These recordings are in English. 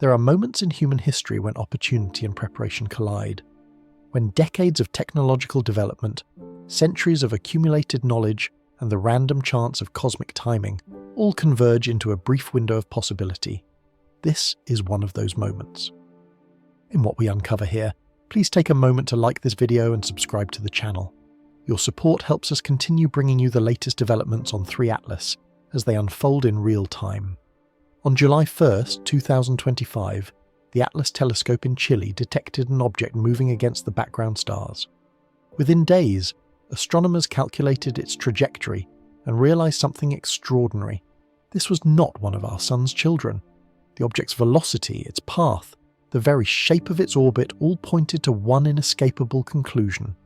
There are moments in human history when opportunity and preparation collide, when decades of technological development, centuries of accumulated knowledge, and the random chance of cosmic timing all converge into a brief window of possibility. This is one of those moments. In what we uncover here, please take a moment to like this video and subscribe to the channel. Your support helps us continue bringing you the latest developments on 3 Atlas as they unfold in real time. On July 1st, 2025, the Atlas telescope in Chile detected an object moving against the background stars. Within days, astronomers calculated its trajectory and realized something extraordinary. This was not one of our sun's children. The object's velocity, its path, the very shape of its orbit all pointed to one inescapable conclusion.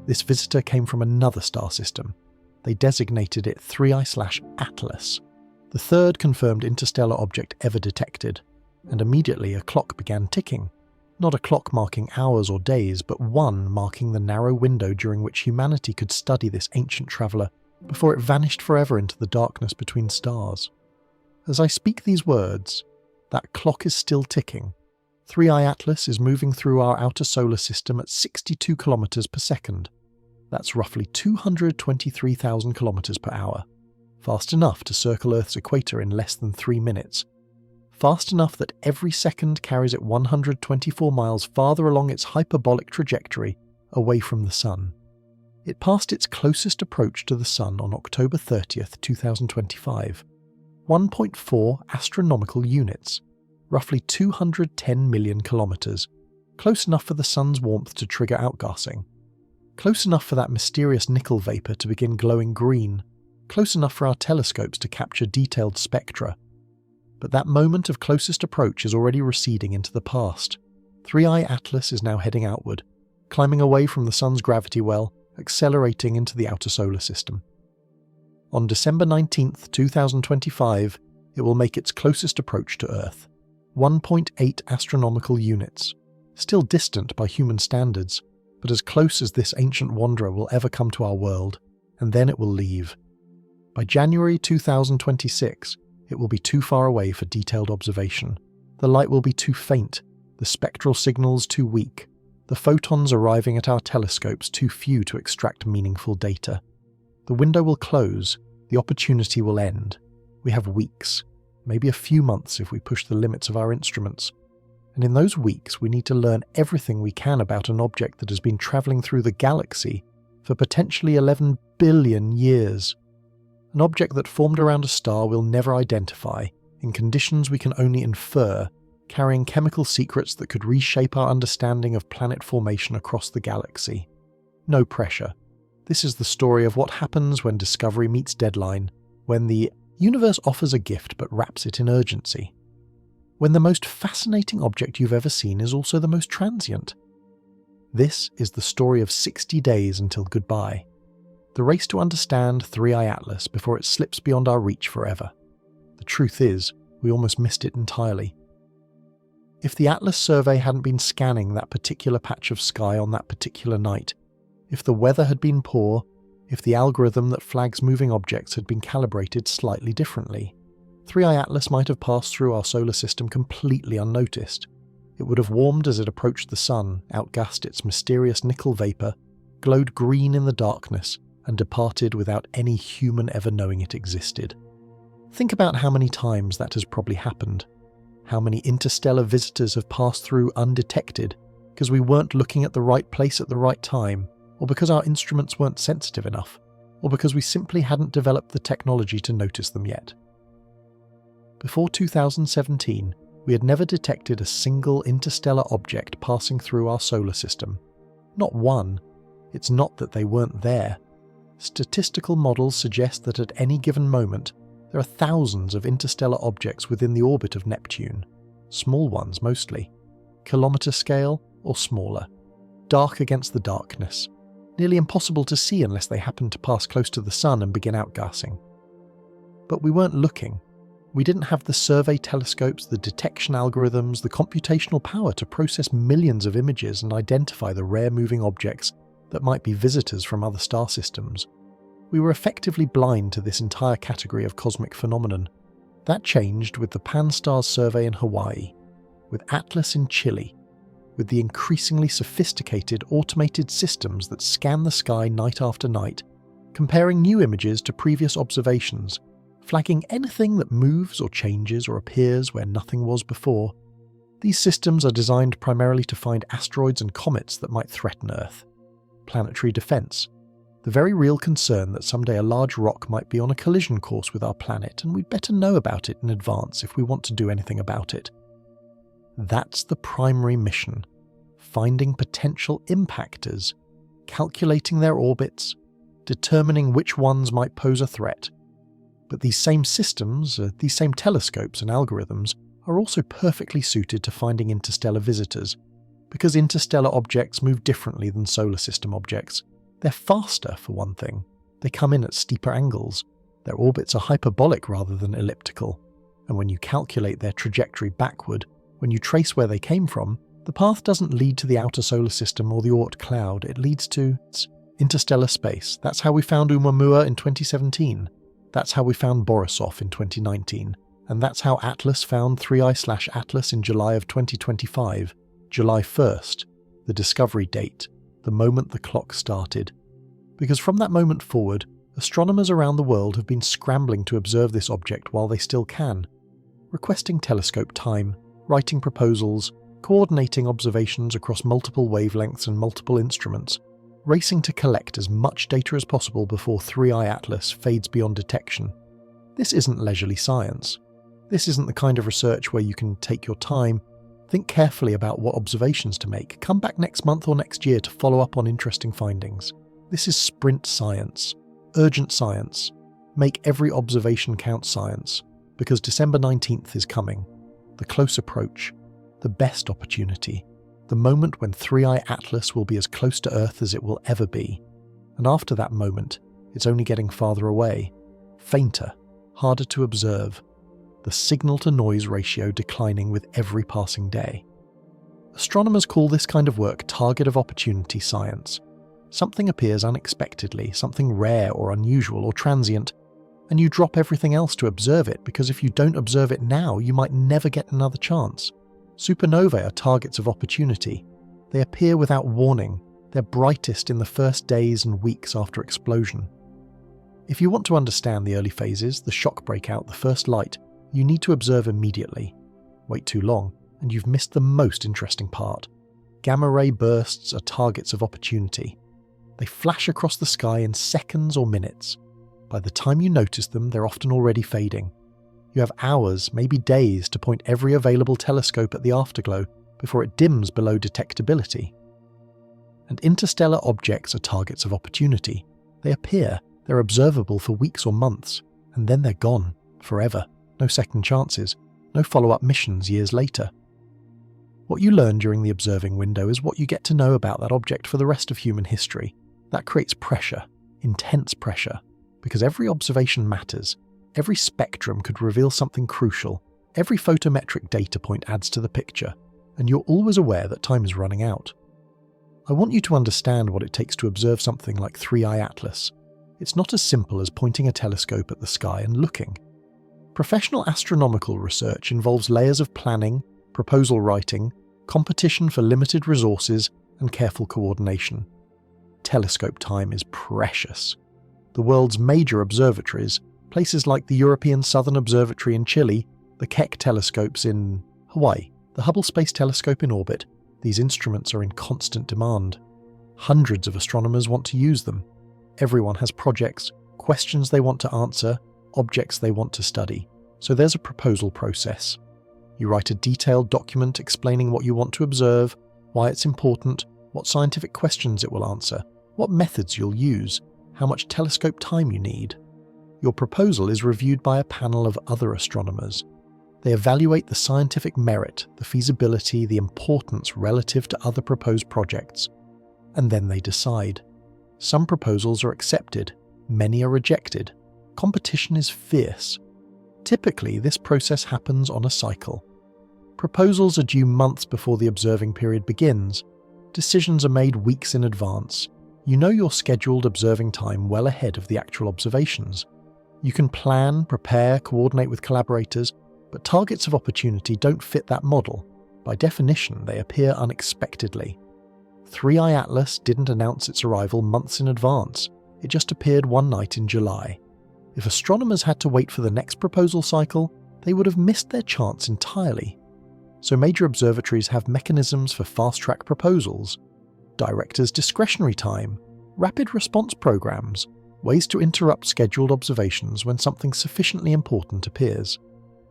This visitor came from another star system. They designated it 3I/Atlas, the third confirmed interstellar object ever detected, and immediately a clock began ticking. Not a clock marking hours or days, but one marking the narrow window during which humanity could study this ancient traveller before it vanished forever into the darkness between stars. As I speak these words, that clock is still ticking. 3I Atlas is moving through our outer solar system at 62 kilometers per second. That's roughly 223,000 kilometers per hour. Fast enough to circle Earth's equator in less than 3 minutes. Fast enough that every second carries it 124 miles farther along its hyperbolic trajectory away from the Sun. It passed its closest approach to the Sun on October 30th, 2025. 1.4 astronomical units, roughly 210 million kilometers, close enough for the Sun's warmth to trigger outgassing. Close enough for that mysterious nickel vapor to begin glowing green. Close enough for our telescopes to capture detailed spectra. But that moment of closest approach is already receding into the past. 3I Atlas is now heading outward, climbing away from the Sun's gravity well, accelerating into the outer solar system. On December 19th, 2025, it will make its closest approach to Earth. 1.8 astronomical units. Still distant by human standards, but as close as this ancient wanderer will ever come to our world, and then it will leave. By January 2026, it will be too far away for detailed observation. The light will be too faint, the spectral signals too weak, the photons arriving at our telescopes too few to extract meaningful data. The window will close, the opportunity will end. We have weeks, maybe a few months if we push the limits of our instruments. And in those weeks, we need to learn everything we can about an object that has been travelling through the galaxy for potentially 11 billion years. An object that formed around a star we'll never identify, in conditions we can only infer, carrying chemical secrets that could reshape our understanding of planet formation across the galaxy. No pressure. This is the story of what happens when discovery meets deadline, when the universe offers a gift but wraps it in urgency. When the most fascinating object you've ever seen is also the most transient. This is the story of 60 days until goodbye. The race to understand 3I Atlas before it slips beyond our reach forever. The truth is, we almost missed it entirely. If the Atlas survey hadn't been scanning that particular patch of sky on that particular night, if the weather had been poor, if the algorithm that flags moving objects had been calibrated slightly differently, 3I Atlas might have passed through our solar system completely unnoticed. It would have warmed as it approached the Sun, outgassed its mysterious nickel vapor, glowed green in the darkness, and departed without any human ever knowing it existed. Think about how many times that has probably happened. How many interstellar visitors have passed through undetected because we weren't looking at the right place at the right time, or because our instruments weren't sensitive enough, or because we simply hadn't developed the technology to notice them yet. Before 2017, we had never detected a single interstellar object passing through our solar system. Not one. It's not that they weren't there. Statistical models suggest that at any given moment, there are thousands of interstellar objects within the orbit of Neptune. Small ones mostly. Kilometre scale or smaller. Dark against the darkness. Nearly impossible to see unless they happen to pass close to the Sun and begin outgassing. But we weren't looking. We didn't have the survey telescopes, the detection algorithms, the computational power to process millions of images and identify the rare moving objects that might be visitors from other star systems. We were effectively blind to this entire category of cosmic phenomenon. That changed with the Pan-STARRS survey in Hawaii, with ATLAS in Chile, with the increasingly sophisticated automated systems that scan the sky night after night, comparing new images to previous observations, flagging anything that moves or changes or appears where nothing was before. These systems are designed primarily to find asteroids and comets that might threaten Earth. Planetary defense, the very real concern that someday a large rock might be on a collision course with our planet, and we'd better know about it in advance if we want to do anything about it. That's the primary mission: finding potential impactors, calculating their orbits, determining which ones might pose a threat. But these same systems, these same telescopes and algorithms, are also perfectly suited to finding interstellar visitors, because interstellar objects move differently than solar system objects. They're faster, for one thing. They come in at steeper angles. Their orbits are hyperbolic rather than elliptical. And when you calculate their trajectory backward, when you trace where they came from, the path doesn't lead to the outer solar system or the Oort cloud. It leads to interstellar space. That's how we found Oumuamua in 2017. That's how we found Borisov in 2019. And that's how ATLAS found 3I/Atlas in July of 2025. July 1st, the discovery date, the moment the clock started. Because from that moment forward, astronomers around the world have been scrambling to observe this object while they still can, requesting telescope time, writing proposals, coordinating observations across multiple wavelengths and multiple instruments, racing to collect as much data as possible before 3I/Atlas fades beyond detection. This isn't leisurely science. This isn't the kind of research where you can take your time, think carefully about what observations to make, come back next month or next year to follow up on interesting findings. This is sprint science, urgent science, make every observation count science, because December 19th is coming, the close approach, the best opportunity, the moment when 3I/Atlas will be as close to Earth as it will ever be. And after that moment, it's only getting farther away, fainter, harder to observe, the signal-to-noise ratio declining with every passing day. Astronomers call this kind of work target of opportunity science. Something appears unexpectedly, something rare or unusual or transient, and you drop everything else to observe it, because if you don't observe it now, you might never get another chance. Supernovae are targets of opportunity. They appear without warning. They're brightest in the first days and weeks after explosion. If you want to understand the early phases, the shock breakout, the first light, you need to observe immediately. Wait too long, and you've missed the most interesting part. Gamma-ray bursts are targets of opportunity. They flash across the sky in seconds or minutes. By the time you notice them, they're often already fading. You have hours, maybe days, to point every available telescope at the afterglow before it dims below detectability. And interstellar objects are targets of opportunity. They appear, they're observable for weeks or months, and then they're gone, forever. No second chances, no follow-up missions years later. What you learn during the observing window is what you get to know about that object for the rest of human history. That creates pressure, intense pressure, because every observation matters. Every spectrum could reveal something crucial. Every photometric data point adds to the picture, and you're always aware that time is running out. I want you to understand what it takes to observe something like 3I/Atlas. It's not as simple as pointing a telescope at the sky and looking. Professional astronomical research involves layers of planning, proposal writing, competition for limited resources, and careful coordination. Telescope time is precious. The world's major observatories, places like the European Southern Observatory in Chile, the Keck telescopes in Hawaii, the Hubble Space Telescope in orbit, these instruments are in constant demand. Hundreds of astronomers want to use them. Everyone has projects, questions they want to answer, objects they want to study. So there's a proposal process. You write a detailed document explaining what you want to observe, why it's important, what scientific questions it will answer, what methods you'll use, how much telescope time you need. Your proposal is reviewed by a panel of other astronomers. They evaluate the scientific merit, the feasibility, the importance relative to other proposed projects, and then they decide. Some proposals are accepted, many are rejected. Competition is fierce. Typically, this process happens on a cycle. Proposals are due months before the observing period begins. Decisions are made weeks in advance. You know your scheduled observing time well ahead of the actual observations. You can plan, prepare, coordinate with collaborators, but targets of opportunity don't fit that model. By definition, they appear unexpectedly. 3i Atlas didn't announce its arrival months in advance. It just appeared one night in July. If astronomers had to wait for the next proposal cycle, they would have missed their chance entirely. So major observatories have mechanisms for fast-track proposals, directors' discretionary time, rapid response programs, ways to interrupt scheduled observations when something sufficiently important appears.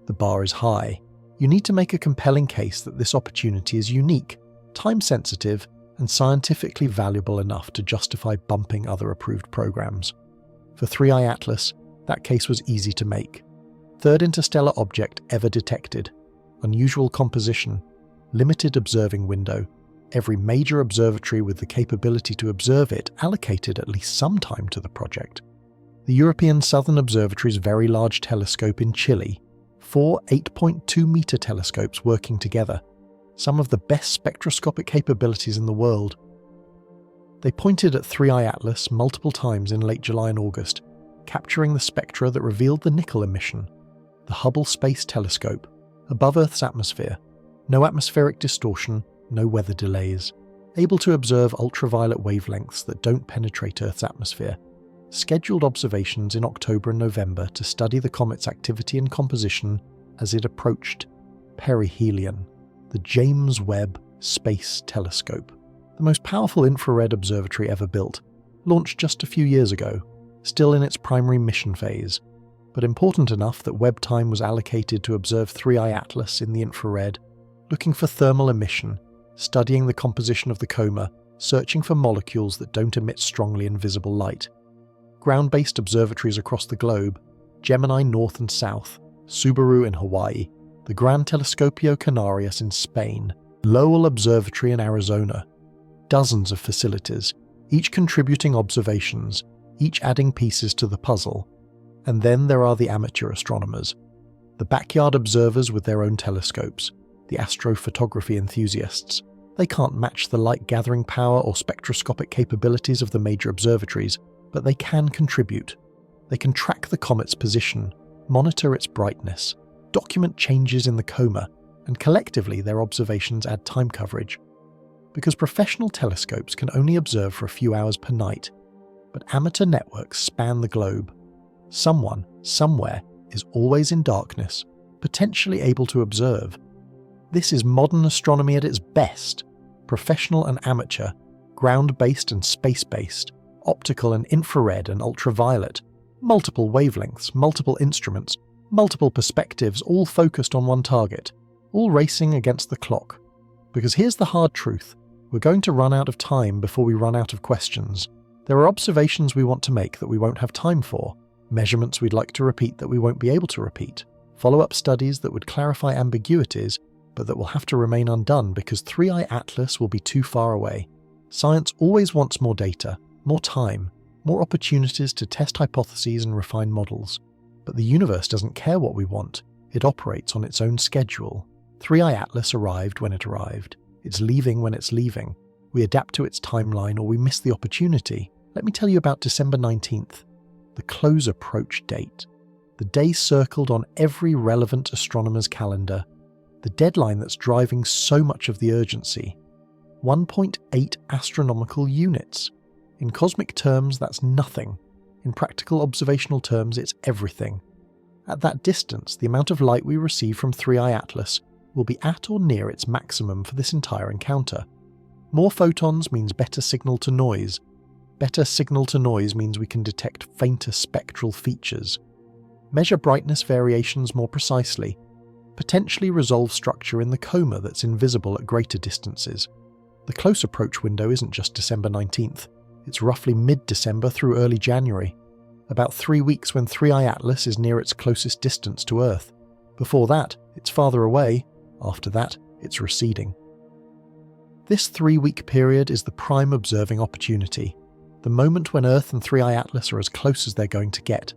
The bar is high. You need to make a compelling case that this opportunity is unique, time-sensitive, and scientifically valuable enough to justify bumping other approved programs. For 3i Atlas, that case was easy to make. Third interstellar object ever detected. Unusual composition. Limited observing window. Every major observatory with the capability to observe it allocated at least some time to the project. The European Southern Observatory's Very Large Telescope in Chile. 4 8.2-meter telescopes working together. Some of the best spectroscopic capabilities in the world. They pointed at 3i Atlas multiple times in late July and August, capturing the spectra that revealed the nickel emission. The Hubble Space Telescope, above Earth's atmosphere, no atmospheric distortion, no weather delays, able to observe ultraviolet wavelengths that don't penetrate Earth's atmosphere. Scheduled observations in October and November to study the comet's activity and composition as it approached perihelion, the James Webb Space Telescope, the most powerful infrared observatory ever built, launched just a few years ago, still in its primary mission phase, but important enough that Webb time was allocated to observe 3i Atlas in the infrared, looking for thermal emission, studying the composition of the coma, searching for molecules that don't emit strongly invisible light. Ground-based observatories across the globe, Gemini North and South, Subaru in Hawaii, the Gran Telescopio Canarias in Spain, Lowell Observatory in Arizona. Dozens of facilities, each contributing observations, each adding pieces to the puzzle. And then there are the amateur astronomers, the backyard observers with their own telescopes, the astrophotography enthusiasts. They can't match the light-gathering power or spectroscopic capabilities of the major observatories, but they can contribute. They can track the comet's position, monitor its brightness, document changes in the coma, and collectively their observations add time coverage. Because professional telescopes can only observe for a few hours per night, but amateur networks span the globe. Someone, somewhere, is always in darkness, potentially able to observe. This is modern astronomy at its best. Professional and amateur, ground-based and space-based, optical and infrared and ultraviolet, multiple wavelengths, multiple instruments, multiple perspectives, all focused on one target, all racing against the clock. Because here's the hard truth. We're going to run out of time before we run out of questions. There are observations we want to make that we won't have time for, measurements we'd like to repeat that we won't be able to repeat, follow-up studies that would clarify ambiguities but that will have to remain undone because 3i Atlas will be too far away. Science always wants more data, more time, more opportunities to test hypotheses and refine models. But the universe doesn't care what we want. It operates on its own schedule. 3i Atlas arrived when it arrived. It's leaving when it's leaving. We adapt to its timeline or we miss the opportunity. Let me tell you about December 19th, the close approach date. The day circled on every relevant astronomer's calendar. The deadline that's driving so much of the urgency. 1.8 astronomical units. In cosmic terms, that's nothing. In practical observational terms, it's everything. At that distance, the amount of light we receive from 3i Atlas will be at or near its maximum for this entire encounter. More photons means better signal to noise. Better signal to noise means we can detect fainter spectral features. Measure brightness variations more precisely. Potentially resolve structure in the coma that's invisible at greater distances. The close approach window isn't just December 19th. It's roughly mid-December through early January. About 3 weeks when 3i Atlas is near its closest distance to Earth. Before that, it's farther away. After that, it's receding. This 3-week period is the prime observing opportunity. The moment when Earth and 3i Atlas are as close as they're going to get.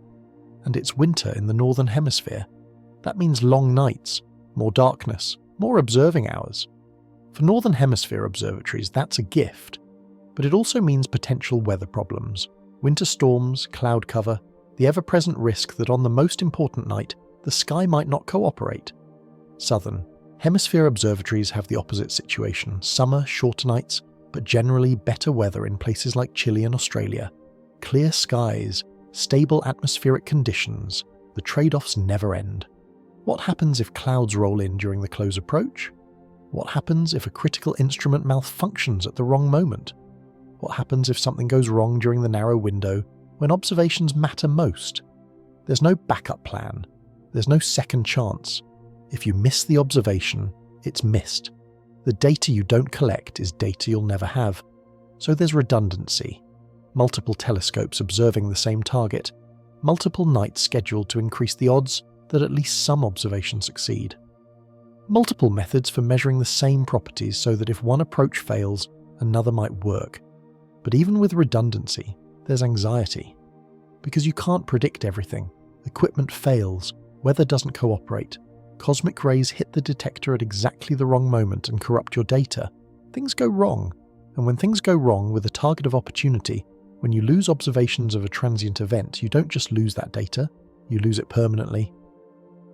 And it's winter in the northern hemisphere. That means long nights, more darkness, more observing hours. For northern hemisphere observatories, that's a gift. But it also means potential weather problems. Winter storms, cloud cover, The ever-present risk that on the most important night, the sky might not cooperate. Southern Hemisphere observatories have the opposite situation: summer, shorter nights, but generally better weather in places like Chile and Australia. Clear skies, stable atmospheric conditions, the trade-offs never end. What happens if clouds roll in during the close approach? What happens if a critical instrument malfunctions at the wrong moment? What happens if something goes wrong during the narrow window when observations matter most? There's no backup plan. There's no second chance. If you miss the observation, it's missed. The data you don't collect is data you'll never have. So there's redundancy. Multiple telescopes observing the same target. Multiple nights scheduled to increase the odds that at least some observations succeed. Multiple methods for measuring the same properties so that if one approach fails, another might work. But even with redundancy, there's anxiety. Because you can't predict everything. Equipment fails, weather doesn't cooperate, cosmic rays hit the detector at exactly the wrong moment and corrupt your data. Things go wrong. And when things go wrong with a target of opportunity, when you lose observations of a transient event, you don't just lose that data, you lose it permanently.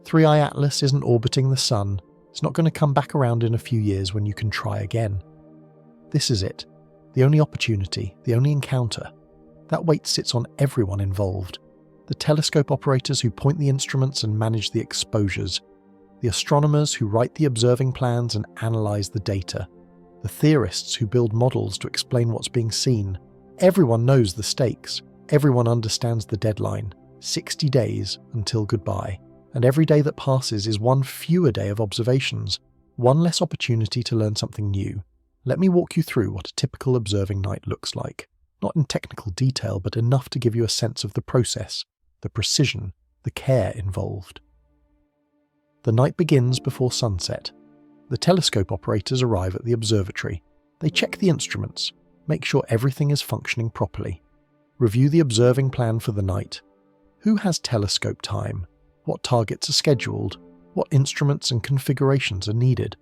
3i Atlas isn't orbiting the Sun. It's not going to come back around in a few years when you can try again. This is it. The only opportunity, the only encounter. That weight sits on everyone involved. The telescope operators who point the instruments and manage the exposures. The astronomers who write the observing plans and analyze the data. The theorists who build models to explain what's being seen. Everyone knows the stakes. Everyone understands the deadline. 60 days until goodbye. And every day that passes is one fewer day of observations. One less opportunity to learn something new. Let me walk you through what a typical observing night looks like. Not in technical detail, but enough to give you a sense of the process, the precision, the care involved. The night begins before sunset. The telescope operators arrive at the observatory. They check the instruments, make sure everything is functioning properly. Review the observing plan for the night. Who has telescope time? What targets are scheduled? What instruments and configurations are needed?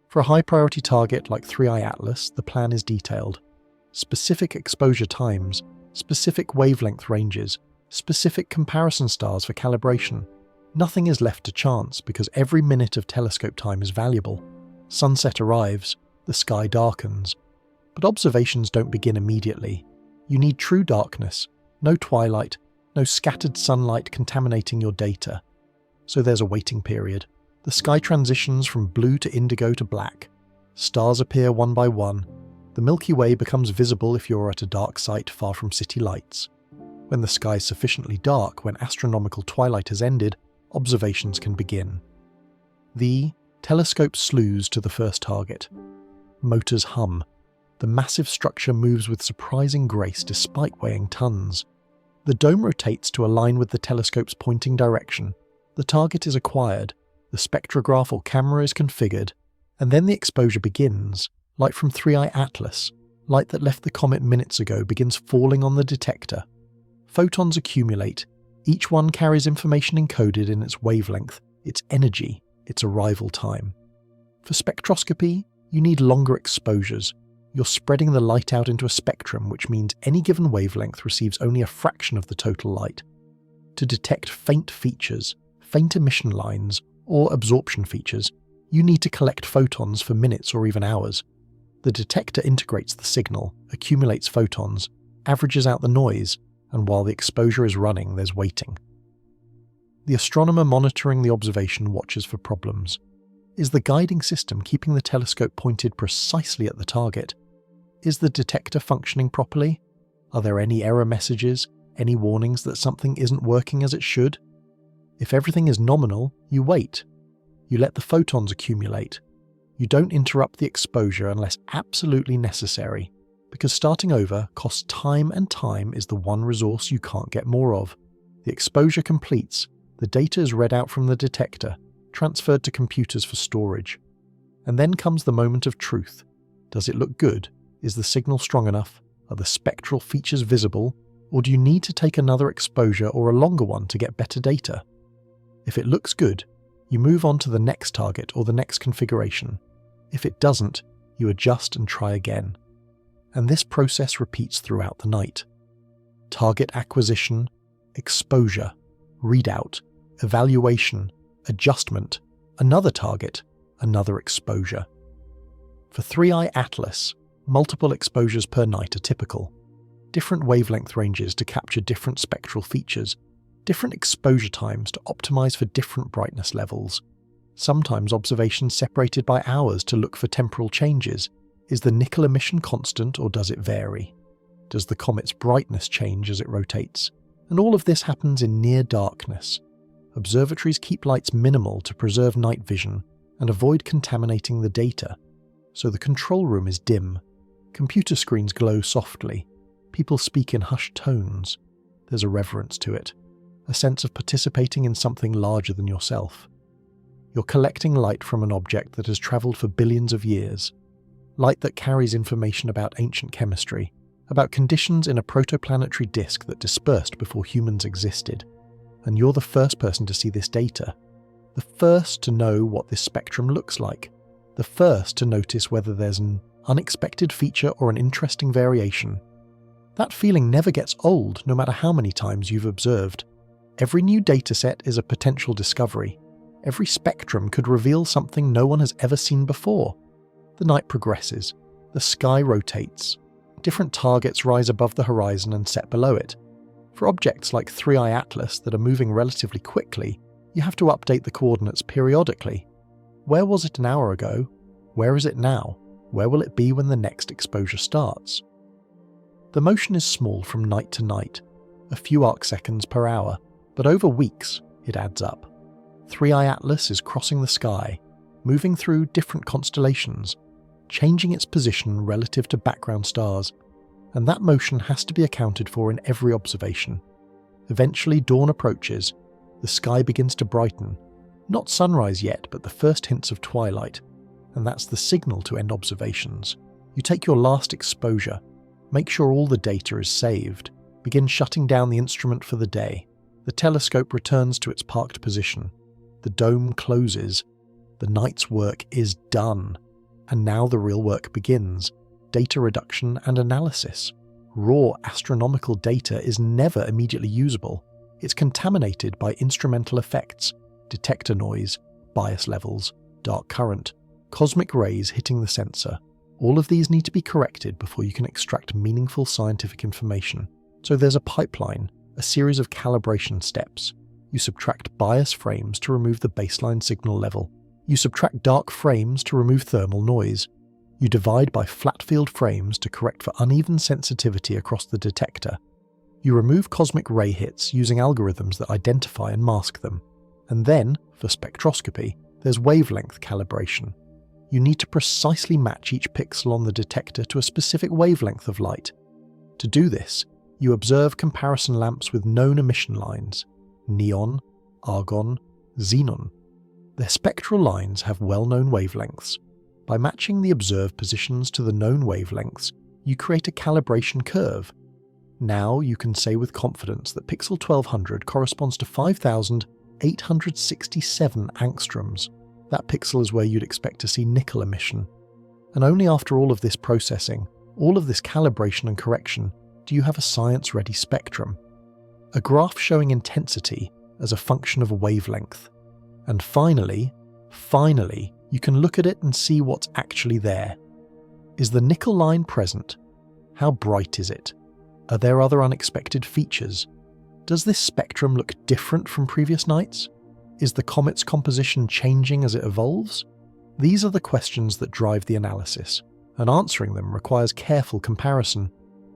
For a high-priority target like 3i Atlas, the plan is detailed. Specific exposure times, specific wavelength ranges, specific comparison stars for calibration. Nothing is left to chance because every minute of telescope time is valuable. Sunset arrives, the sky darkens. But observations don't begin immediately. You need true darkness, no twilight, no scattered sunlight contaminating your data. So there's a waiting period. The sky transitions from blue to indigo to black. Stars appear one by one. The Milky Way becomes visible if you're at a dark site far from city lights. When the sky is sufficiently dark, when astronomical twilight has ended, observations can begin. The telescope slews to the first target. Motors hum. The massive structure moves with surprising grace despite weighing tons. The dome rotates to align with the telescope's pointing direction. The target is acquired, the spectrograph or camera is configured, and then the exposure begins. Light from 3i Atlas, light that left the comet minutes ago, begins falling on the detector. Photons accumulate. Each one carries information encoded in its wavelength, its energy, its arrival time. For spectroscopy, you need longer exposures. You're spreading the light out into a spectrum, which means any given wavelength receives only a fraction of the total light. To detect faint features, faint emission lines, or absorption features, you need to collect photons for minutes or even hours. The detector integrates the signal, accumulates photons, averages out the noise, and while the exposure is running, there's waiting. The astronomer monitoring the observation watches for problems. Is the guiding system keeping the telescope pointed precisely at the target? Is the detector functioning properly? Are there any error messages, any warnings that something isn't working as it should? If everything is nominal, you wait. You let the photons accumulate. You don't interrupt the exposure unless absolutely necessary, because starting over costs time, and time is the one resource you can't get more of. The exposure completes, the data is read out from the detector, transferred to computers for storage. And then comes the moment of truth. Does it look good? Is the signal strong enough? Are the spectral features visible? Or do you need to take another exposure or a longer one to get better data? If it looks good, you move on to the next target or the next configuration. If it doesn't, you adjust and try again. And this process repeats throughout the night. Target acquisition, exposure, readout, evaluation, adjustment, another target, another exposure. For 3i Atlas, multiple exposures per night are typical. Different wavelength ranges to capture different spectral features, different exposure times to optimize for different brightness levels. Sometimes observations separated by hours to look for temporal changes. Is the nickel emission constant or does it vary? Does the comet's brightness change as it rotates? And all of this happens in near darkness. Observatories keep lights minimal to preserve night vision and avoid contaminating the data. So the control room is dim. Computer screens glow softly. People speak in hushed tones. There's a reverence to it, a sense of participating in something larger than yourself. You're collecting light from an object that has travelled for billions of years. Light that carries information about ancient chemistry, about conditions in a protoplanetary disk that dispersed before humans existed. And you're the first person to see this data. The first to know what this spectrum looks like. The first to notice whether there's an unexpected feature or an interesting variation. That feeling never gets old, no matter how many times you've observed. Every new dataset is a potential discovery. Every spectrum could reveal something no one has ever seen before. The night progresses. The sky rotates. Different targets rise above the horizon and set below it. For objects like 3i Atlas that are moving relatively quickly, you have to update the coordinates periodically. Where was it an hour ago? Where is it now? Where will it be when the next exposure starts? The motion is small from night to night, a few arcseconds per hour, but over weeks it adds up. 3i Atlas is crossing the sky, moving through different constellations, changing its position relative to background stars, and that motion has to be accounted for in every observation. Eventually dawn approaches, the sky begins to brighten, not sunrise yet, but the first hints of twilight, and that's the signal to end observations. You take your last exposure, make sure all the data is saved, begin shutting down the instrument for the day. The telescope returns to its parked position. The dome closes. The night's work is done. And now the real work begins. Data reduction and analysis. Raw astronomical data is never immediately usable. It's contaminated by instrumental effects, detector noise, bias levels, dark current, cosmic rays hitting the sensor. All of these need to be corrected before you can extract meaningful scientific information. So there's a pipeline, a series of calibration steps. You subtract bias frames to remove the baseline signal level. You subtract dark frames to remove thermal noise. You divide by flat field frames to correct for uneven sensitivity across the detector. You remove cosmic ray hits using algorithms that identify and mask them. And then, for spectroscopy, there's wavelength calibration. You need to precisely match each pixel on the detector to a specific wavelength of light. To do this, you observe comparison lamps with known emission lines: neon, argon, xenon. Their spectral lines have well-known wavelengths. By matching the observed positions to the known wavelengths, you create a calibration curve. Now you can say with confidence that pixel 1200 corresponds to 5,867 angstroms. That pixel is where you'd expect to see nickel emission. And only after all of this processing, all of this calibration and correction, do you have a science-ready spectrum. A graph showing intensity as a function of a wavelength. And finally, you can look at it and see what's actually there. Is the nickel line present? How bright is it? Are there other unexpected features? Does this spectrum look different from previous nights? Is the comet's composition changing as it evolves? These are the questions that drive the analysis, and answering them requires careful comparison.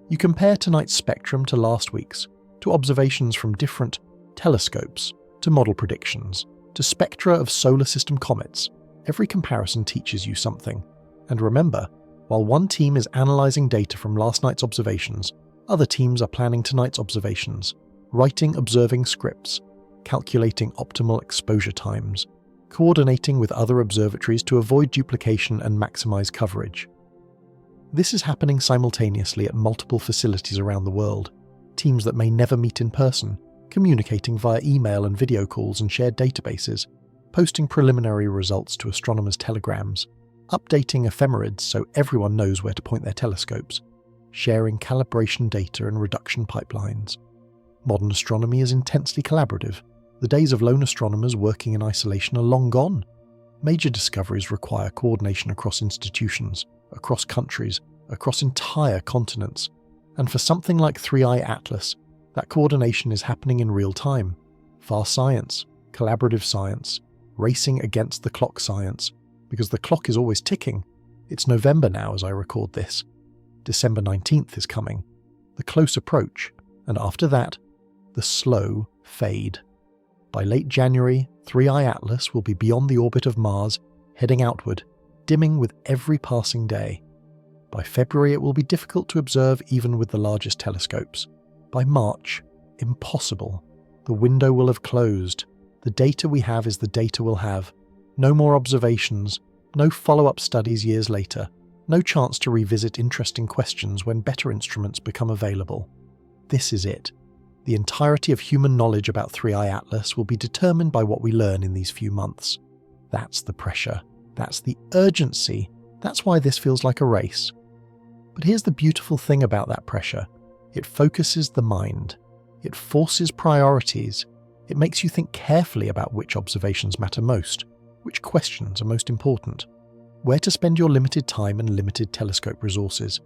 You compare tonight's spectrum to last week's, to observations from different telescopes, to model predictions, to spectra of solar system comets. Every comparison teaches you something. And remember, while one team is analysing data from last night's observations, other teams are planning tonight's observations, writing observing scripts, calculating optimal exposure times, coordinating with other observatories to avoid duplication and maximise coverage. This is happening simultaneously at multiple facilities around the world, teams that may never meet in person, communicating via email and video calls and shared databases, posting preliminary results to astronomers' telegrams, updating ephemerids so everyone knows where to point their telescopes, sharing calibration data and reduction pipelines. Modern astronomy is intensely collaborative. The days of lone astronomers working in isolation are long gone. Major discoveries require coordination across institutions, across countries, across entire continents. And for something like 3i Atlas, that coordination is happening in real time. Fast science, collaborative science, racing against the clock science, because the clock is always ticking. It's November now as I record this. December 19th is coming. The close approach, and after that, the slow fade. By late January, 3i Atlas will be beyond the orbit of Mars, heading outward, dimming with every passing day. By February it will be difficult to observe even with the largest telescopes. By March, impossible. The window will have closed. The data we have is the data we'll have. No more observations, no follow-up studies years later, no chance to revisit interesting questions when better instruments become available. This is it. The entirety of human knowledge about 3i Atlas will be determined by what we learn in these few months. That's the pressure. That's the urgency. That's why this feels like a race. But here's the beautiful thing about that pressure. It focuses the mind. It forces priorities. It makes you think carefully about which observations matter most, which questions are most important, where to spend your limited time and limited telescope resources.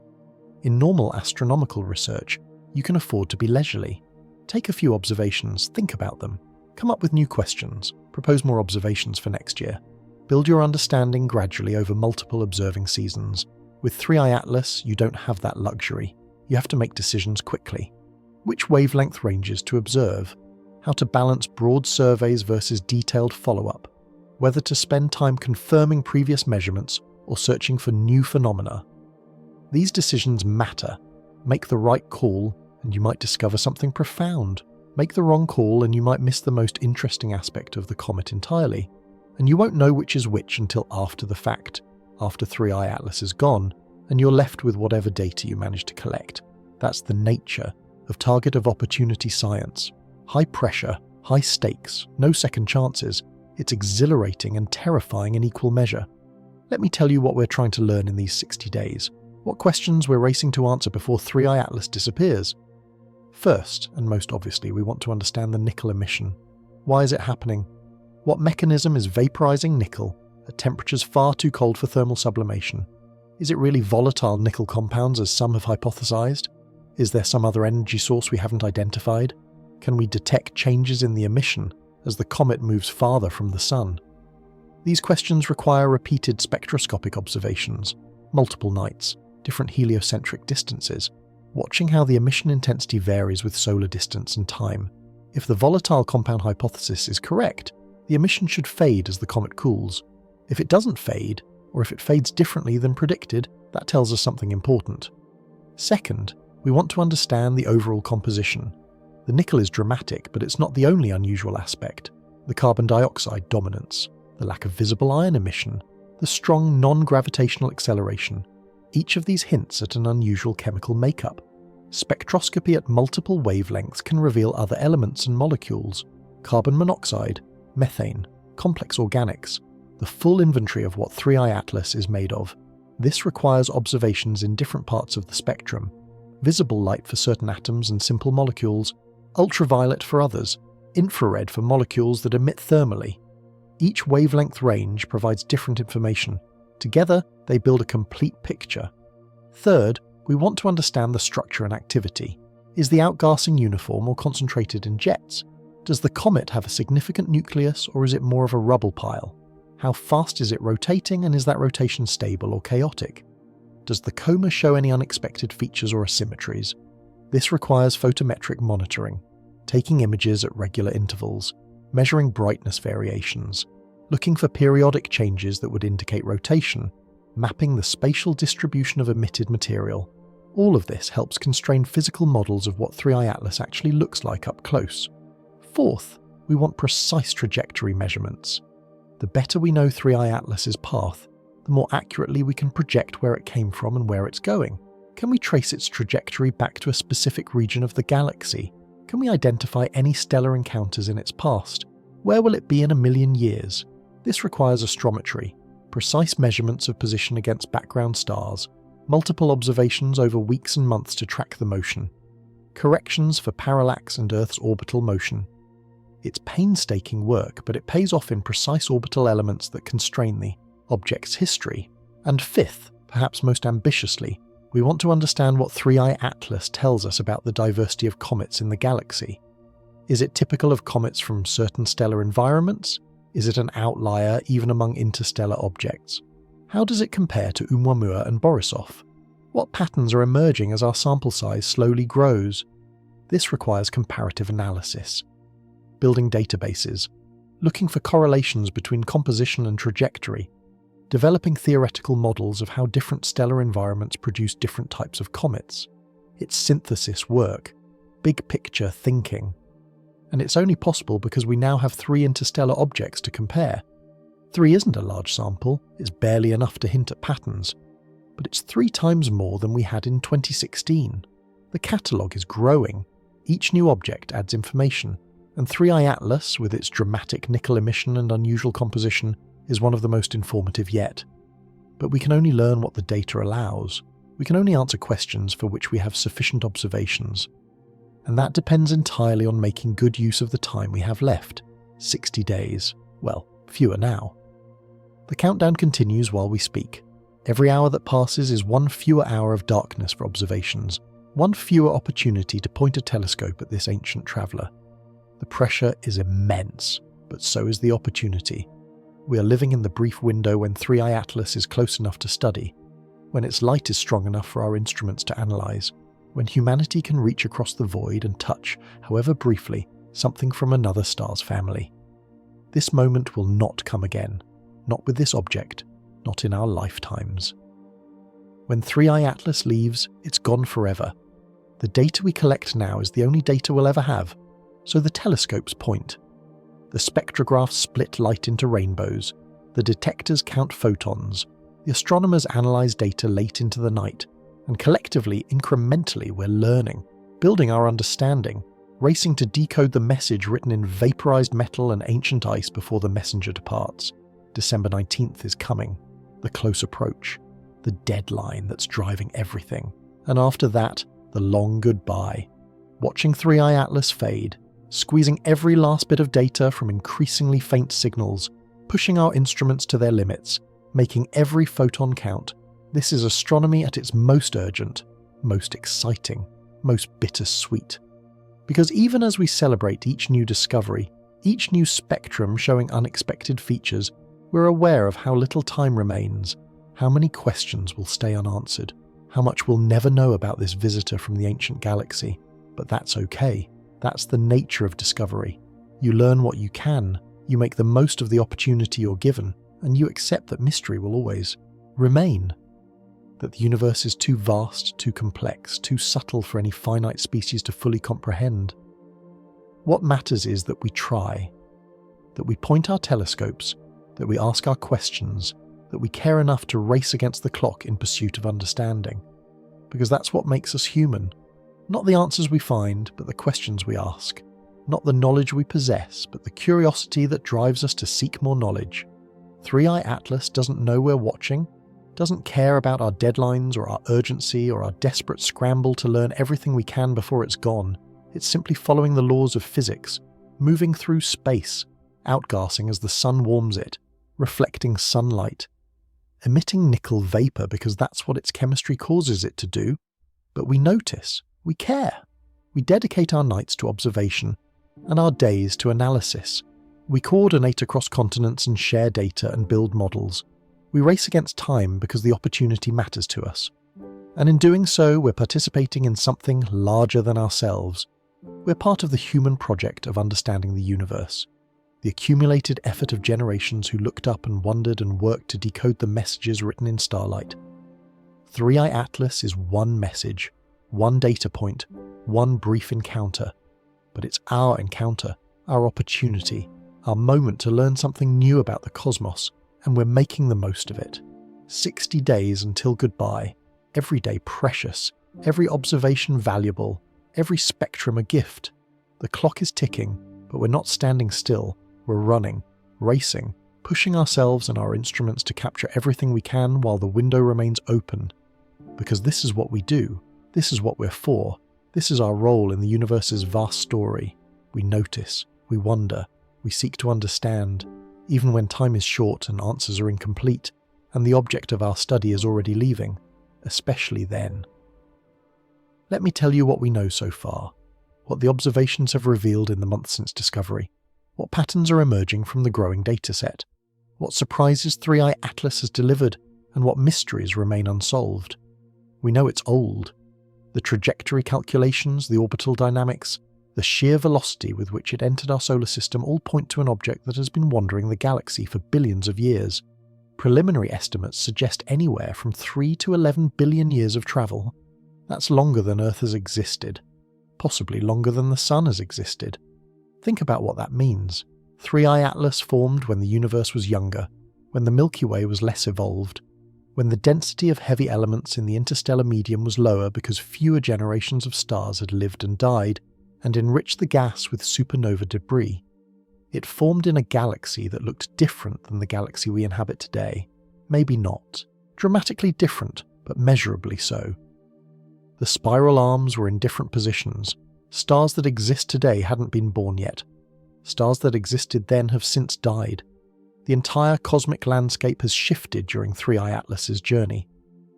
In normal astronomical research, you can afford to be leisurely. Take a few observations, think about them, come up with new questions, propose more observations for next year. Build your understanding gradually over multiple observing seasons. With 3i Atlas, you don't have that luxury. You have to make decisions quickly. Which wavelength ranges to observe? How to balance broad surveys versus detailed follow-up? Whether to spend time confirming previous measurements or searching for new phenomena. These decisions matter. Make the right call and you might discover something profound. Make the wrong call and you might miss the most interesting aspect of the comet entirely. And you won't know which is which until after the fact, after 3i Atlas is gone, and you're left with whatever data you manage to collect. That's the nature of target of opportunity science. High pressure, high stakes, no second chances. It's exhilarating and terrifying in equal measure. Let me tell you what we're trying to learn in these 60 days. What questions we're racing to answer before 3i Atlas disappears. First, and most obviously, we want to understand the nickel emission. Why is it happening? What mechanism is vaporizing nickel at temperatures far too cold for thermal sublimation? Is it really volatile nickel compounds as some have hypothesized? Is there some other energy source we haven't identified? Can we detect changes in the emission as the comet moves farther from the Sun? These questions require repeated spectroscopic observations, multiple nights, different heliocentric distances, watching how the emission intensity varies with solar distance and time. If the volatile compound hypothesis is correct, the emission should fade as the comet cools. If it doesn't fade, or if it fades differently than predicted, that tells us something important. Second, we want to understand the overall composition. The nickel is dramatic, but it's not the only unusual aspect. The carbon dioxide dominance, the lack of visible ion emission, the strong non-gravitational acceleration. Each of these hints at an unusual chemical makeup. Spectroscopy at multiple wavelengths can reveal other elements and molecules. Carbon monoxide, methane, complex organics, the full inventory of what 3i Atlas is made of. This requires observations in different parts of the spectrum. Visible light for certain atoms and simple molecules, ultraviolet for others, infrared for molecules that emit thermally. Each wavelength range provides different information. Together, they build a complete picture. Third, we want to understand the structure and activity. Is the outgassing uniform or concentrated in jets? Does the comet have a significant nucleus or is it more of a rubble pile? How fast is it rotating and is that rotation stable or chaotic? Does the coma show any unexpected features or asymmetries? This requires photometric monitoring, taking images at regular intervals, measuring brightness variations, looking for periodic changes that would indicate rotation, mapping the spatial distribution of emitted material. All of this helps constrain physical models of what 3i Atlas actually looks like up close. Fourth, we want precise trajectory measurements. The better we know 3i Atlas's path, the more accurately we can project where it came from and where it's going. Can we trace its trajectory back to a specific region of the galaxy? Can we identify any stellar encounters in its past? Where will it be in 1,000,000 years? This requires astrometry, precise measurements of position against background stars, multiple observations over weeks and months to track the motion. corrections for parallax and Earth's orbital motion. It's painstaking work, but it pays off in precise orbital elements that constrain the object's history. And fifth, perhaps most ambitiously, we want to understand what 3i Atlas tells us about the diversity of comets in the galaxy. Is it typical of comets from certain stellar environments? Is it an outlier even among interstellar objects? How does it compare to Oumuamua and Borisov? What patterns are emerging as our sample size slowly grows? This requires comparative analysis. Building databases, looking for correlations between composition and trajectory, developing theoretical models of how different stellar environments produce different types of comets. It's synthesis work, big picture thinking. And it's only possible because we now have 3 interstellar objects to compare. 3 isn't a large sample, it's barely enough to hint at patterns, but it's 3 times more than we had in 2016. The catalogue is growing, each new object adds information, and 3i Atlas, with its dramatic nickel emission and unusual composition, is one of the most informative yet. But we can only learn what the data allows. We can only answer questions for which we have sufficient observations. And that depends entirely on making good use of the time we have left. 60 days. Well, fewer now. The countdown continues while we speak. Every hour that passes is one fewer hour of darkness for observations, one fewer opportunity to point a telescope at this ancient traveller. The pressure is immense, but so is the opportunity. We are living in the brief window when 3i Atlas is close enough to study, when its light is strong enough for our instruments to analyse, when humanity can reach across the void and touch, however briefly, something from another star's family. This moment will not come again, not with this object, not in our lifetimes. When 3i Atlas leaves, it's gone forever. The data we collect now is the only data we'll ever have, so the telescopes point. The spectrographs split light into rainbows, the detectors count photons, the astronomers analyse data late into the night, and collectively, incrementally, we're learning, building our understanding, racing to decode the message written in vaporized metal and ancient ice before the messenger departs. December 19th is coming, the close approach, the deadline that's driving everything, and after that, the long goodbye. Watching 3i Atlas fade, squeezing every last bit of data from increasingly faint signals, pushing our instruments to their limits, making every photon count. This is astronomy at its most urgent, most exciting, most bittersweet. Because even as we celebrate each new discovery, each new spectrum showing unexpected features, we're aware of how little time remains, how many questions will stay unanswered, how much we'll never know about this visitor from the ancient galaxy. But that's okay. That's the nature of discovery. You learn what you can, you make the most of the opportunity you're given, and you accept that mystery will always remain. That the universe is too vast, too complex, too subtle for any finite species to fully comprehend. What matters is that we try, that we point our telescopes, that we ask our questions, that we care enough to race against the clock in pursuit of understanding. Because that's what makes us human. Not the answers we find, but the questions we ask. Not the knowledge we possess, but the curiosity that drives us to seek more knowledge. 3i Atlas doesn't know we're watching, doesn't care about our deadlines or our urgency or our desperate scramble to learn everything we can before it's gone. It's simply following the laws of physics, moving through space, outgassing as the sun warms it, reflecting sunlight, emitting nickel vapor because that's what its chemistry causes it to do. But we notice, we care. We dedicate our nights to observation and our days to analysis. We coordinate across continents and share data and build models. We race against time because the opportunity matters to us. And in doing so, we're participating in something larger than ourselves. We're part of the human project of understanding the universe. The accumulated effort of generations who looked up and wondered and worked to decode the messages written in starlight. 3i Atlas is one message, one data point, one brief encounter. But it's our encounter, our opportunity, our moment to learn something new about the cosmos, and we're making the most of it. 60 days until goodbye, every day precious, every observation valuable, every spectrum a gift. The clock is ticking, but we're not standing still. We're running, racing, pushing ourselves and our instruments to capture everything we can while the window remains open. Because this is what we do, this is what we're for, This is our role in the universe's vast story. We notice, we wonder, we seek to understand, even when time is short and answers are incomplete, and the object of our study is already leaving, especially then. Let me tell you what we know so far, what the observations have revealed in the months since discovery, what patterns are emerging from the growing dataset, what surprises 3i Atlas has delivered, and what mysteries remain unsolved. We know it's old. The trajectory calculations, the orbital dynamics, the sheer velocity with which it entered our solar system all point to an object that has been wandering the galaxy for billions of years. Preliminary estimates suggest anywhere from 3 to 11 billion years of travel. That's longer than Earth has existed, possibly longer than the Sun has existed. Think about what that means. 3i Atlas formed when the universe was younger, when the Milky Way was less evolved, when the density of heavy elements in the interstellar medium was lower because fewer generations of stars had lived and died, and enriched the gas with supernova debris. It formed in a galaxy that looked different than the galaxy we inhabit today. Maybe not. Dramatically different, but measurably so. The spiral arms were in different positions. Stars that exist today hadn't been born yet. Stars that existed then have since died. The entire cosmic landscape has shifted during 3i Atlas's journey.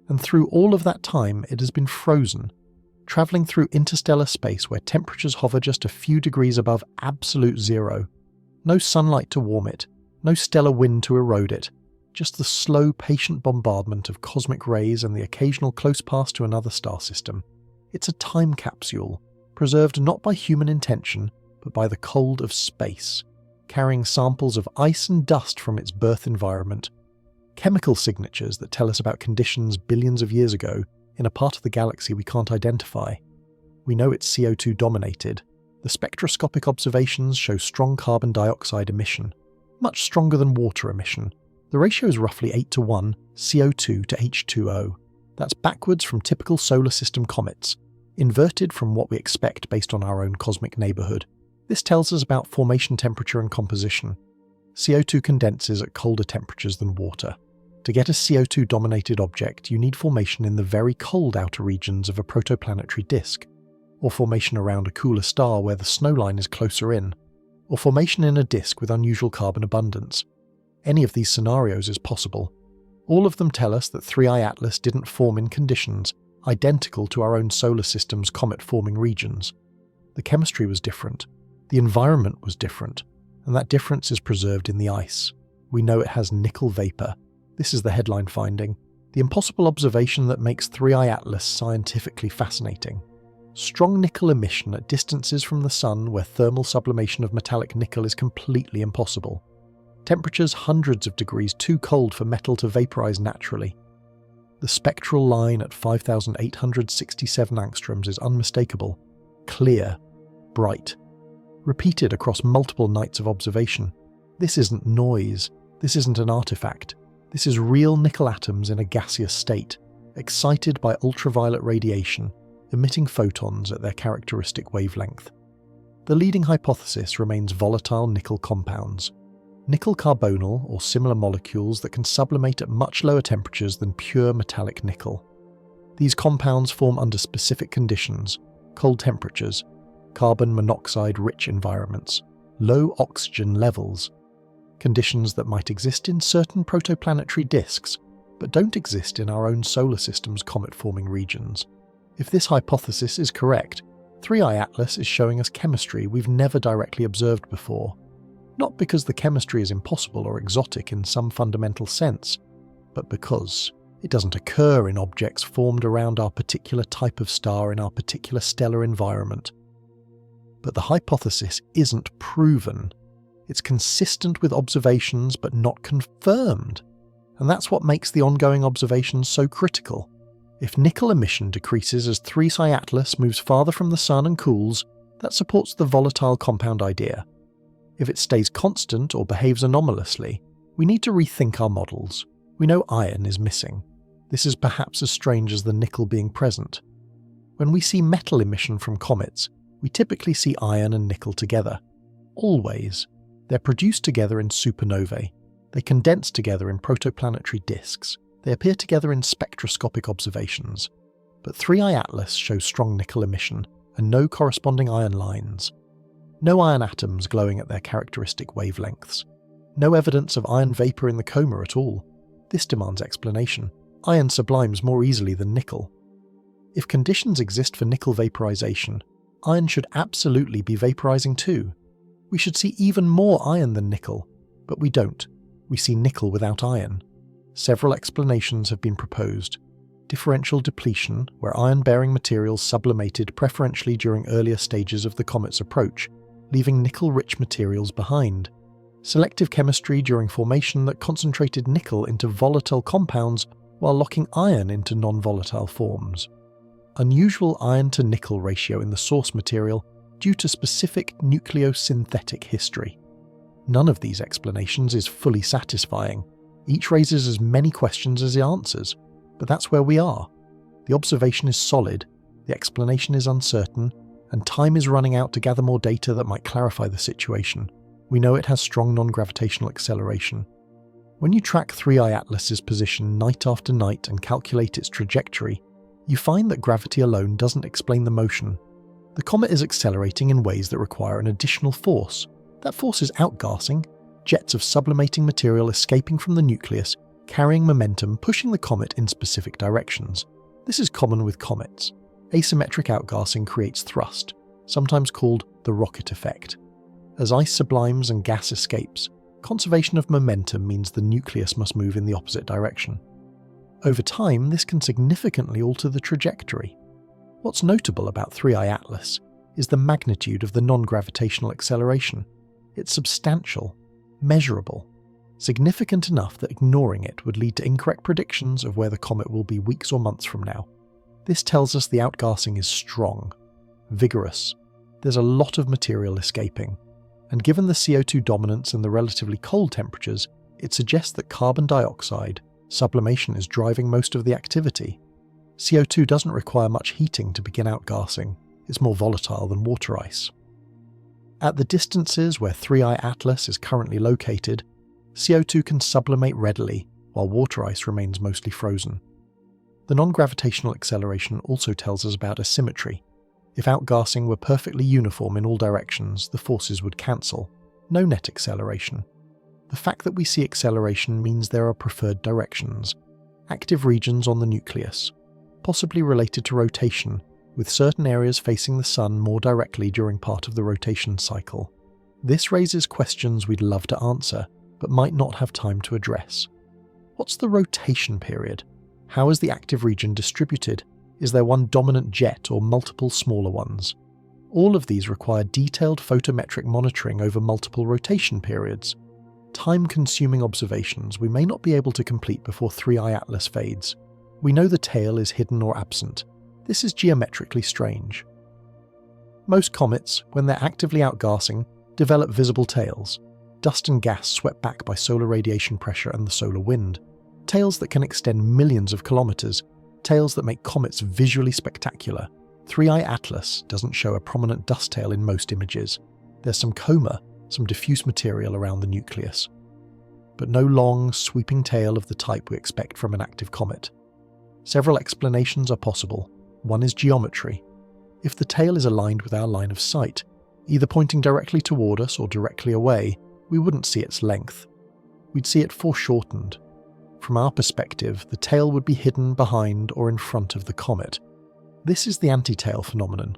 And through all of that time, it has been frozen, travelling through interstellar space where temperatures hover just a few degrees above absolute zero. No sunlight to warm it, no stellar wind to erode it, just the slow, patient bombardment of cosmic rays and the occasional close pass to another star system. It's a time capsule, preserved not by human intention, but by the cold of space, carrying samples of ice and dust from its birth environment, chemical signatures that tell us about conditions billions of years ago in a part of the galaxy we can't identify. We know it's CO2 dominated. The spectroscopic observations show strong carbon dioxide emission, much stronger than water emission. The ratio is roughly 8:1 CO2 to H2O. That's backwards from typical solar system comets, inverted from what we expect based on our own cosmic neighbourhood. This tells us about formation temperature and composition. CO2 condenses at colder temperatures than water. To get a CO2-dominated object, you need formation in the very cold outer regions of a protoplanetary disk, or formation around a cooler star where the snowline is closer in, or formation in a disk with unusual carbon abundance. Any of these scenarios is possible. All of them tell us that 3i Atlas didn't form in conditions identical to our own solar system's comet-forming regions. The chemistry was different, the environment was different, and that difference is preserved in the ice. We know it has nickel vapor. This is the headline finding, the impossible observation that makes 3i Atlas scientifically fascinating. Strong nickel emission at distances from the Sun where thermal sublimation of metallic nickel is completely impossible. Temperatures hundreds of degrees too cold for metal to vaporize naturally. The spectral line at 5,867 angstroms is unmistakable, clear, bright, repeated across multiple nights of observation. This isn't noise, this isn't an artifact. This is real nickel atoms in a gaseous state, excited by ultraviolet radiation, emitting photons at their characteristic wavelength. The leading hypothesis remains volatile nickel compounds. Nickel carbonyl or similar molecules that can sublimate at much lower temperatures than pure metallic nickel. These compounds form under specific conditions, cold temperatures, carbon monoxide-rich environments, low oxygen levels, conditions that might exist in certain protoplanetary disks, but don't exist in our own solar system's comet-forming regions. If this hypothesis is correct, 3i Atlas is showing us chemistry we've never directly observed before. Not because the chemistry is impossible or exotic in some fundamental sense, but because it doesn't occur in objects formed around our particular type of star in our particular stellar environment. But the hypothesis isn't proven. It's consistent with observations but not confirmed. And that's what makes the ongoing observations so critical. If nickel emission decreases as 3i Atlas moves farther from the Sun and cools, that supports the volatile compound idea. If it stays constant or behaves anomalously, we need to rethink our models. We know iron is missing. This is perhaps as strange as the nickel being present. When we see metal emission from comets, we typically see iron and nickel together. Always. They're produced together in supernovae. They condense together in protoplanetary disks. They appear together in spectroscopic observations. But 3i Atlas shows strong nickel emission, and no corresponding iron lines. No iron atoms glowing at their characteristic wavelengths. No evidence of iron vapour in the coma at all. This demands explanation. Iron sublimes more easily than nickel. If conditions exist for nickel vaporization, iron should absolutely be vaporizing too. We should see even more iron than nickel, but we don't. We see nickel without iron. Several explanations have been proposed. Differential depletion, where iron-bearing materials sublimated preferentially during earlier stages of the comet's approach, leaving nickel-rich materials behind. Selective chemistry during formation that concentrated nickel into volatile compounds while locking iron into non-volatile forms. Unusual iron-to-nickel ratio in the source material due to specific nucleosynthetic history. None of these explanations is fully satisfying. Each raises as many questions as it answers, but that's where we are. The observation is solid, the explanation is uncertain, and time is running out to gather more data that might clarify the situation. We know it has strong non-gravitational acceleration. When you track 3I Atlas's position night after night and calculate its trajectory, you find that gravity alone doesn't explain the motion. The comet is accelerating in ways that require an additional force. That force is outgassing, jets of sublimating material escaping from the nucleus, carrying momentum, pushing the comet in specific directions. This is common with comets. Asymmetric outgassing creates thrust, sometimes called the rocket effect. As ice sublimes and gas escapes, conservation of momentum means the nucleus must move in the opposite direction. Over time, this can significantly alter the trajectory. What's notable about 3I Atlas is the magnitude of the non-gravitational acceleration. It's substantial, measurable, significant enough that ignoring it would lead to incorrect predictions of where the comet will be weeks or months from now. This tells us the outgassing is strong, vigorous. There's a lot of material escaping, and given the CO2 dominance and the relatively cold temperatures, it suggests that carbon dioxide, sublimation, is driving most of the activity. CO2 doesn't require much heating to begin outgassing. It's more volatile than water ice. At the distances where 3I Atlas is currently located, CO2 can sublimate readily, while water ice remains mostly frozen. The non-gravitational acceleration also tells us about asymmetry. If outgassing were perfectly uniform in all directions, the forces would cancel. No net acceleration. The fact that we see acceleration means there are preferred directions, active regions on the nucleus, possibly related to rotation, with certain areas facing the Sun more directly during part of the rotation cycle. This raises questions we'd love to answer, but might not have time to address. What's the rotation period? How is the active region distributed? Is there one dominant jet or multiple smaller ones? All of these require detailed photometric monitoring over multiple rotation periods. Time-consuming observations we may not be able to complete before 3I Atlas fades. We know the tail is hidden or absent. This is geometrically strange. Most comets, when they're actively outgassing, develop visible tails, dust and gas swept back by solar radiation pressure and the solar wind. Tails that can extend millions of kilometers, tails that make comets visually spectacular. 3I Atlas doesn't show a prominent dust tail in most images. There's some coma, some diffuse material around the nucleus, but no long, sweeping tail of the type we expect from an active comet. Several explanations are possible. One is geometry. If the tail is aligned with our line of sight, either pointing directly toward us or directly away, we wouldn't see its length. We'd see it foreshortened. From our perspective, the tail would be hidden behind or in front of the comet. This is the anti-tail phenomenon,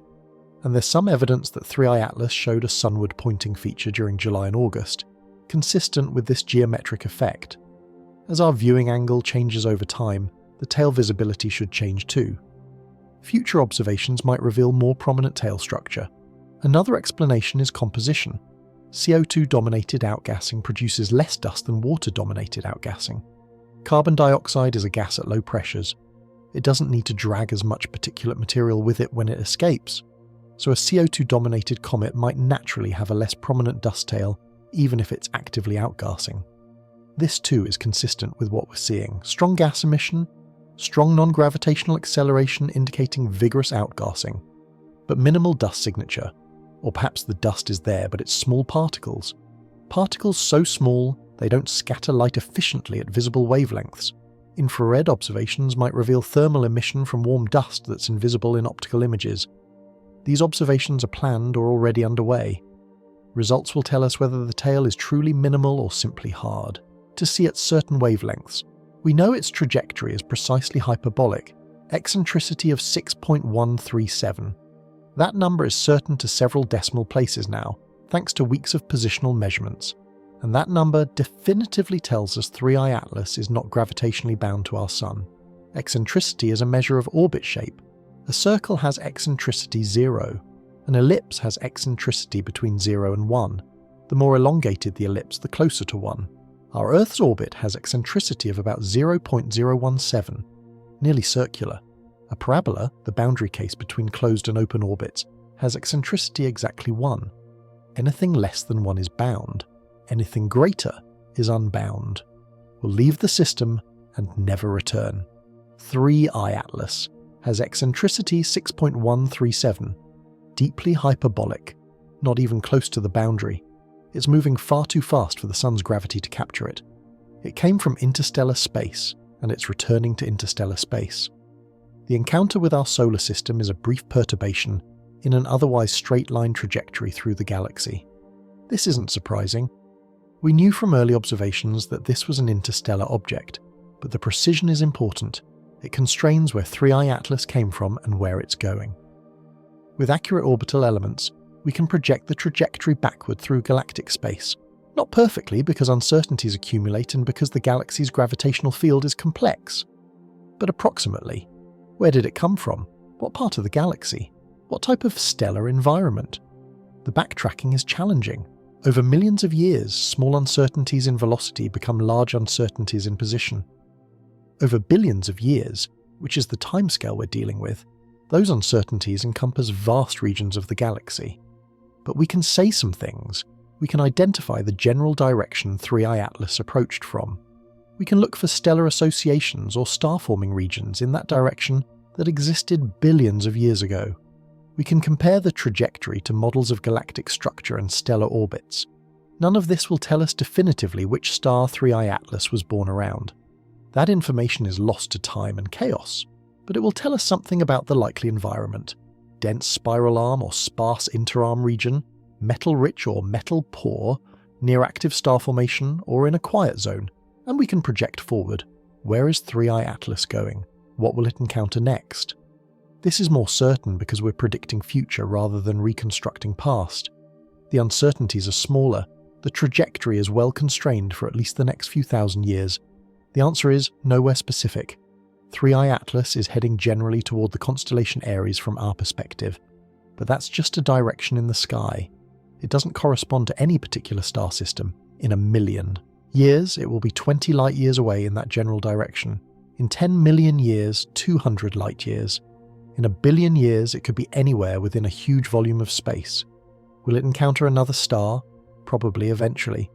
and there's some evidence that 3I Atlas showed a sunward pointing feature during July and August, consistent with this geometric effect. As our viewing angle changes over time, the tail visibility should change too. Future observations might reveal more prominent tail structure. Another explanation is composition. CO2-dominated outgassing produces less dust than water-dominated outgassing. Carbon dioxide is a gas at low pressures. It doesn't need to drag as much particulate material with it when it escapes, so a CO2-dominated comet might naturally have a less prominent dust tail even if it's actively outgassing. This too is consistent with what we're seeing: strong gas emission, strong non-gravitational acceleration indicating vigorous outgassing, but minimal dust signature. Or perhaps the dust is there, but it's small particles. Particles so small they don't scatter light efficiently at visible wavelengths. Infrared observations might reveal thermal emission from warm dust that's invisible in optical images. These observations are planned or already underway. Results will tell us whether the tail is truly minimal or simply hard to see at certain wavelengths. We know its trajectory is precisely hyperbolic, eccentricity of 6.137. That number is certain to several decimal places now, thanks to weeks of positional measurements. And that number definitively tells us 3i Atlas is not gravitationally bound to our Sun. Eccentricity is a measure of orbit shape. A circle has eccentricity 0. An ellipse has eccentricity between 0 and 1. The more elongated the ellipse, the closer to 1. Our Earth's orbit has eccentricity of about 0.017, nearly circular. A parabola, the boundary case between closed and open orbits, has eccentricity exactly 1. Anything less than 1 is bound. Anything greater is unbound. Will leave the system and never return. 3i Atlas has eccentricity 6.137. Deeply hyperbolic, not even close to the boundary. It's moving far too fast for the Sun's gravity to capture it. It came from interstellar space, and it's returning to interstellar space. The encounter with our solar system is a brief perturbation in an otherwise straight-line trajectory through the galaxy. This isn't surprising. We knew from early observations that this was an interstellar object, but the precision is important. It constrains where 3i Atlas came from and where it's going. With accurate orbital elements, we can project the trajectory backward through galactic space. Not perfectly, because uncertainties accumulate and because the galaxy's gravitational field is complex. But approximately. Where did it come from? What part of the galaxy? What type of stellar environment? The backtracking is challenging. Over millions of years, small uncertainties in velocity become large uncertainties in position. Over billions of years, which is the timescale we're dealing with, those uncertainties encompass vast regions of the galaxy. But we can say some things. We can identify the general direction 3i Atlas approached from. We can look for stellar associations or star-forming regions in that direction that existed billions of years ago. We can compare the trajectory to models of galactic structure and stellar orbits. None of this will tell us definitively which star 3i Atlas was born around. That information is lost to time and chaos, but it will tell us something about the likely environment. Dense spiral arm or sparse interarm region, metal-rich or metal-poor, near active star formation or in a quiet zone, and we can project forward. Where is 3i Atlas going? What will it encounter next? This is more certain because we're predicting future rather than reconstructing past. The uncertainties are smaller, the trajectory is well constrained for at least the next few thousand years. The answer is nowhere specific. 3i Atlas is heading generally toward the constellation Aries from our perspective, but that's just a direction in the sky. It doesn't correspond to any particular star system. In a million years, it will be 20 light years away in that general direction. In 10 million years, 200 light years. In a billion years, it could be anywhere within a huge volume of space. Will it encounter another star? Probably eventually.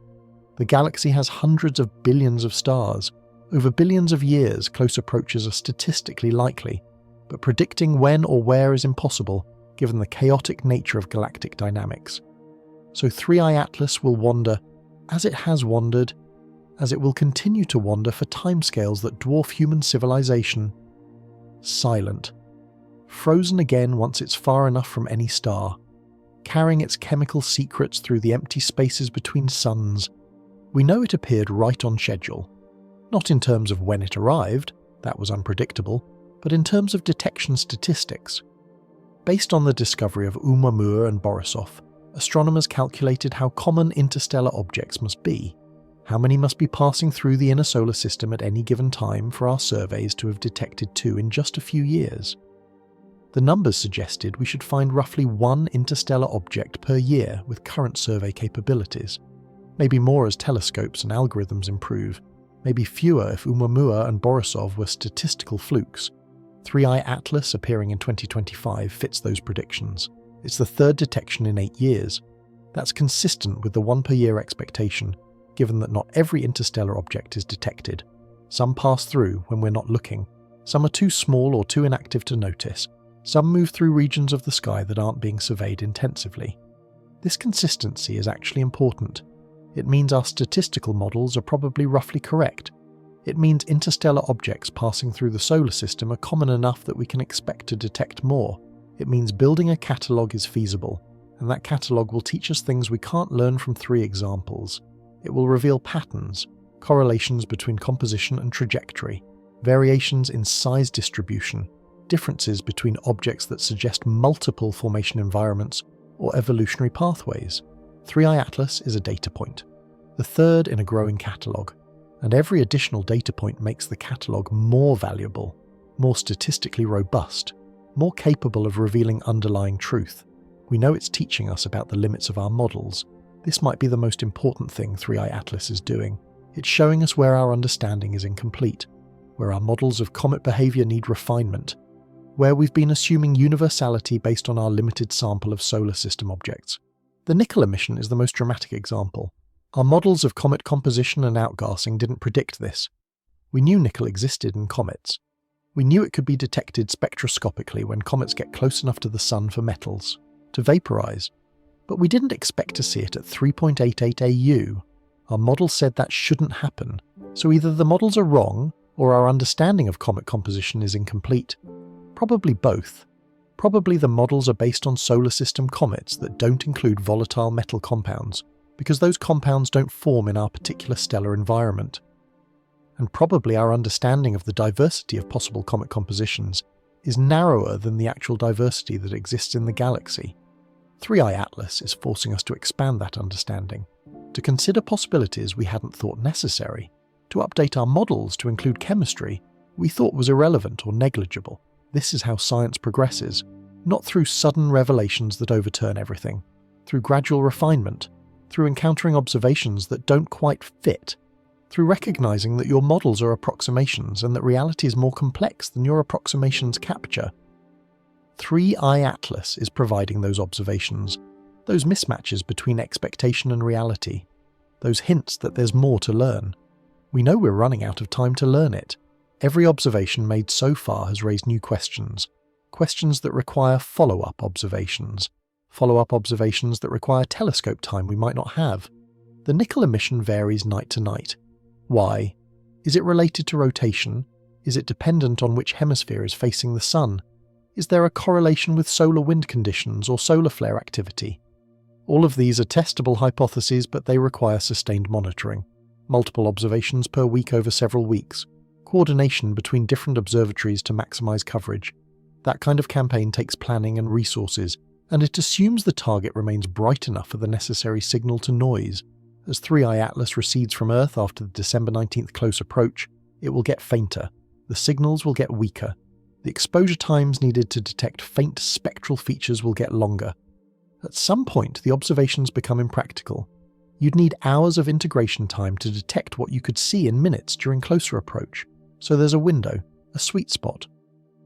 The galaxy has hundreds of billions of stars. Over billions of years, close approaches are statistically likely, but predicting when or where is impossible given the chaotic nature of galactic dynamics. So 3i Atlas will wander, as it has wandered, as it will continue to wander for timescales that dwarf human civilization. Silent. Frozen again once it's far enough from any star, carrying its chemical secrets through the empty spaces between suns. We know it appeared right on schedule. Not in terms of when it arrived, that was unpredictable, but in terms of detection statistics. Based on the discovery of Oumuamua and Borisov, astronomers calculated how common interstellar objects must be. How many must be passing through the inner solar system at any given time for our surveys to have detected 2 in just a few years? The numbers suggested we should find roughly 1 interstellar object per year with current survey capabilities. Maybe more as telescopes and algorithms improve. Maybe fewer if Oumuamua and Borisov were statistical flukes. 3i Atlas appearing in 2025 fits those predictions. It's the 3rd detection in 8 years. That's consistent with the 1 per year expectation, given that not every interstellar object is detected. Some pass through when we're not looking. Some are too small or too inactive to notice. Some move through regions of the sky that aren't being surveyed intensively. This consistency is actually important. It means our statistical models are probably roughly correct. It means interstellar objects passing through the solar system are common enough that we can expect to detect more. It means building a catalogue is feasible, and that catalogue will teach us things we can't learn from 3 examples. It will reveal patterns, correlations between composition and trajectory, variations in size distribution, differences between objects that suggest multiple formation environments or evolutionary pathways. 3i Atlas is a data point, the third in a growing catalogue, and every additional data point makes the catalogue more valuable, more statistically robust, more capable of revealing underlying truth. We know it's teaching us about the limits of our models. This might be the most important thing 3i Atlas is doing. It's showing us where our understanding is incomplete, where our models of comet behaviour need refinement, where we've been assuming universality based on our limited sample of solar system objects. The nickel emission is the most dramatic example. Our models of comet composition and outgassing didn't predict this. We knew nickel existed in comets. We knew it could be detected spectroscopically when comets get close enough to the Sun for metals to vaporize, but we didn't expect to see it at 3.88 AU. Our model said that shouldn't happen, so either the models are wrong or our understanding of comet composition is incomplete. Probably both. Probably the models are based on solar system comets that don't include volatile metal compounds, because those compounds don't form in our particular stellar environment. And probably our understanding of the diversity of possible comet compositions is narrower than the actual diversity that exists in the galaxy. 3i Atlas is forcing us to expand that understanding, to consider possibilities we hadn't thought necessary, to update our models to include chemistry we thought was irrelevant or negligible. This is how science progresses, not through sudden revelations that overturn everything, through gradual refinement, through encountering observations that don't quite fit, through recognizing that your models are approximations and that reality is more complex than your approximations capture. 3i Atlas is providing those observations, those mismatches between expectation and reality, those hints that there's more to learn. We know we're running out of time to learn it. Every observation made so far has raised new questions, questions that require follow-up observations that require telescope time we might not have. The nickel emission varies night to night. Why? Is it related to rotation? Is it dependent on which hemisphere is facing the Sun? Is there a correlation with solar wind conditions or solar flare activity? All of these are testable hypotheses, but they require sustained monitoring, multiple observations per week over several weeks, coordination between different observatories to maximize coverage. That kind of campaign takes planning and resources, and it assumes the target remains bright enough for the necessary signal to noise. As 3i Atlas recedes from Earth after the December 19th close approach, it will get fainter, the signals will get weaker, the exposure times needed to detect faint spectral features will get longer. At some point, the observations become impractical. You'd need hours of integration time to detect what you could see in minutes during closer approach. So there's a window, a sweet spot.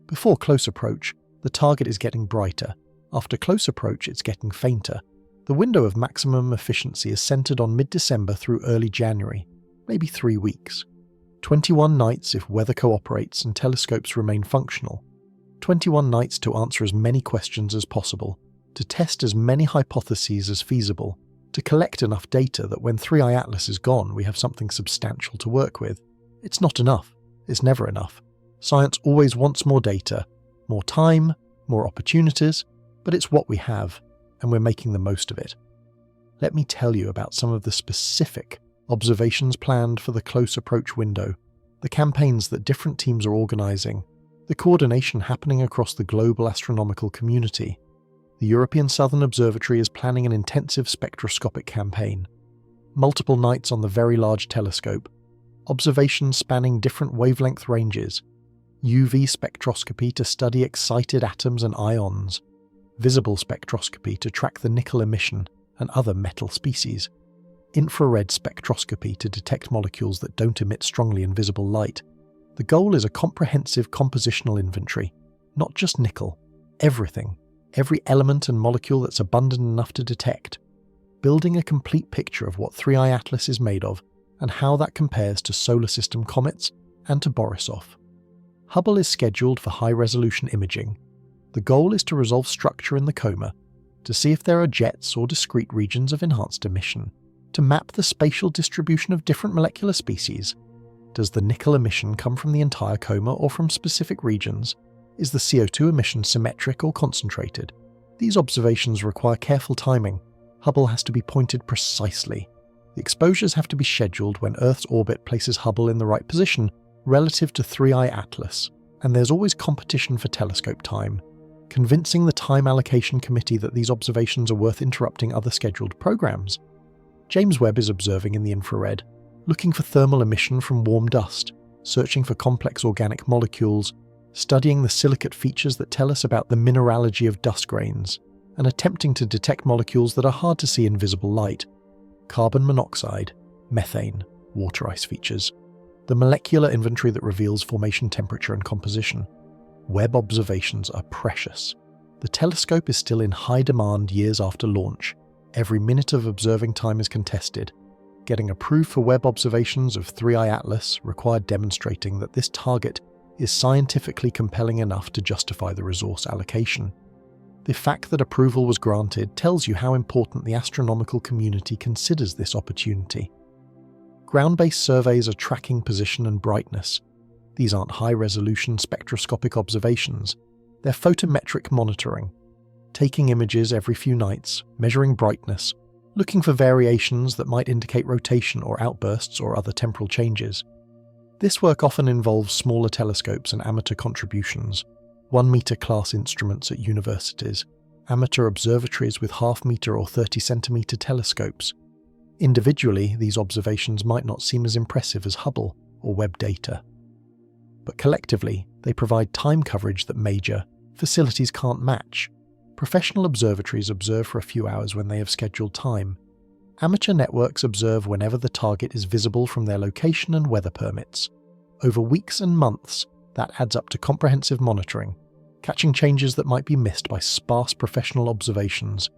Before close approach, the target is getting brighter. After close approach, it's getting fainter. The window of maximum efficiency is centered on mid-December through early January, maybe 3 weeks. 21 nights if weather cooperates and telescopes remain functional. 21 nights to answer as many questions as possible, to test as many hypotheses as feasible, to collect enough data that when 3i Atlas is gone, we have something substantial to work with. It's not enough. It's never enough. Science always wants more data, more time, more opportunities, but it's what we have, and we're making the most of it. Let me tell you about some of the specific observations planned for the close approach window, the campaigns that different teams are organising, the coordination happening across the global astronomical community. The European Southern Observatory is planning an intensive spectroscopic campaign, multiple nights on the Very Large Telescope, observations spanning different wavelength ranges, UV spectroscopy to study excited atoms and ions, visible spectroscopy to track the nickel emission and other metal species, infrared spectroscopy to detect molecules that don't emit strongly invisible light. The goal is a comprehensive compositional inventory, not just nickel, everything, every element and molecule that's abundant enough to detect, building a complete picture of what 3i Atlas is made of and how that compares to solar system comets and to Borisov. Hubble is scheduled for high-resolution imaging. The goal is to resolve structure in the coma, to see if there are jets or discrete regions of enhanced emission, to map the spatial distribution of different molecular species. Does the nickel emission come from the entire coma or from specific regions? Is the CO2 emission symmetric or concentrated? These observations require careful timing. Hubble has to be pointed precisely. The exposures have to be scheduled when Earth's orbit places Hubble in the right position relative to 3i Atlas, and there's always competition for telescope time. Convincing the Time Allocation Committee that these observations are worth interrupting other scheduled programs. James Webb is observing in the infrared, looking for thermal emission from warm dust, searching for complex organic molecules, studying the silicate features that tell us about the mineralogy of dust grains, and attempting to detect molecules that are hard to see in visible light. Carbon monoxide, methane, water ice features. The molecular inventory that reveals formation temperature and composition. Webb observations are precious. The telescope is still in high demand years after launch. Every minute of observing time is contested. Getting approved for Webb observations of 3i Atlas required demonstrating that this target is scientifically compelling enough to justify the resource allocation. The fact that approval was granted tells you how important the astronomical community considers this opportunity. Ground-based surveys are tracking position and brightness. These aren't high-resolution spectroscopic observations. They're photometric monitoring, taking images every few nights, measuring brightness, looking for variations that might indicate rotation or outbursts or other temporal changes. This work often involves smaller telescopes and amateur contributions, 1-meter class instruments at universities, amateur observatories with half-meter or 30-centimeter telescopes. Individually, these observations might not seem as impressive as Hubble or Webb data. But collectively, they provide time coverage that major facilities can't match. Professional observatories observe for a few hours when they have scheduled time. Amateur networks observe whenever the target is visible from their location and weather permits. Over weeks and months, that adds up to comprehensive monitoring, catching changes that might be missed by sparse professional observations.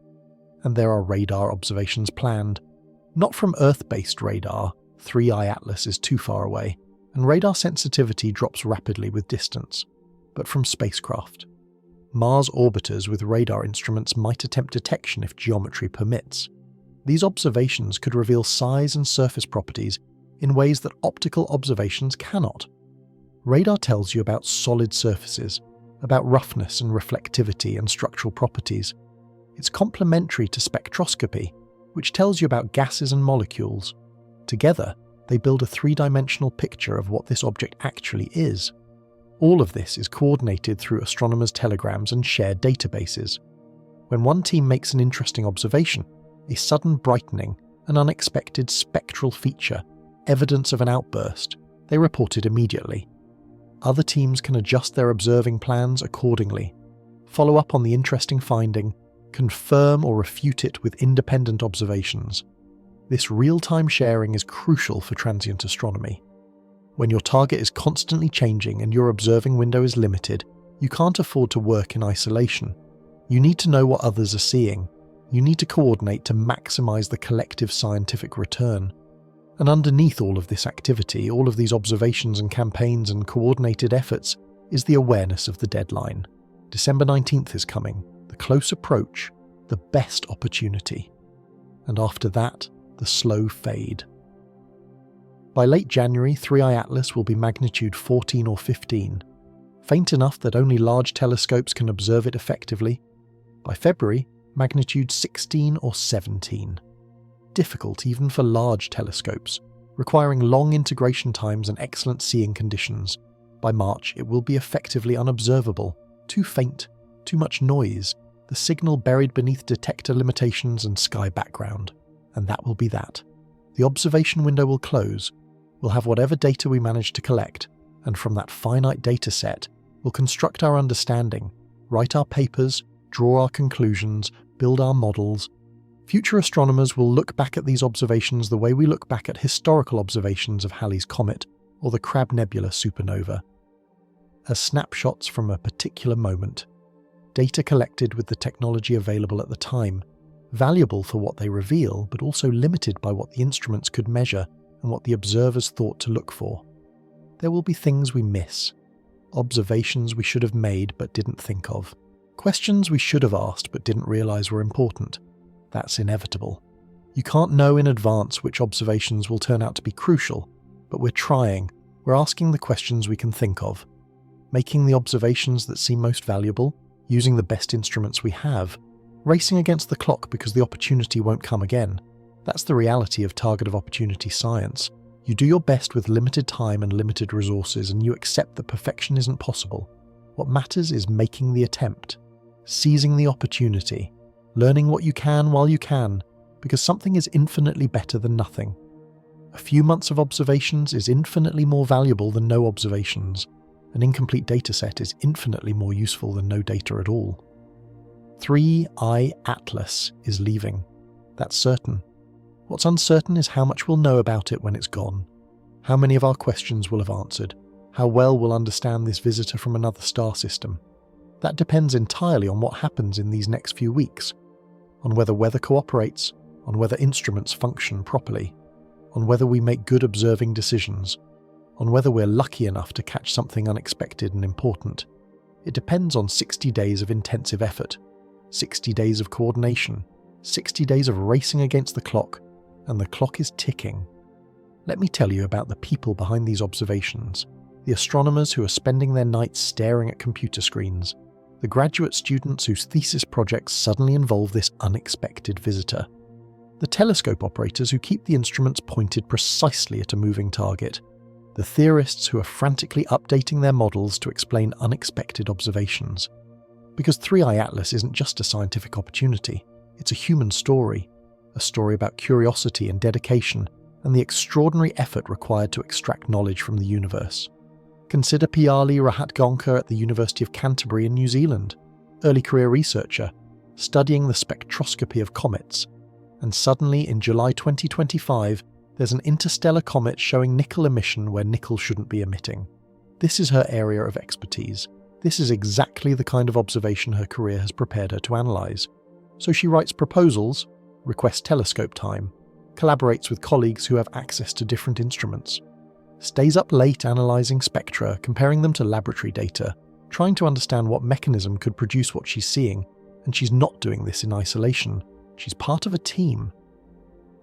And there are radar observations planned. Not from Earth-based radar, 3i Atlas is too far away, and radar sensitivity drops rapidly with distance, but from spacecraft. Mars orbiters with radar instruments might attempt detection if geometry permits. These observations could reveal size and surface properties in ways that optical observations cannot. Radar tells you about solid surfaces, about roughness and reflectivity and structural properties. It's complementary to spectroscopy, which tells you about gases and molecules. Together, they build a three-dimensional picture of what this object actually is. All of this is coordinated through astronomers' telegrams and shared databases. When one team makes an interesting observation, a sudden brightening, an unexpected spectral feature, evidence of an outburst, they report it immediately. Other teams can adjust their observing plans accordingly, follow up on the interesting finding, confirm or refute it with independent observations. This real-time sharing is crucial for transient astronomy. When your target is constantly changing and your observing window is limited, you can't afford to work in isolation. You need to know what others are seeing. You need to coordinate to maximize the collective scientific return. And underneath all of this activity, all of these observations and campaigns and coordinated efforts, is the awareness of the deadline. December 19th is coming, the close approach, the best opportunity. And after that, the slow fade. By late January, 3i Atlas will be magnitude 14 or 15, faint enough that only large telescopes can observe it effectively. By February, magnitude 16 or 17. Difficult even for large telescopes, requiring long integration times and excellent seeing conditions. By March, it will be effectively unobservable, too faint, too much noise, the signal buried beneath detector limitations and sky background. And that will be that. The observation window will close. We'll have whatever data we manage to collect, and from that finite data set, we'll construct our understanding, write our papers, draw our conclusions, build our models. Future astronomers will look back at these observations the way we look back at historical observations of Halley's Comet or the Crab Nebula supernova, as snapshots from a particular moment, data collected with the technology available at the time, valuable for what they reveal, but also limited by what the instruments could measure and what the observers thought to look for. There will be things we miss, observations we should have made but didn't think of, questions we should have asked but didn't realize were important. That's inevitable. You can't know in advance which observations will turn out to be crucial, but we're trying. We're asking the questions we can think of. making the observations that seem most valuable, using the best instruments we have, racing against the clock because the opportunity won't come again. That's the reality of target of opportunity science. You do your best with limited time and limited resources, and you accept that perfection isn't possible. What matters is making the attempt, seizing the opportunity, learning what you can while you can, because something is infinitely better than nothing. A few months of observations is infinitely more valuable than no observations. An incomplete dataset is infinitely more useful than no data at all. 3I Atlas is leaving. That's certain. What's uncertain is how much we'll know about it when it's gone. How many of our questions will have answered. How well we'll understand this visitor from another star system. That depends entirely on what happens in these next few weeks. On whether weather cooperates, on whether instruments function properly, on whether we make good observing decisions, on whether we're lucky enough to catch something unexpected and important. It depends on 60 days of intensive effort, 60 days of coordination, 60 days of racing against the clock, and the clock is ticking. Let me tell you about the people behind these observations, the astronomers who are spending their nights staring at computer screens, the graduate students whose thesis projects suddenly involve this unexpected visitor, the telescope operators who keep the instruments pointed precisely at a moving target, the theorists who are frantically updating their models to explain unexpected observations. Because 3I Atlas isn't just a scientific opportunity, it's a human story, a story about curiosity and dedication and the extraordinary effort required to extract knowledge from the universe. Consider Piali Rahatgaonkar at the University of Canterbury in New Zealand, early career researcher, studying the spectroscopy of comets, and suddenly in July 2025 there's an interstellar comet showing nickel emission where nickel shouldn't be emitting. This is her area of expertise. This is exactly the kind of observation her career has prepared her to analyse. So she writes proposals, requests telescope time, collaborates with colleagues who have access to different instruments, stays up late analysing spectra, comparing them to laboratory data, trying to understand what mechanism could produce what she's seeing, and she's not doing this in isolation. She's part of a team.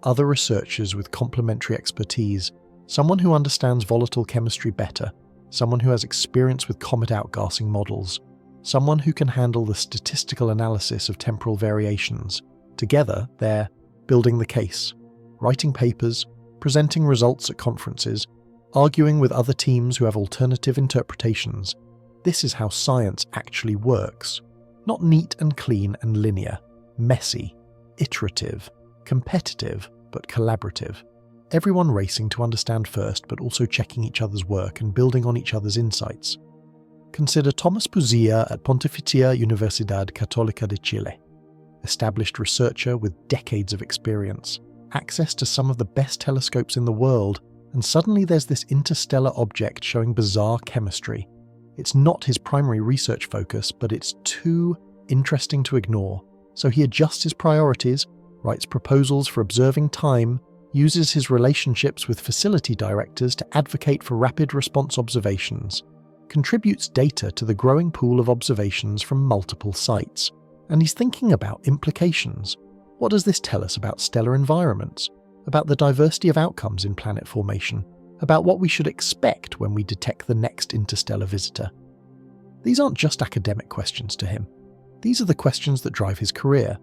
Other researchers with complementary expertise, someone who understands volatile chemistry better, someone who has experience with comet outgassing models, someone who can handle the statistical analysis of temporal variations. Together, they're building the case, writing papers, presenting results at conferences, arguing with other teams who have alternative interpretations. This is how science actually works. Not neat and clean and linear, messy, iterative, competitive, but collaborative. Everyone racing to understand first, but also checking each other's work and building on each other's insights. Consider Thomas Puzia at Pontificia Universidad Católica de Chile. Established researcher with decades of experience, access to some of the best telescopes in the world, and suddenly there's this interstellar object showing bizarre chemistry. It's not his primary research focus, but it's too interesting to ignore, so he adjusts his priorities, writes proposals for observing time, uses his relationships with facility directors to advocate for rapid response observations, contributes data to the growing pool of observations from multiple sites. And he's thinking about implications. What does this tell us about stellar environments? About the diversity of outcomes in planet formation? About what we should expect when we detect the next interstellar visitor? These aren't just academic questions to him. These are the questions that drive his career,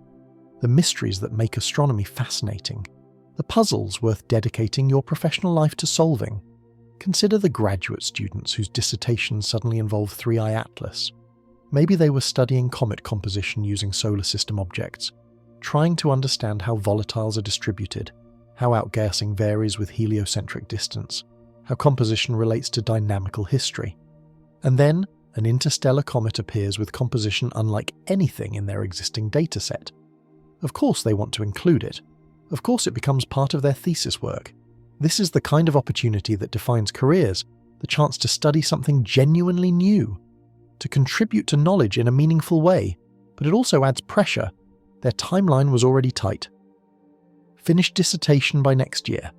the mysteries that make astronomy fascinating, the puzzles worth dedicating your professional life to solving. Consider the graduate students whose dissertations suddenly involve 3I Atlas. Maybe they were studying comet composition using solar system objects, trying to understand how volatiles are distributed, how outgassing varies with heliocentric distance, how composition relates to dynamical history. And then, an interstellar comet appears with composition unlike anything in their existing dataset. Of course they want to include it. Of course it becomes part of their thesis work. This is the kind of opportunity that defines careers, the chance to study something genuinely new, to contribute to knowledge in a meaningful way, but it also adds pressure. Their timeline was already tight. Finish dissertation by next year,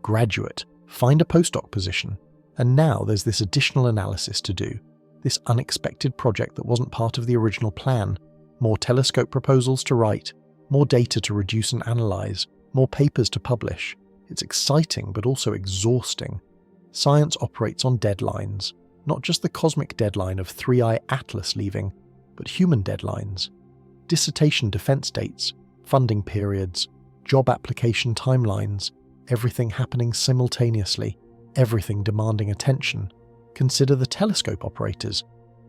graduate, find a postdoc position, and now there's this additional analysis to do, this unexpected project that wasn't part of the original plan, more telescope proposals to write, more data to reduce and analyze, more papers to publish. It's exciting but also exhausting. Science operates on deadlines. not just the cosmic deadline of 3i Atlas leaving, but human deadlines, dissertation defense dates, funding periods, job application timelines, everything happening simultaneously, everything demanding attention. Consider the telescope operators,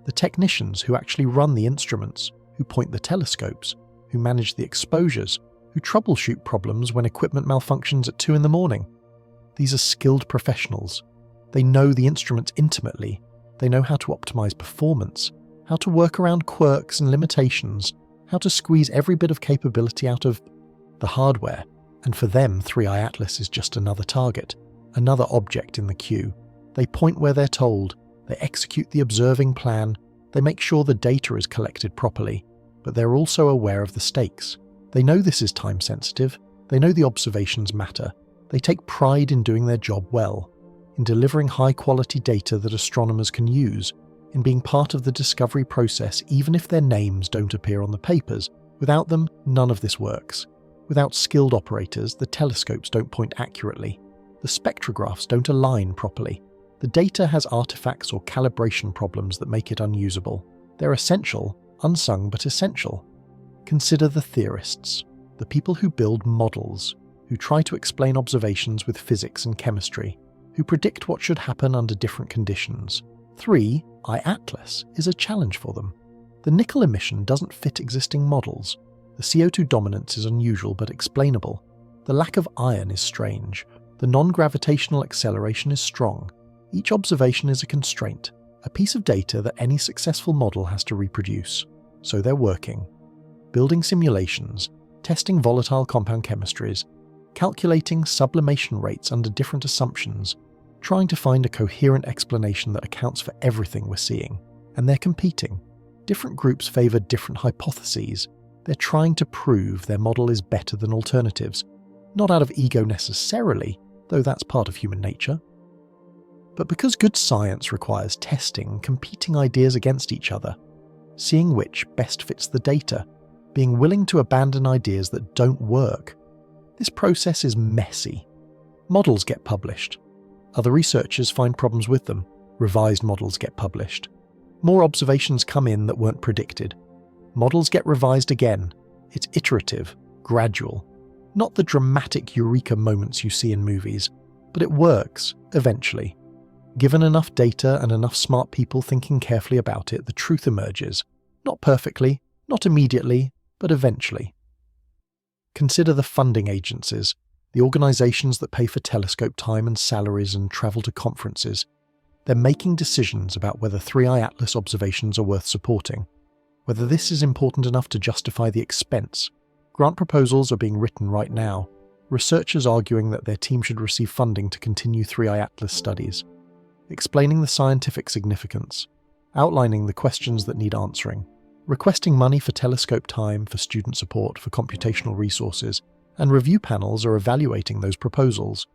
the technicians who actually run the instruments, who point the telescopes, who manage the exposures, who troubleshoot problems when equipment malfunctions at 2 a.m. These are skilled professionals. They know the instruments intimately. They know how to optimize performance, how to work around quirks and limitations, how to squeeze every bit of capability out of the hardware. And for them, 3i Atlas is just another target, another object in the queue. They point where they're told, they execute the observing plan, they make sure the data is collected properly, but they're also aware of the stakes. They know this is time sensitive, they know the observations matter, they take pride in doing their job well, in delivering high quality data that astronomers can use, in being part of the discovery process even if their names don't appear on the papers. Without them, none of this works. Without skilled operators, the telescopes don't point accurately, the spectrographs don't align properly, the data has artifacts or calibration problems that make it unusable. They're essential, unsung but essential. Consider the theorists, the people who build models, who try to explain observations with physics and chemistry, who predict what should happen under different conditions. 3i Atlas is a challenge for them. The nickel emission doesn't fit existing models. The CO2 dominance is unusual but explainable. The lack of iron is strange. The non-gravitational acceleration is strong. Each observation is a constraint, a piece of data that any successful model has to reproduce. So they're working, building simulations, testing volatile compound chemistries, calculating sublimation rates under different assumptions, trying to find a coherent explanation that accounts for everything we're seeing. And they're competing. Different groups favour different hypotheses. They're trying to prove their model is better than alternatives, not out of ego necessarily, though that's part of human nature. But because good science requires testing, competing ideas against each other, seeing which best fits the data, being willing to abandon ideas that don't work. This process is messy. Models get published. Other researchers find problems with them. Revised models get published. More observations come in that weren't predicted. Models get revised again. It's iterative, gradual. Not the dramatic eureka moments you see in movies, but it works, eventually. Given enough data and enough smart people thinking carefully about it, the truth emerges. Not perfectly, not immediately, but eventually. Consider the funding agencies, the organizations that pay for telescope time and salaries and travel to conferences. They're making decisions about whether 3i Atlas observations are worth supporting, whether this is important enough to justify the expense. Grant proposals are being written right now, researchers arguing that their team should receive funding to continue 3i Atlas studies, explaining the scientific significance, outlining the questions that need answering, requesting money for telescope time, for student support, for computational resources, and review panels are evaluating those proposals,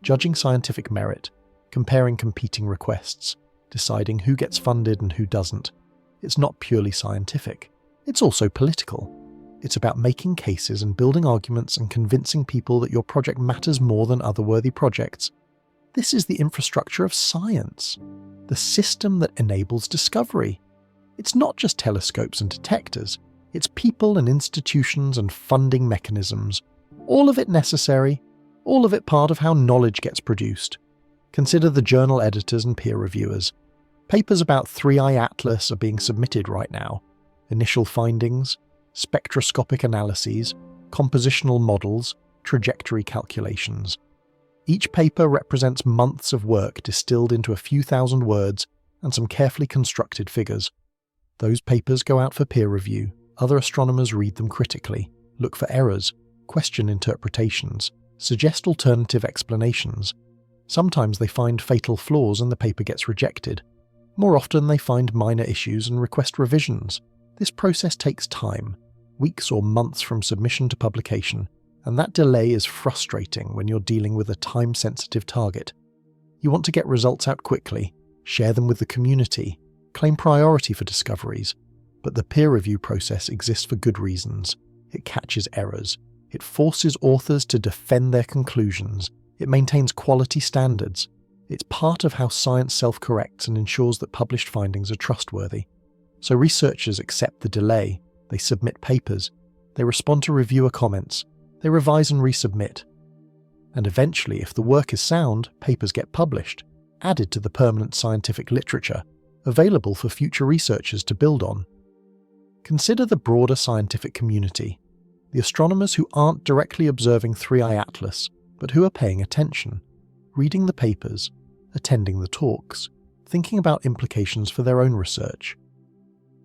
judging scientific merit, comparing competing requests, deciding who gets funded and who doesn't. It's not purely scientific. It's also political. It's about making cases and building arguments and convincing people that your project matters more than other worthy projects. This is the infrastructure of science, the system that enables discovery. It's not just telescopes and detectors, it's people and institutions and funding mechanisms. All of it necessary, all of it part of how knowledge gets produced. Consider the journal editors and peer reviewers. Papers about 3i Atlas are being submitted right now. Initial findings, spectroscopic analyses, compositional models, trajectory calculations. Each paper represents months of work distilled into a few thousand words and some carefully constructed figures. Those papers go out for peer review. Other astronomers read them critically, look for errors, question interpretations, suggest alternative explanations. Sometimes they find fatal flaws and the paper gets rejected. More often they find minor issues and request revisions. This process takes time, weeks or months from submission to publication, and that delay is frustrating when you're dealing with a time-sensitive target. You want to get results out quickly, share them with the community, claim priority for discoveries, but the peer review process exists for good reasons. It catches errors. It forces authors to defend their conclusions. It maintains quality standards. It's part of how science self-corrects and ensures that published findings are trustworthy. So researchers accept the delay, they submit papers, they respond to reviewer comments, they revise and resubmit. And eventually, if the work is sound, papers get published, added to the permanent scientific literature, available for future researchers to build on. Consider the broader scientific community, the astronomers who aren't directly observing Three-Eye Atlas, but who are paying attention, reading the papers, attending the talks, thinking about implications for their own research.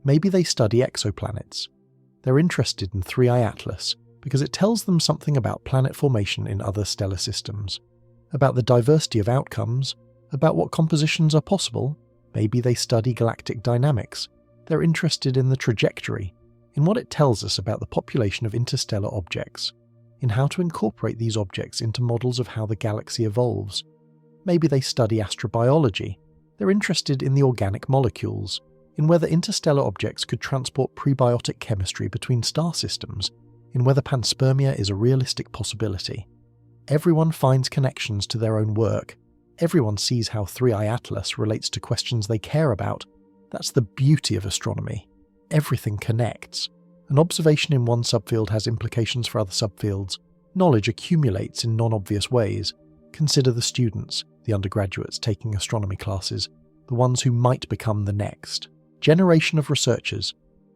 Maybe they study exoplanets. They're interested in Three-Eye Atlas because it tells them something about planet formation in other stellar systems, about the diversity of outcomes, about what compositions are possible. Maybe they study galactic dynamics. They're interested in the trajectory, in what it tells us about the population of interstellar objects, in how to incorporate these objects into models of how the galaxy evolves. Maybe they study astrobiology. They're interested in the organic molecules, in whether interstellar objects could transport prebiotic chemistry between star systems, in whether panspermia is a realistic possibility. Everyone finds connections to their own work. Everyone sees how Three-Eye Atlas relates to questions they care about. That's the beauty of astronomy. Everything connects. An observation in one subfield has implications for other subfields. Knowledge accumulates in non-obvious ways. Consider the students, the undergraduates taking astronomy classes, the ones who might become the next generation of researchers.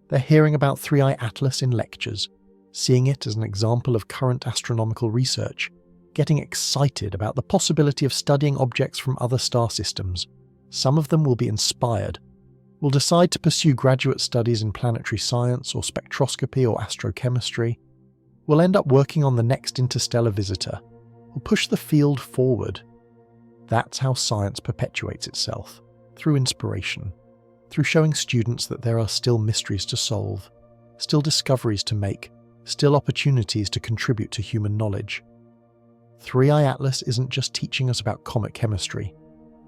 They're hearing about Three-Eye Atlas in lectures, seeing it as an example of current astronomical research, getting excited about the possibility of studying objects from other star systems. Some of them will be inspired, will decide to pursue graduate studies in planetary science or spectroscopy or astrochemistry, will end up working on the next interstellar visitor, will push the field forward. That's how science perpetuates itself, through inspiration, through showing students that there are still mysteries to solve, still discoveries to make, still opportunities to contribute to human knowledge. Three-Eye Atlas isn't just teaching us about comet chemistry.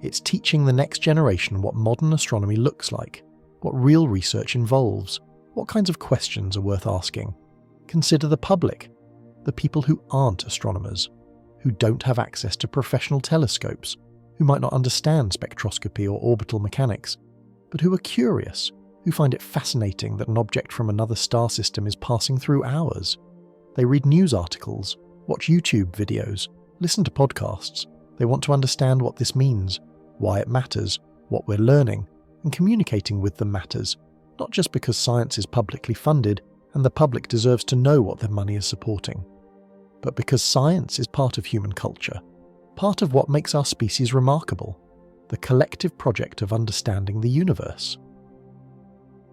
It's teaching the next generation what modern astronomy looks like, what real research involves, what kinds of questions are worth asking. Consider the public, the people who aren't astronomers, who don't have access to professional telescopes, who might not understand spectroscopy or orbital mechanics, but who are curious, who find it fascinating that an object from another star system is passing through ours. They read news articles, watch YouTube videos, listen to podcasts. They want to understand what this means, why it matters, what we're learning, and communicating with them matters, not just because science is publicly funded and the public deserves to know what their money is supporting, but because science is part of human culture, part of what makes our species remarkable, the collective project of understanding the universe.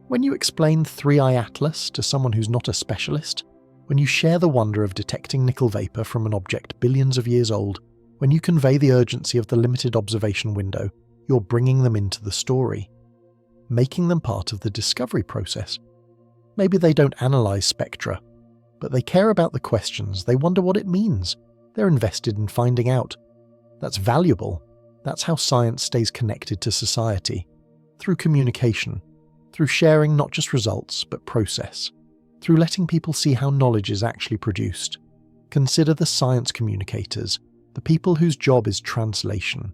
When you explain Three-Eye Atlas to someone who's not a specialist, when you share the wonder of detecting nickel vapor from an object billions of years old, when you convey the urgency of the limited observation window, you're bringing them into the story, making them part of the discovery process. Maybe they don't analyze spectra, but they care about the questions, they wonder what it means. They're invested in finding out. That's valuable. That's how science stays connected to society, through communication, through sharing not just results but process, through letting people see how knowledge is actually produced. Consider the science communicators, the people whose job is translation,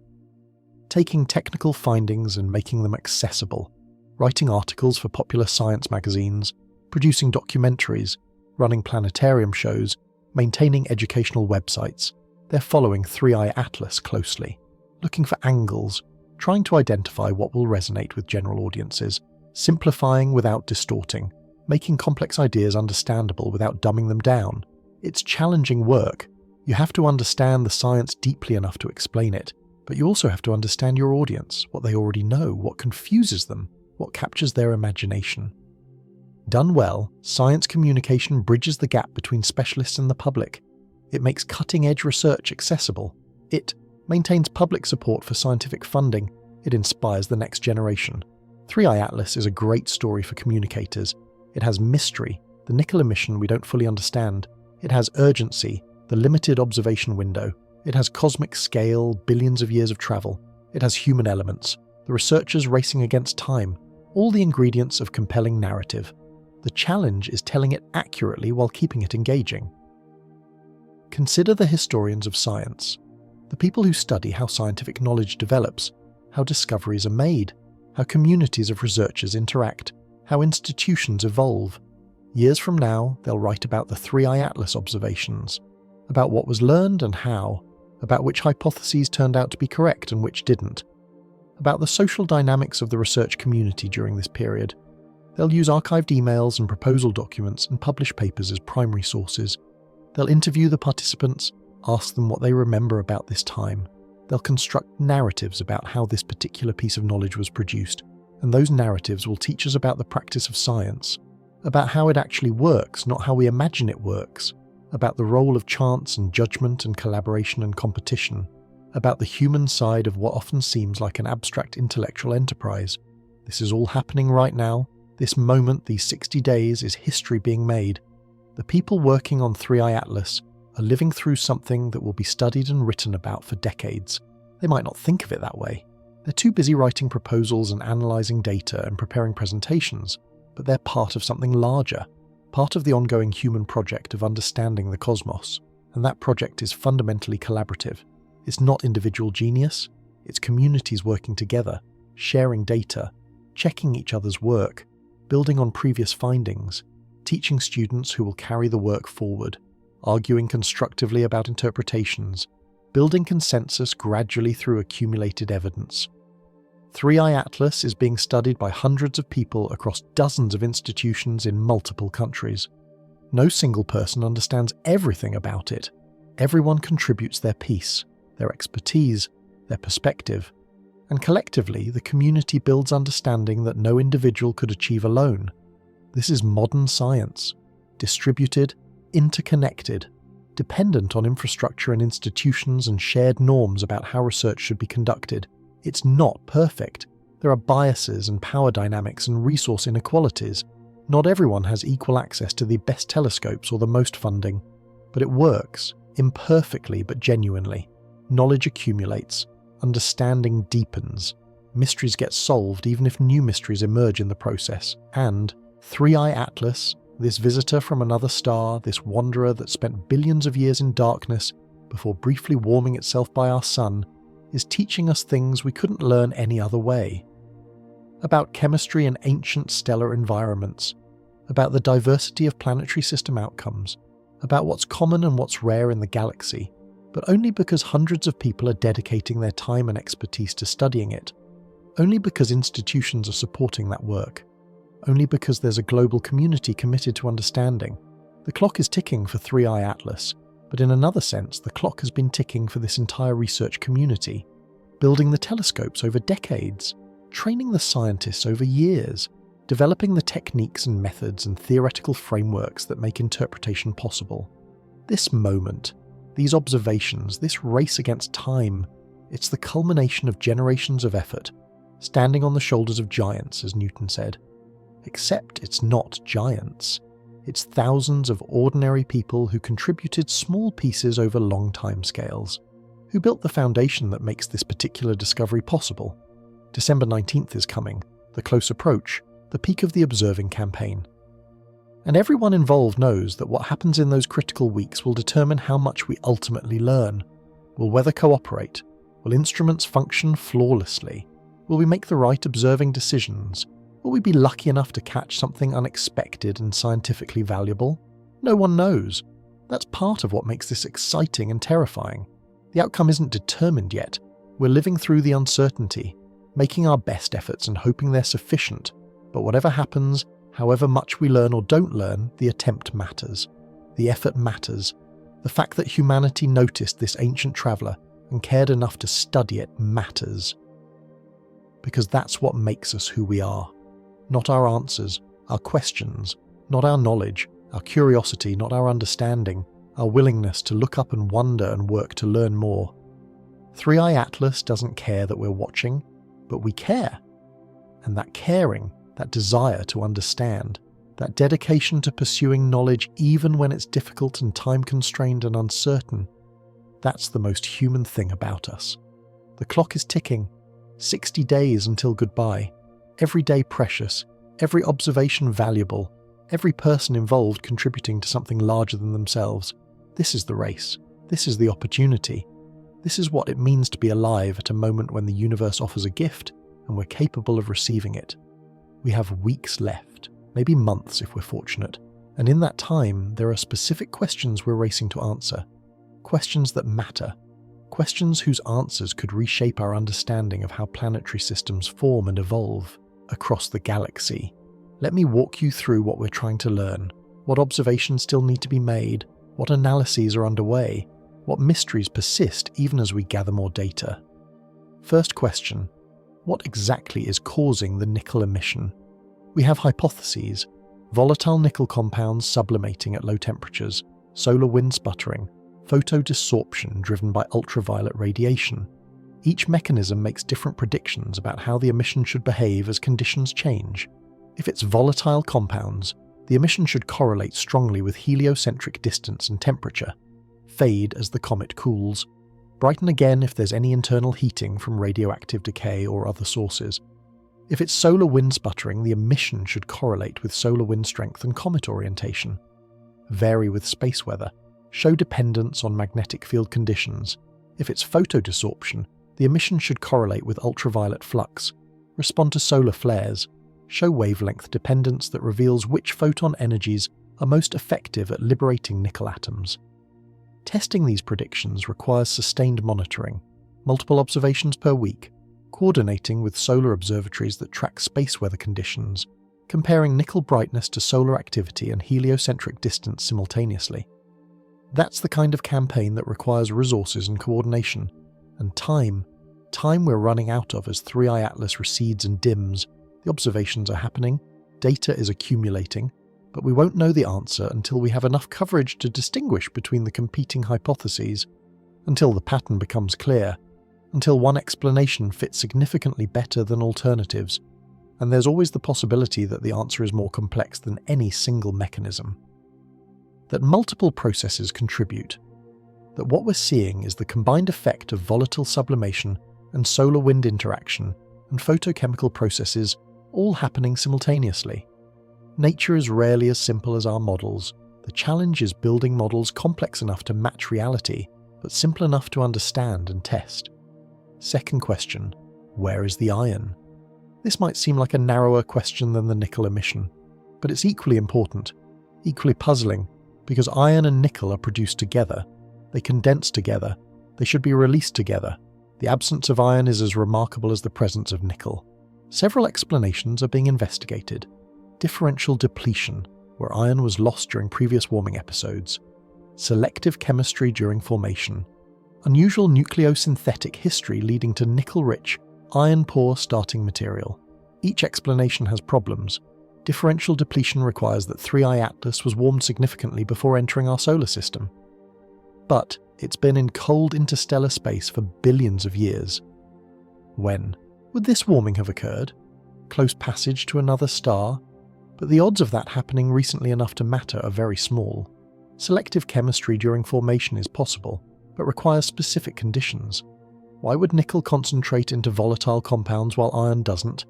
taking technical findings and making them accessible, writing articles for popular science magazines, producing documentaries, running planetarium shows, maintaining educational websites. They're following Three-Eye Atlas closely, looking for angles, trying to identify what will resonate with general audiences, simplifying without distorting, making complex ideas understandable without dumbing them down. It's challenging work. You have to understand the science deeply enough to explain it, but you also have to understand your audience, what they already know, what confuses them, what captures their imagination. Done well, science communication bridges the gap between specialists and the public. It makes cutting-edge research accessible. It maintains public support for scientific funding. It inspires the next generation. Three-Eye Atlas is a great story for communicators. It has mystery, the nickel emission we don't fully understand. It has urgency, the limited observation window. It has cosmic scale, billions of years of travel. It has human elements, the researchers racing against time, all the ingredients of compelling narrative. The challenge is telling it accurately while keeping it engaging. Consider the historians of science. The people who study how scientific knowledge develops, how discoveries are made, how communities of researchers interact, how institutions evolve. Years from now, they'll write about the 3i Atlas observations, about what was learned and how, about which hypotheses turned out to be correct and which didn't, about the social dynamics of the research community during this period. They'll use archived emails and proposal documents and publish papers as primary sources. They'll interview the participants, ask them what they remember about this time. They'll construct narratives about how this particular piece of knowledge was produced, and those narratives will teach us about the practice of science, about how it actually works, not how we imagine it works, about the role of chance and judgment and collaboration and competition, about the human side of what often seems like an abstract intellectual enterprise. This is all happening right now. This moment, these 60 days, is history being made. The people working on 3i Atlas are living through something that will be studied and written about for decades. They might not think of it that way. They're too busy writing proposals and analysing data and preparing presentations, but they're part of something larger, part of the ongoing human project of understanding the cosmos, and that project is fundamentally collaborative. It's not individual genius, it's communities working together, sharing data, checking each other's work, building on previous findings, teaching students who will carry the work forward, arguing constructively about interpretations, building consensus gradually through accumulated evidence. 3i Atlas is being studied by hundreds of people across dozens of institutions in multiple countries. No single person understands everything about it. Everyone contributes their piece, their expertise, their perspective, and collectively the community builds understanding that no individual could achieve alone. This is modern science, distributed, interconnected, dependent on infrastructure and institutions and shared norms about how research should be conducted. It's not perfect. There are biases and power dynamics and resource inequalities. Not everyone has equal access to the best telescopes or the most funding. But it works, imperfectly but genuinely. Knowledge accumulates, understanding deepens, mysteries get solved even if new mysteries emerge in the process, and 3i Atlas, this visitor from another star, this wanderer that spent billions of years in darkness before briefly warming itself by our sun, is teaching us things we couldn't learn any other way. About chemistry and ancient stellar environments, about the diversity of planetary system outcomes, about what's common and what's rare in the galaxy, but only because hundreds of people are dedicating their time and expertise to studying it, only because institutions are supporting that work, only because there's a global community committed to understanding. The clock is ticking for 3i Atlas, but in another sense, the clock has been ticking for this entire research community, building the telescopes over decades, training the scientists over years, developing the techniques and methods and theoretical frameworks that make interpretation possible. This moment, these observations, this race against time, it's the culmination of generations of effort, standing on the shoulders of giants, as Newton said. Except it's not giants. It's thousands of ordinary people who contributed small pieces over long timescales, who built the foundation that makes this particular discovery possible. December 19th is coming, the close approach, the peak of the observing campaign. And everyone involved knows that what happens in those critical weeks will determine how much we ultimately learn. Will weather cooperate? Will instruments function flawlessly? Will we make the right observing decisions? Will we be lucky enough to catch something unexpected and scientifically valuable? No one knows. That's part of what makes this exciting and terrifying. The outcome isn't determined yet. We're living through the uncertainty, making our best efforts and hoping they're sufficient. But whatever happens, however much we learn or don't learn, the attempt matters. The effort matters. The fact that humanity noticed this ancient traveller and cared enough to study it matters. Because that's what makes us who we are. Not our answers, our questions, not our knowledge, our curiosity, not our understanding, our willingness to look up and wonder and work to learn more. 3i Atlas doesn't care that we're watching, but we care. And that caring, that desire to understand, that dedication to pursuing knowledge even when it's difficult and time-constrained and uncertain, that's the most human thing about us. The clock is ticking. 60 days until goodbye. Every day precious, every observation valuable, every person involved contributing to something larger than themselves. This is the race. This is the opportunity. This is what it means to be alive at a moment when the universe offers a gift and we're capable of receiving it. We have weeks left, maybe months if we're fortunate, and in that time there are specific questions we're racing to answer. Questions that matter. Questions whose answers could reshape our understanding of how planetary systems form and evolve across the galaxy. Let me walk you through what we're trying to learn, what observations still need to be made, what analyses are underway, what mysteries persist even as we gather more data. First question: what exactly is causing the nickel emission? We have hypotheses: volatile nickel compounds sublimating at low temperatures, solar wind sputtering, photodissorption driven by ultraviolet radiation. Each mechanism makes different predictions about how the emission should behave as conditions change. If it's volatile compounds, the emission should correlate strongly with heliocentric distance and temperature, fade as the comet cools, brighten again if there's any internal heating from radioactive decay or other sources. If it's solar wind sputtering, the emission should correlate with solar wind strength and comet orientation, vary with space weather, show dependence on magnetic field conditions. If it's photodissorption, the emission should correlate with ultraviolet flux, respond to solar flares, show wavelength dependence that reveals which photon energies are most effective at liberating nickel atoms. Testing these predictions requires sustained monitoring, multiple observations per week, coordinating with solar observatories that track space weather conditions, comparing nickel brightness to solar activity and heliocentric distance simultaneously. That's the kind of campaign that requires resources and coordination, and time we're running out of as 3i Atlas recedes and dims. The observations are happening, data is accumulating, but we won't know the answer until we have enough coverage to distinguish between the competing hypotheses, until the pattern becomes clear, until one explanation fits significantly better than alternatives, and there's always the possibility that the answer is more complex than any single mechanism. That multiple processes contribute, that what we're seeing is the combined effect of volatile sublimation and solar wind interaction and photochemical processes all happening simultaneously. Nature is rarely as simple as our models. The challenge is building models complex enough to match reality, but simple enough to understand and test. Second question: where is the iron? This might seem like a narrower question than the nickel emission, but it's equally important, equally puzzling, because iron and nickel are produced together. They condense together. They should be released together. The absence of iron is as remarkable as the presence of nickel. Several explanations are being investigated. Differential depletion, where iron was lost during previous warming episodes. Selective chemistry during formation. Unusual nucleosynthetic history leading to nickel-rich, iron-poor starting material. Each explanation has problems. Differential depletion requires that 3i Atlas was warmed significantly before entering our solar system. But it's been in cold interstellar space for billions of years. When would this warming have occurred? Close passage to another star? But the odds of that happening recently enough to matter are very small. Selective chemistry during formation is possible, but requires specific conditions. Why would nickel concentrate into volatile compounds while iron doesn't?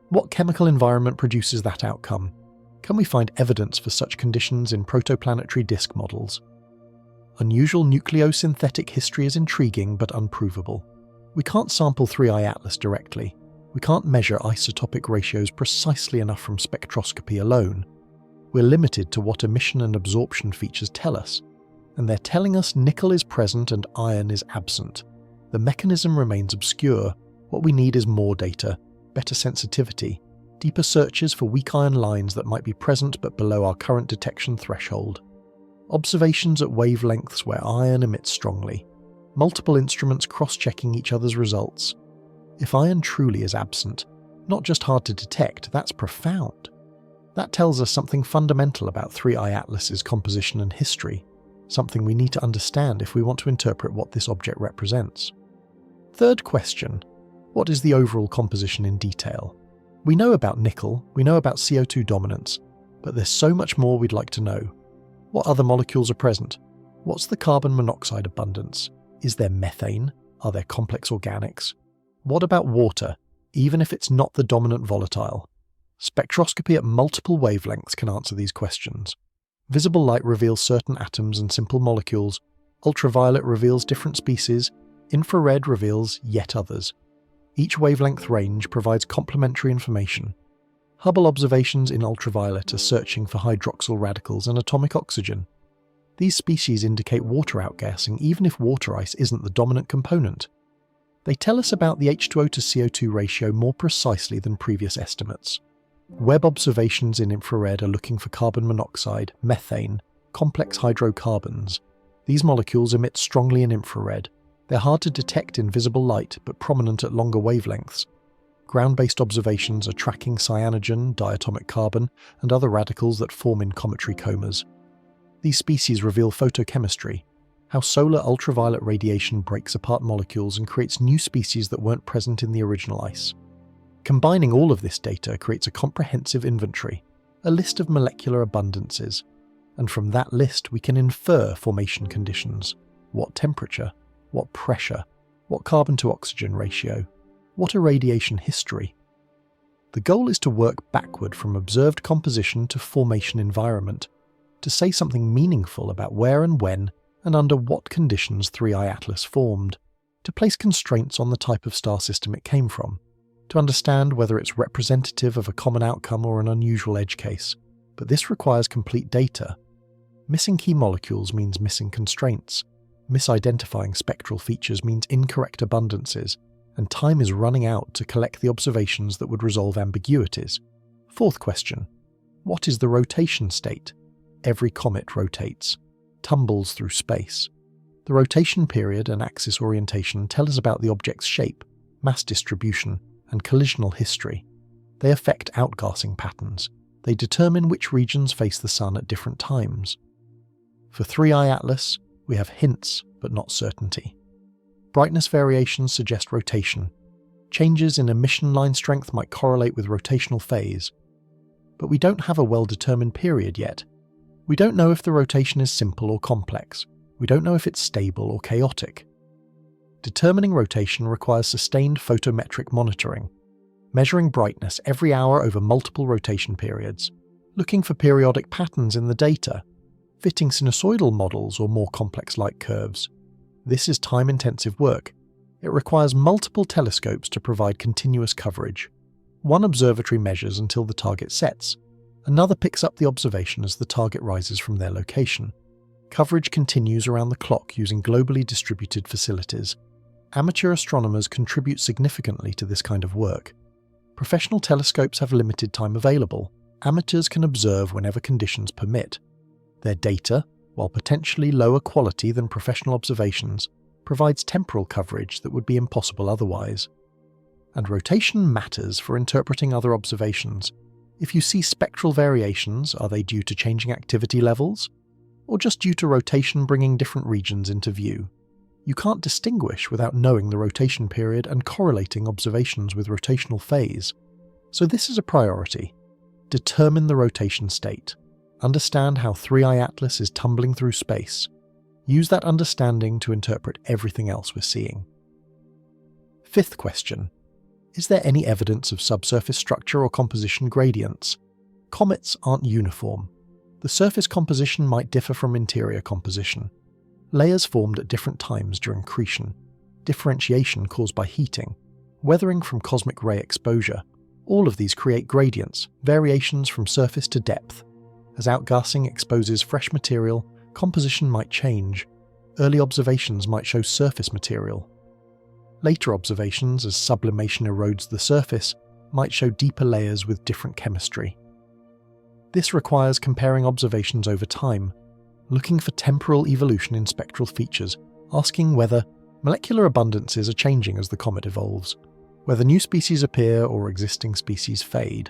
What chemical environment produces that outcome? Can we find evidence for such conditions in protoplanetary disk models? Unusual nucleosynthetic history is intriguing but unprovable. We can't sample 3i Atlas directly. We can't measure isotopic ratios precisely enough from spectroscopy alone. We're limited to what emission and absorption features tell us, and they're telling us nickel is present and iron is absent. The mechanism remains obscure. What we need is more data, better sensitivity, deeper searches for weak iron lines that might be present but below our current detection threshold. Observations at wavelengths where iron emits strongly. Multiple instruments cross-checking each other's results. If iron truly is absent, not just hard to detect, that's profound. That tells us something fundamental about 3i Atlas's composition and history, something we need to understand if we want to interpret what this object represents. Third question: what is the overall composition in detail? We know about nickel, we know about CO2 dominance, but there's so much more we'd like to know. What other molecules are present? What's the carbon monoxide abundance? Is there methane? Are there complex organics? What about water, even if it's not the dominant volatile? Spectroscopy at multiple wavelengths can answer these questions. Visible light reveals certain atoms and simple molecules, ultraviolet reveals different species, Infrared reveals yet others. Each wavelength range provides complementary information. Hubble observations in ultraviolet are searching for hydroxyl radicals and atomic oxygen. These species indicate water outgassing even if water ice isn't the dominant component. They tell us about the H2O to CO2 ratio more precisely than previous estimates. Webb observations in infrared are looking for carbon monoxide, methane, complex hydrocarbons. These molecules emit strongly in infrared. They're hard to detect in visible light, but prominent at longer wavelengths. Ground-based observations are tracking cyanogen, diatomic carbon, and other radicals that form in cometary comas. These species reveal photochemistry, how solar ultraviolet radiation breaks apart molecules and creates new species that weren't present in the original ice. Combining all of this data creates a comprehensive inventory, a list of molecular abundances, and from that list we can infer formation conditions. What temperature? What pressure? What carbon to oxygen ratio? What irradiation history? The goal is to work backward from observed composition to formation environment, to say something meaningful about where and when and under what conditions 3I Atlas formed, to place constraints on the type of star system it came from, to understand whether it's representative of a common outcome or an unusual edge case. But this requires complete data. Missing key molecules means missing constraints. Misidentifying spectral features means incorrect abundances, and time is running out to collect the observations that would resolve ambiguities. Fourth question: what is the rotation state? Every comet rotates, tumbles through space. The rotation period and axis orientation tell us about the object's shape, mass distribution, and collisional history. They affect outgassing patterns. They determine which regions face the Sun at different times. For 3I Atlas, we have hints, but not certainty. Brightness variations suggest rotation. Changes in emission line strength might correlate with rotational phase. But we don't have a well-determined period yet. We don't know if the rotation is simple or complex. We don't know if it's stable or chaotic. Determining rotation requires sustained photometric monitoring, measuring brightness every hour over multiple rotation periods, looking for periodic patterns in the data, fitting sinusoidal models or more complex light curves. This is time-intensive work. It requires multiple telescopes to provide continuous coverage. One observatory measures until the target sets. Another picks up the observation as the target rises from their location. Coverage continues around the clock using globally distributed facilities. Amateur astronomers contribute significantly to this kind of work. Professional telescopes have limited time available. Amateurs can observe whenever conditions permit. Their data, while potentially lower quality than professional observations, provides temporal coverage that would be impossible otherwise. And rotation matters for interpreting other observations. If you see spectral variations, are they due to changing activity levels? Or just due to rotation bringing different regions into view? You can't distinguish without knowing the rotation period and correlating observations with rotational phase. So this is a priority. Determine the rotation state. Understand how 3I Atlas is tumbling through space. Use that understanding to interpret everything else we're seeing. Fifth question: is there any evidence of subsurface structure or composition gradients? Comets aren't uniform. The surface composition might differ from interior composition. Layers formed at different times during accretion, differentiation caused by heating, weathering from cosmic ray exposure. All of these create gradients, variations from surface to depth. As outgassing exposes fresh material, composition might change. Early observations might show surface material. Later observations, as sublimation erodes the surface, might show deeper layers with different chemistry. This requires comparing observations over time, looking for temporal evolution in spectral features, asking whether molecular abundances are changing as the comet evolves, whether new species appear or existing species fade.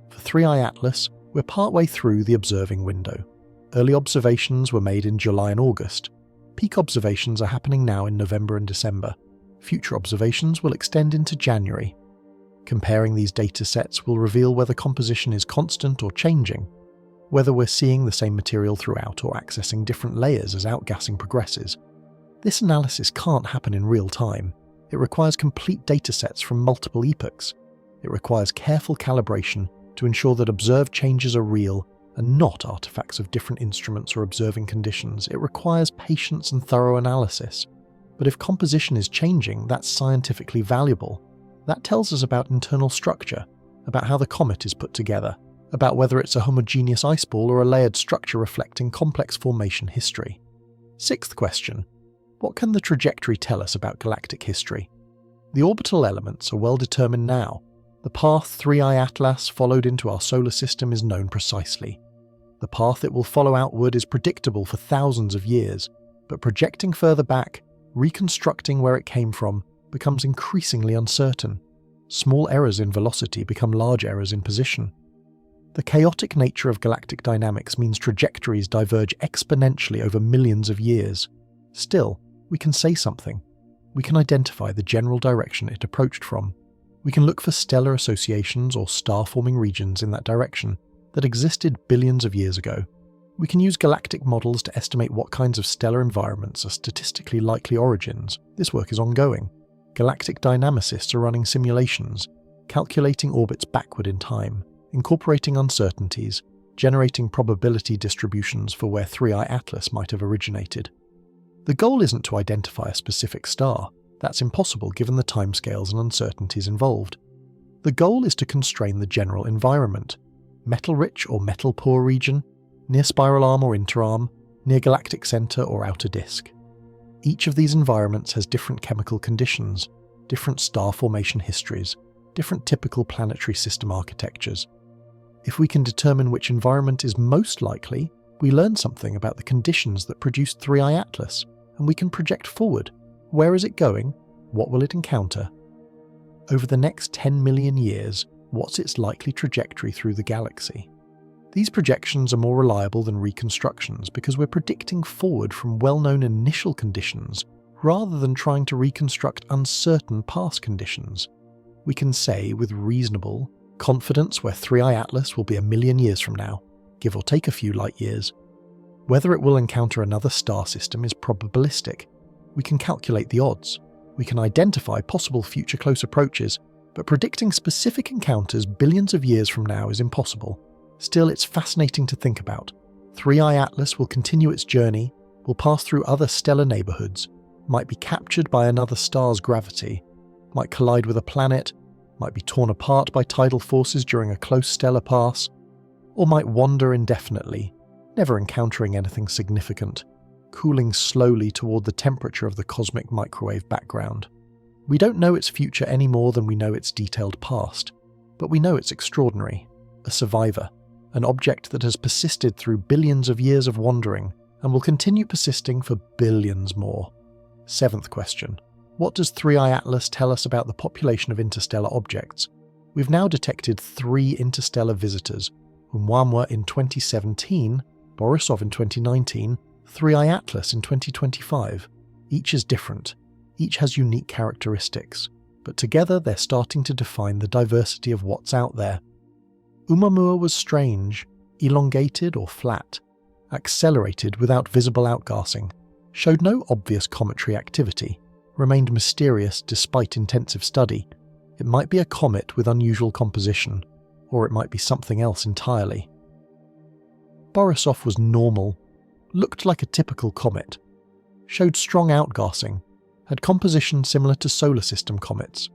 For 3I Atlas, we're partway through the observing window. Early observations were made in July and August. Peak observations are happening now in November and December. Future observations will extend into January. Comparing these data sets will reveal whether composition is constant or changing, whether we're seeing the same material throughout or accessing different layers as outgassing progresses. This analysis can't happen in real time. It requires complete datasets from multiple epochs. It requires careful calibration to ensure that observed changes are real and not artifacts of different instruments or observing conditions. It requires patience and thorough analysis. But if composition is changing, that's scientifically valuable. That tells us about internal structure, about how the comet is put together, about whether it's a homogeneous ice ball or a layered structure reflecting complex formation history. Sixth question. What can the trajectory tell us about galactic history? The orbital elements are well determined now. The path 3I Atlas followed into our solar system is known precisely. The path it will follow outward is predictable for thousands of years, but projecting further back, reconstructing where it came from, becomes increasingly uncertain. Small errors in velocity become large errors in position. The chaotic nature of galactic dynamics means trajectories diverge exponentially over millions of years. Still, we can say something. We can identify the general direction it approached from. We can look for stellar associations or star-forming regions in that direction that existed billions of years ago. We can use galactic models to estimate what kinds of stellar environments are statistically likely origins. This work is ongoing. Galactic dynamicists are running simulations, calculating orbits backward in time, incorporating uncertainties, generating probability distributions for where 3I Atlas might have originated. The goal isn't to identify a specific star. That's impossible given the timescales and uncertainties involved. The goal is to constrain the general environment. Metal-rich or metal-poor region, near spiral arm or interarm, near galactic center or outer disk. Each of these environments has different chemical conditions, different star formation histories, different typical planetary system architectures. If we can determine which environment is most likely, we learn something about the conditions that produced 3I Atlas, and we can project forward. Where is it going? What will it encounter? Over the next 10 million years, what's its likely trajectory through the galaxy? These projections are more reliable than reconstructions because we're predicting forward from well-known initial conditions rather than trying to reconstruct uncertain past conditions. We can say with reasonable confidence where 3I Atlas will be 1 million years from now, give or take a few light years. Whether it will encounter another star system is probabilistic. We can calculate the odds. We can identify possible future close approaches, but predicting specific encounters billions of years from now is impossible. Still, it's fascinating to think about. 3I Atlas will continue its journey, will pass through other stellar neighborhoods, might be captured by another star's gravity, might collide with a planet, might be torn apart by tidal forces during a close stellar pass, or might wander indefinitely, never encountering anything significant, cooling slowly toward the temperature of the cosmic microwave background. We don't know its future any more than we know its detailed past, but we know it's extraordinary, a survivor, an object that has persisted through billions of years of wandering and will continue persisting for billions more. Seventh question. What does 3I Atlas tell us about the population of interstellar objects? We've now detected 3 interstellar visitors, Oumuamua in 2017, Borisov in 2019, 3I Atlas in 2025. Each is different. Each has unique characteristics, but together they're starting to define the diversity of what's out there. Oumuamua was strange, elongated or flat, accelerated without visible outgassing, showed no obvious cometary activity, remained mysterious despite intensive study. It might be a comet with unusual composition, or it might be something else entirely. Borisov was normal, looked like a typical comet, showed strong outgassing, had composition similar to solar system comets,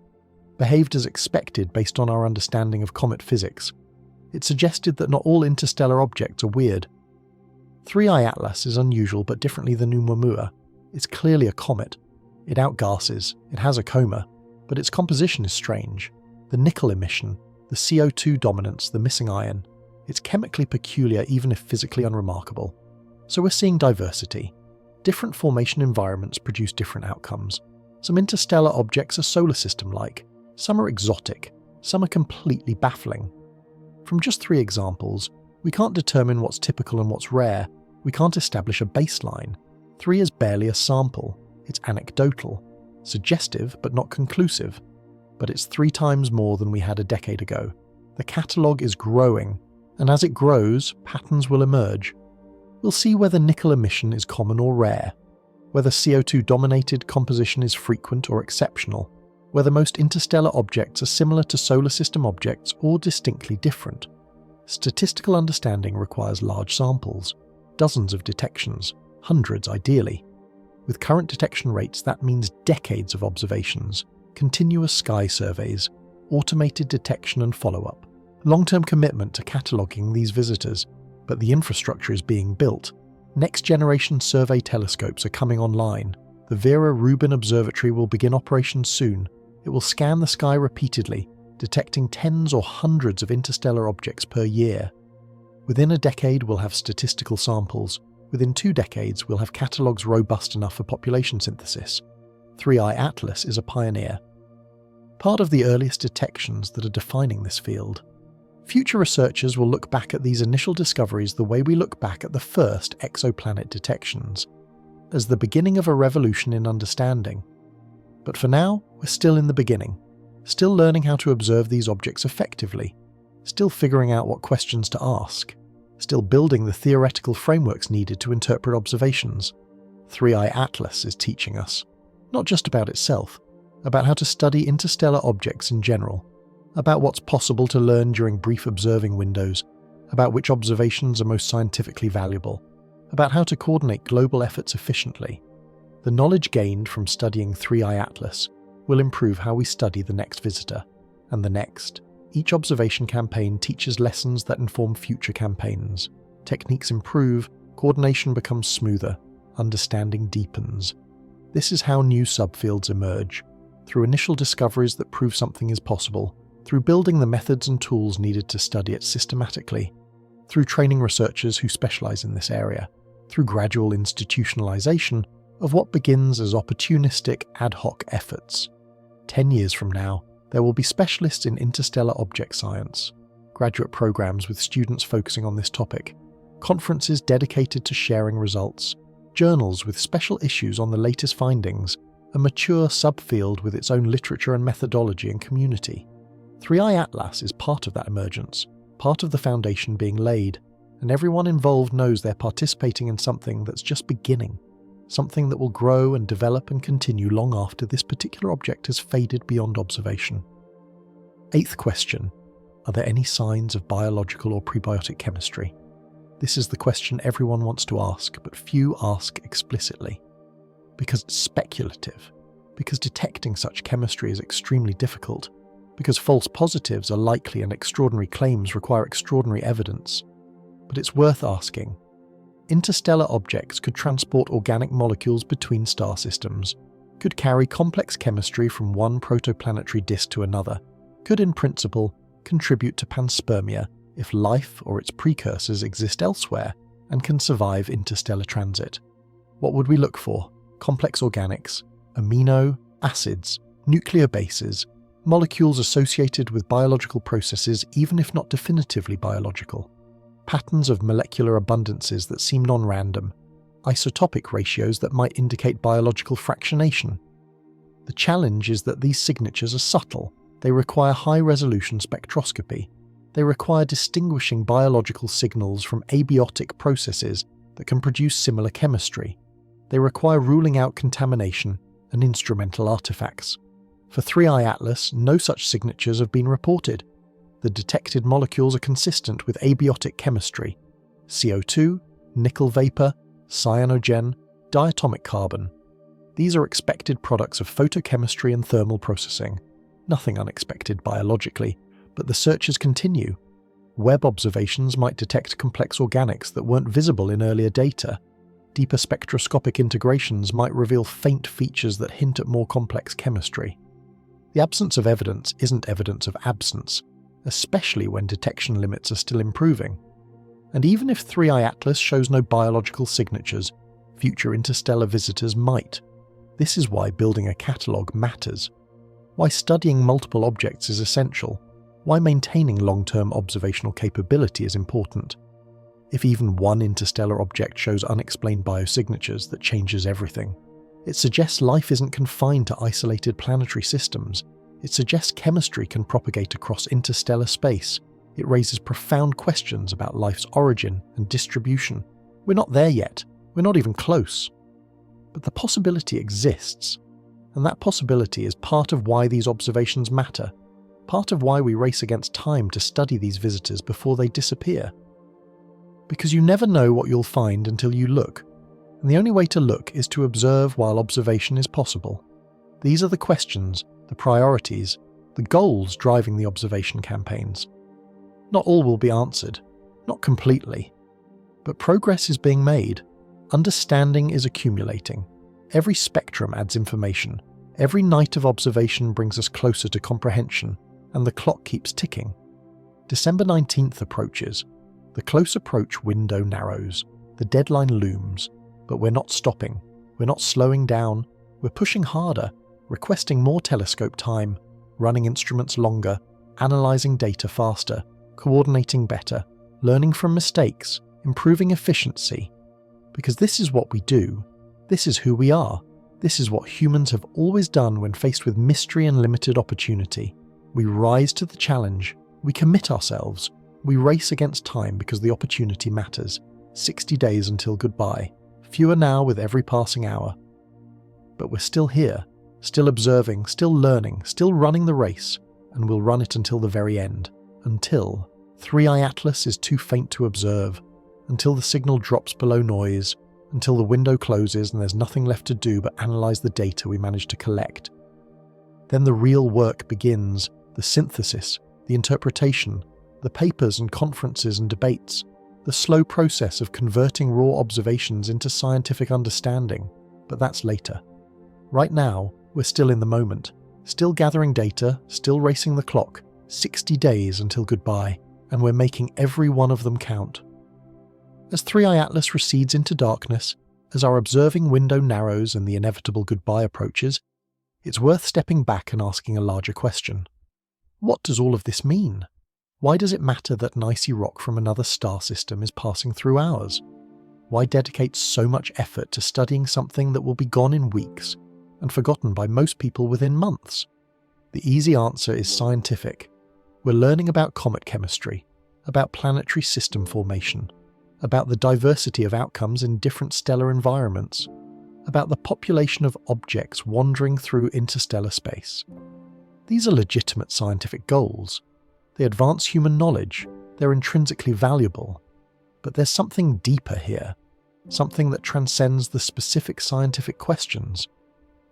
behaved as expected based on our understanding of comet physics. It suggested that not all interstellar objects are weird. 3I Atlas is unusual but differently than Oumuamua. It's clearly a comet. It outgasses, it has a coma, but its composition is strange. The nickel emission, the CO2 dominance, the missing iron. It's chemically peculiar even if physically unremarkable. So we're seeing diversity. Different formation environments produce different outcomes. Some interstellar objects are solar system-like, some are exotic, some are completely baffling. From just 3 examples, we can't determine what's typical and what's rare. We can't establish a baseline. 3 is barely a sample. It's anecdotal, suggestive but not conclusive. But it's 3 times more than we had a decade ago. The catalogue is growing, and as it grows, patterns will emerge. We'll see whether nickel emission is common or rare, whether CO2-dominated composition is frequent or exceptional, whether most interstellar objects are similar to solar system objects or distinctly different. Statistical understanding requires large samples, dozens of detections, hundreds ideally. With current detection rates, that means decades of observations, continuous sky surveys, automated detection and follow-up, long-term commitment to cataloguing these visitors, but the infrastructure is being built. Next-generation survey telescopes are coming online. The Vera Rubin Observatory will begin operations soon. It will scan the sky repeatedly, detecting tens or hundreds of interstellar objects per year. Within a decade, we'll have statistical samples. Within 2 decades, we'll have catalogues robust enough for population synthesis. 3i Atlas is a pioneer. Part of the earliest detections that are defining this field. Future researchers will look back at these initial discoveries the way we look back at the first exoplanet detections, as the beginning of a revolution in understanding. But for now, we're still in the beginning, still learning how to observe these objects effectively, still figuring out what questions to ask, still building the theoretical frameworks needed to interpret observations. 3i Atlas is teaching us, not just about itself, about how to study interstellar objects in general, about what's possible to learn during brief observing windows, about which observations are most scientifically valuable, about how to coordinate global efforts efficiently. The knowledge gained from studying 3i Atlas will improve how we study the next visitor, and the next. Each observation campaign teaches lessons that inform future campaigns. Techniques improve, coordination becomes smoother, understanding deepens. This is how new subfields emerge, through initial discoveries that prove something is possible, through building the methods and tools needed to study it systematically, through training researchers who specialize in this area, through gradual institutionalization of what begins as opportunistic ad hoc efforts. 10 years from now, there will be specialists in interstellar object science, graduate programs with students focusing on this topic, conferences dedicated to sharing results, journals with special issues on the latest findings, a mature subfield with its own literature and methodology and community. 3i Atlas is part of that emergence, part of the foundation being laid, and everyone involved knows they're participating in something that's just beginning, something that will grow and develop and continue long after this particular object has faded beyond observation. 8th question. Are there any signs of biological or prebiotic chemistry? This is the question everyone wants to ask, but few ask explicitly. Because it's speculative, because detecting such chemistry is extremely difficult, because false positives are likely and extraordinary claims require extraordinary evidence. But it's worth asking. Interstellar objects could transport organic molecules between star systems, could carry complex chemistry from one protoplanetary disk to another, could in principle contribute to panspermia if life or its precursors exist elsewhere and can survive interstellar transit. What would we look for? Complex organics, amino acids, nuclear bases, molecules associated with biological processes even if not definitively biological, patterns of molecular abundances that seem non-random, isotopic ratios that might indicate biological fractionation. The challenge is that these signatures are subtle. They require high-resolution spectroscopy. They require distinguishing biological signals from abiotic processes that can produce similar chemistry. They require ruling out contamination and instrumental artifacts. For 3i Atlas, no such signatures have been reported. The detected molecules are consistent with abiotic chemistry: CO2, nickel vapor, cyanogen, diatomic carbon. These are expected products of photochemistry and thermal processing. Nothing unexpected biologically, but the searches continue. Web observations might detect complex organics that weren't visible in earlier data. Deeper spectroscopic integrations might reveal faint features that hint at more complex chemistry. The absence of evidence isn't evidence of absence, especially when detection limits are still improving. And even if 3i Atlas shows no biological signatures, future interstellar visitors might. This is why building a catalogue matters. Why studying multiple objects is essential. Why maintaining long-term observational capability is important. If even one interstellar object shows unexplained biosignatures, that changes everything. It suggests life isn't confined to isolated planetary systems. It suggests chemistry can propagate across interstellar space. It raises profound questions about life's origin and distribution. We're not there yet. We're not even close. But the possibility exists. And that possibility is part of why these observations matter. Part of why we race against time to study these visitors before they disappear. Because you never know what you'll find until you look. and the only way to look is to observe while observation is possible. These are the questions, the priorities, the goals driving the observation campaigns. Not all will be answered, not completely, but progress is being made. Understanding is accumulating. Every spectrum adds information. Every night of observation brings us closer to comprehension, and the clock keeps ticking. December 19th approaches. The close approach window narrows. The deadline looms. But we're not stopping. We're not slowing down. We're pushing harder, requesting more telescope time, running instruments longer, analysing data faster, coordinating better, learning from mistakes, improving efficiency. Because this is what we do. This is who we are. This is what humans have always done when faced with mystery and limited opportunity. We rise to the challenge. We commit ourselves. We race against time because the opportunity matters. 60 days until goodbye. Fewer now with every passing hour. But we're still here, still observing, still learning, still running the race, and we'll run it until the very end. Until 3i Atlas is too faint to observe, until the signal drops below noise, until the window closes and there's nothing left to do but analyse the data we managed to collect. Then the real work begins, the synthesis, the interpretation, the papers and conferences and debates, the slow process of converting raw observations into scientific understanding. But that's later. Right now, we're still in the moment, still gathering data, still racing the clock, 60 days until goodbye, and we're making every one of them count. As 3i Atlas recedes into darkness, as our observing window narrows and the inevitable goodbye approaches, it's worth stepping back and asking a larger question. What does all of this mean? Why does it matter that an icy rock from another star system is passing through ours? Why dedicate so much effort to studying something that will be gone in weeks and forgotten by most people within months? The easy answer is scientific. We're learning about comet chemistry, about planetary system formation, about the diversity of outcomes in different stellar environments, about the population of objects wandering through interstellar space. These are legitimate scientific goals. They advance human knowledge, they're intrinsically valuable. But there's something deeper here, something that transcends the specific scientific questions,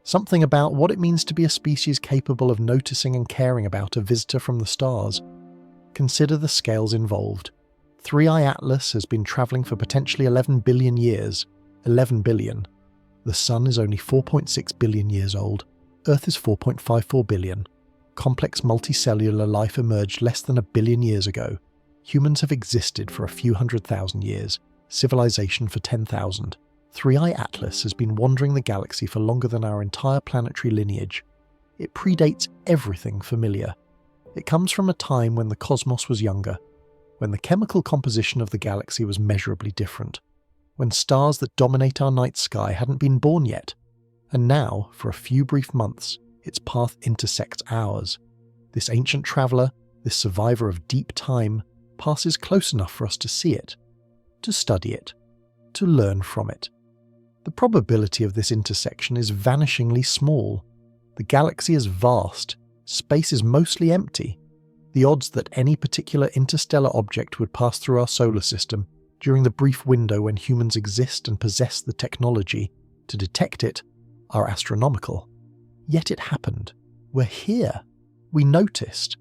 something about what it means to be a species capable of noticing and caring about a visitor from the stars. Consider the scales involved. 3i Atlas has been travelling for potentially 11 billion years. 11 billion. The Sun is only 4.6 billion years old. Earth is 4.54 billion. Complex multicellular life emerged less than 1 billion years ago. Humans have existed for a few 100,000 years. Civilization for 10,000. 3i Atlas has been wandering the galaxy for longer than our entire planetary lineage. It predates everything familiar. It comes from a time when the cosmos was younger, when the chemical composition of the galaxy was measurably different, when stars that dominate our night sky hadn't been born yet, and now, for a few brief months, its path intersects ours. This ancient traveller, this survivor of deep time, passes close enough for us to see it, to study it, to learn from it. The probability of this intersection is vanishingly small. The galaxy is vast, space is mostly empty. The odds that any particular interstellar object would pass through our solar system during the brief window when humans exist and possess the technology to detect it are astronomical. Yet it happened. We're here. We noticed.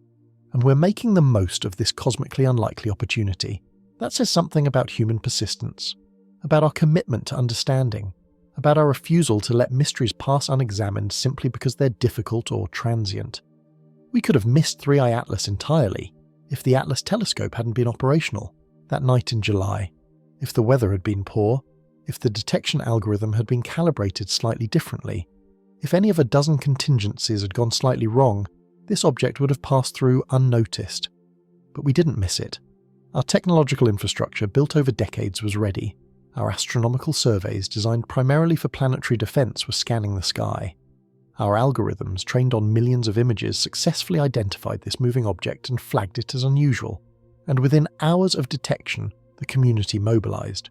And we're making the most of this cosmically unlikely opportunity. That says something about human persistence, about our commitment to understanding, about our refusal to let mysteries pass unexamined simply because they're difficult or transient. We could have missed 3i Atlas entirely if the Atlas telescope hadn't been operational that night in July, if the weather had been poor, if the detection algorithm had been calibrated slightly differently. If any of a dozen contingencies had gone slightly wrong, this object would have passed through unnoticed. But we didn't miss it. Our technological infrastructure, built over decades, was ready. Our astronomical surveys, designed primarily for planetary defense, were scanning the sky. Our algorithms, trained on millions of images, successfully identified this moving object and flagged it as unusual. And within hours of detection, the community mobilized.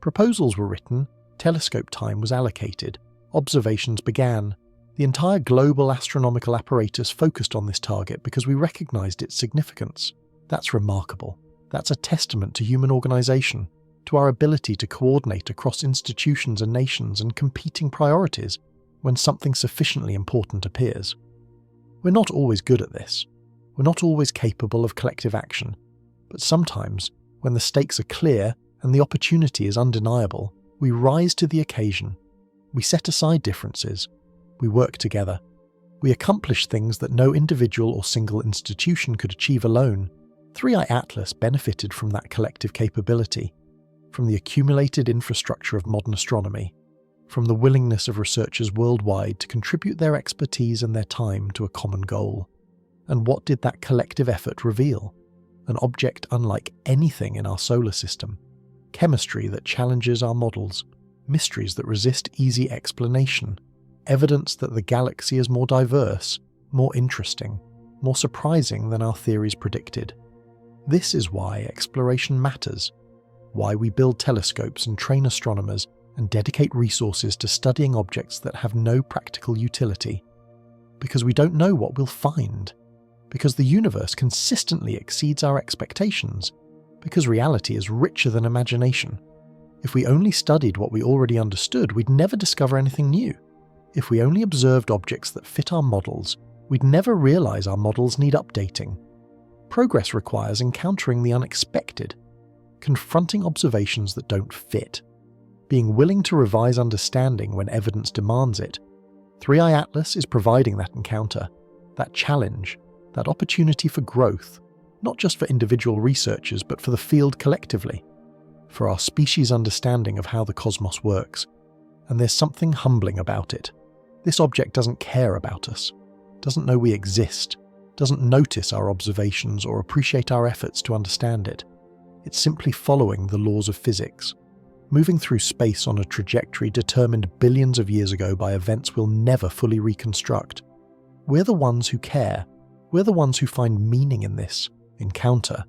Proposals were written, telescope time was allocated, observations began. The entire global astronomical apparatus focused on this target because we recognized its significance. That's remarkable. That's a testament to human organization, to our ability to coordinate across institutions and nations and competing priorities when something sufficiently important appears. We're not always good at this. We're not always capable of collective action. But sometimes, when the stakes are clear and the opportunity is undeniable, we rise to the occasion. We set aside differences. We work together. We accomplish things that no individual or single institution could achieve alone. 3i Atlas benefited from that collective capability, from the accumulated infrastructure of modern astronomy, from the willingness of researchers worldwide to contribute their expertise and their time to a common goal. And what did that collective effort reveal? An object unlike anything in our solar system, chemistry that challenges our models, mysteries that resist easy explanation, evidence that the galaxy is more diverse, more interesting, more surprising than our theories predicted. This is why exploration matters, why we build telescopes and train astronomers and dedicate resources to studying objects that have no practical utility. Because we don't know what we'll find. Because the universe consistently exceeds our expectations. Because reality is richer than imagination. If we only studied what we already understood, we'd never discover anything new. If we only observed objects that fit our models, we'd never realize our models need updating. Progress requires encountering the unexpected, confronting observations that don't fit, being willing to revise understanding when evidence demands it. 3i Atlas is providing that encounter, that challenge, that opportunity for growth, not just for individual researchers but for the field collectively, for our species' understanding of how the cosmos works. And there's something humbling about it. This object doesn't care about us, doesn't know we exist, doesn't notice our observations or appreciate our efforts to understand it. It's simply following the laws of physics, moving through space on a trajectory determined billions of years ago by events we'll never fully reconstruct. We're the ones who care. We're the ones who find meaning in this encounter.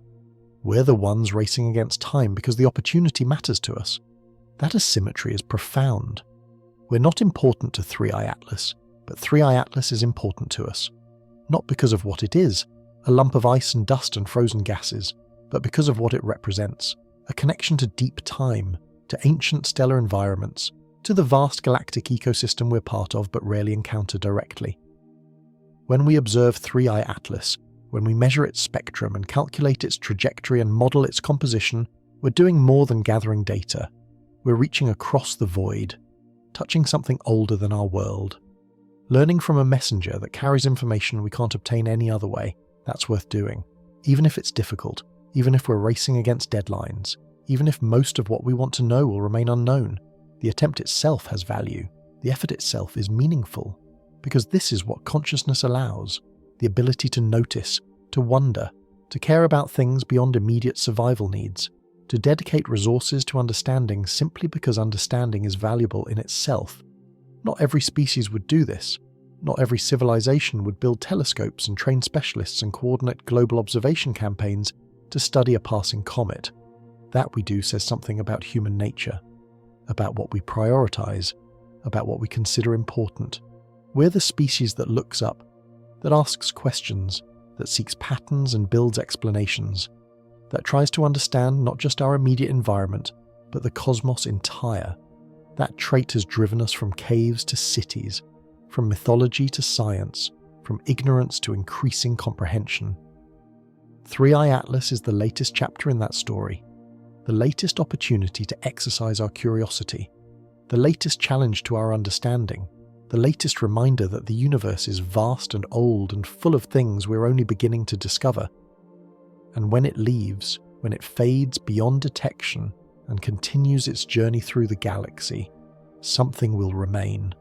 We're the ones racing against time because the opportunity matters to us. That asymmetry is profound. We're not important to 3i Atlas, but 3i Atlas is important to us. Not because of what it is, a lump of ice and dust and frozen gases, but because of what it represents, a connection to deep time, to ancient stellar environments, to the vast galactic ecosystem we're part of but rarely encounter directly. When we observe 3i Atlas, when we measure its spectrum and calculate its trajectory and model its composition, we're doing more than gathering data. We're reaching across the void, touching something older than our world. Learning from a messenger that carries information we can't obtain any other way, that's worth doing. Even if it's difficult, even if we're racing against deadlines, even if most of what we want to know will remain unknown, the attempt itself has value. The effort itself is meaningful. Because this is what consciousness allows, the ability to notice, to wonder, to care about things beyond immediate survival needs, to dedicate resources to understanding simply because understanding is valuable in itself. Not every species would do this. Not every civilization would build telescopes and train specialists and coordinate global observation campaigns to study a passing comet. That we do says something about human nature, about what we prioritize, about what we consider important. We're the species that looks up, that asks questions, that seeks patterns and builds explanations, that tries to understand not just our immediate environment, but the cosmos entire. That trait has driven us from caves to cities, from mythology to science, from ignorance to increasing comprehension. 3i Atlas is the latest chapter in that story, the latest opportunity to exercise our curiosity, the latest challenge to our understanding, the latest reminder that the universe is vast and old and full of things we're only beginning to discover. And when it leaves, when it fades beyond detection and continues its journey through the galaxy, something will remain.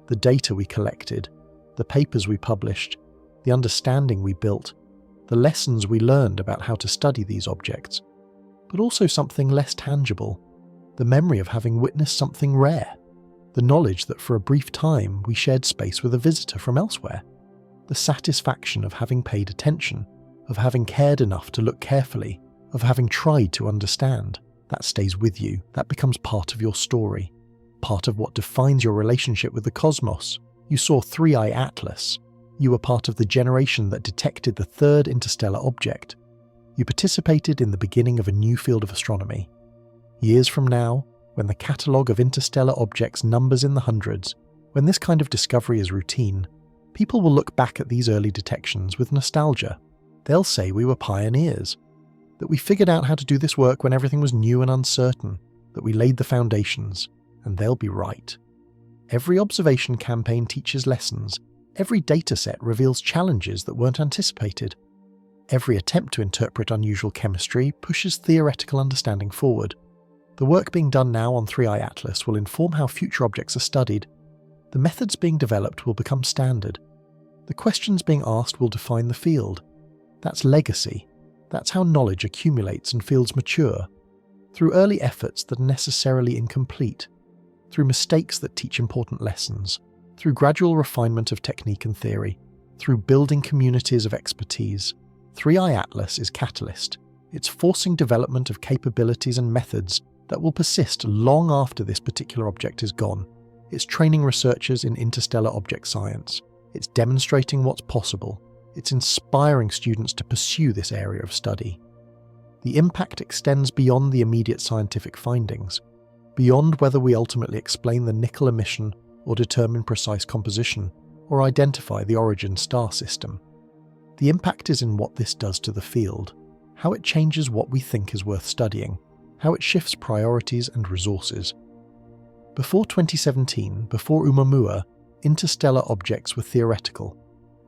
The data we collected, the papers we published, the understanding we built, the lessons we learned about how to study these objects, but also something less tangible, the memory of having witnessed something rare, the knowledge that for a brief time we shared space with a visitor from elsewhere, the satisfaction of having paid attention, of having cared enough to look carefully, of having tried to understand. That stays with you, that becomes part of your story, part of what defines your relationship with the cosmos. You saw 3i Atlas. You were part of the generation that detected the third interstellar object. You participated in the beginning of a new field of astronomy. Years from now, when the catalogue of interstellar objects numbers in the hundreds, when this kind of discovery is routine, people will look back at these early detections with nostalgia. They'll say we were pioneers, that we figured out how to do this work when everything was new and uncertain, that we laid the foundations, and they'll be right. Every observation campaign teaches lessons. Every dataset reveals challenges that weren't anticipated. Every attempt to interpret unusual chemistry pushes theoretical understanding forward. The work being done now on 3i Atlas will inform how future objects are studied. The methods being developed will become standard. The questions being asked will define the field. That's legacy. That's how knowledge accumulates and fields mature. Through early efforts that are necessarily incomplete. Through mistakes that teach important lessons. Through gradual refinement of technique and theory. Through building communities of expertise. 3i Atlas is catalyst. It's forcing development of capabilities and methods that will persist long after this particular object is gone. It's training researchers in interstellar object science. It's demonstrating what's possible. It's inspiring students to pursue this area of study. The impact extends beyond the immediate scientific findings, beyond whether we ultimately explain the nickel emission or determine precise composition, or identify the origin star system. The impact is in what this does to the field, how it changes what we think is worth studying, how it shifts priorities and resources. Before 2017, before Oumuamua, interstellar objects were theoretical.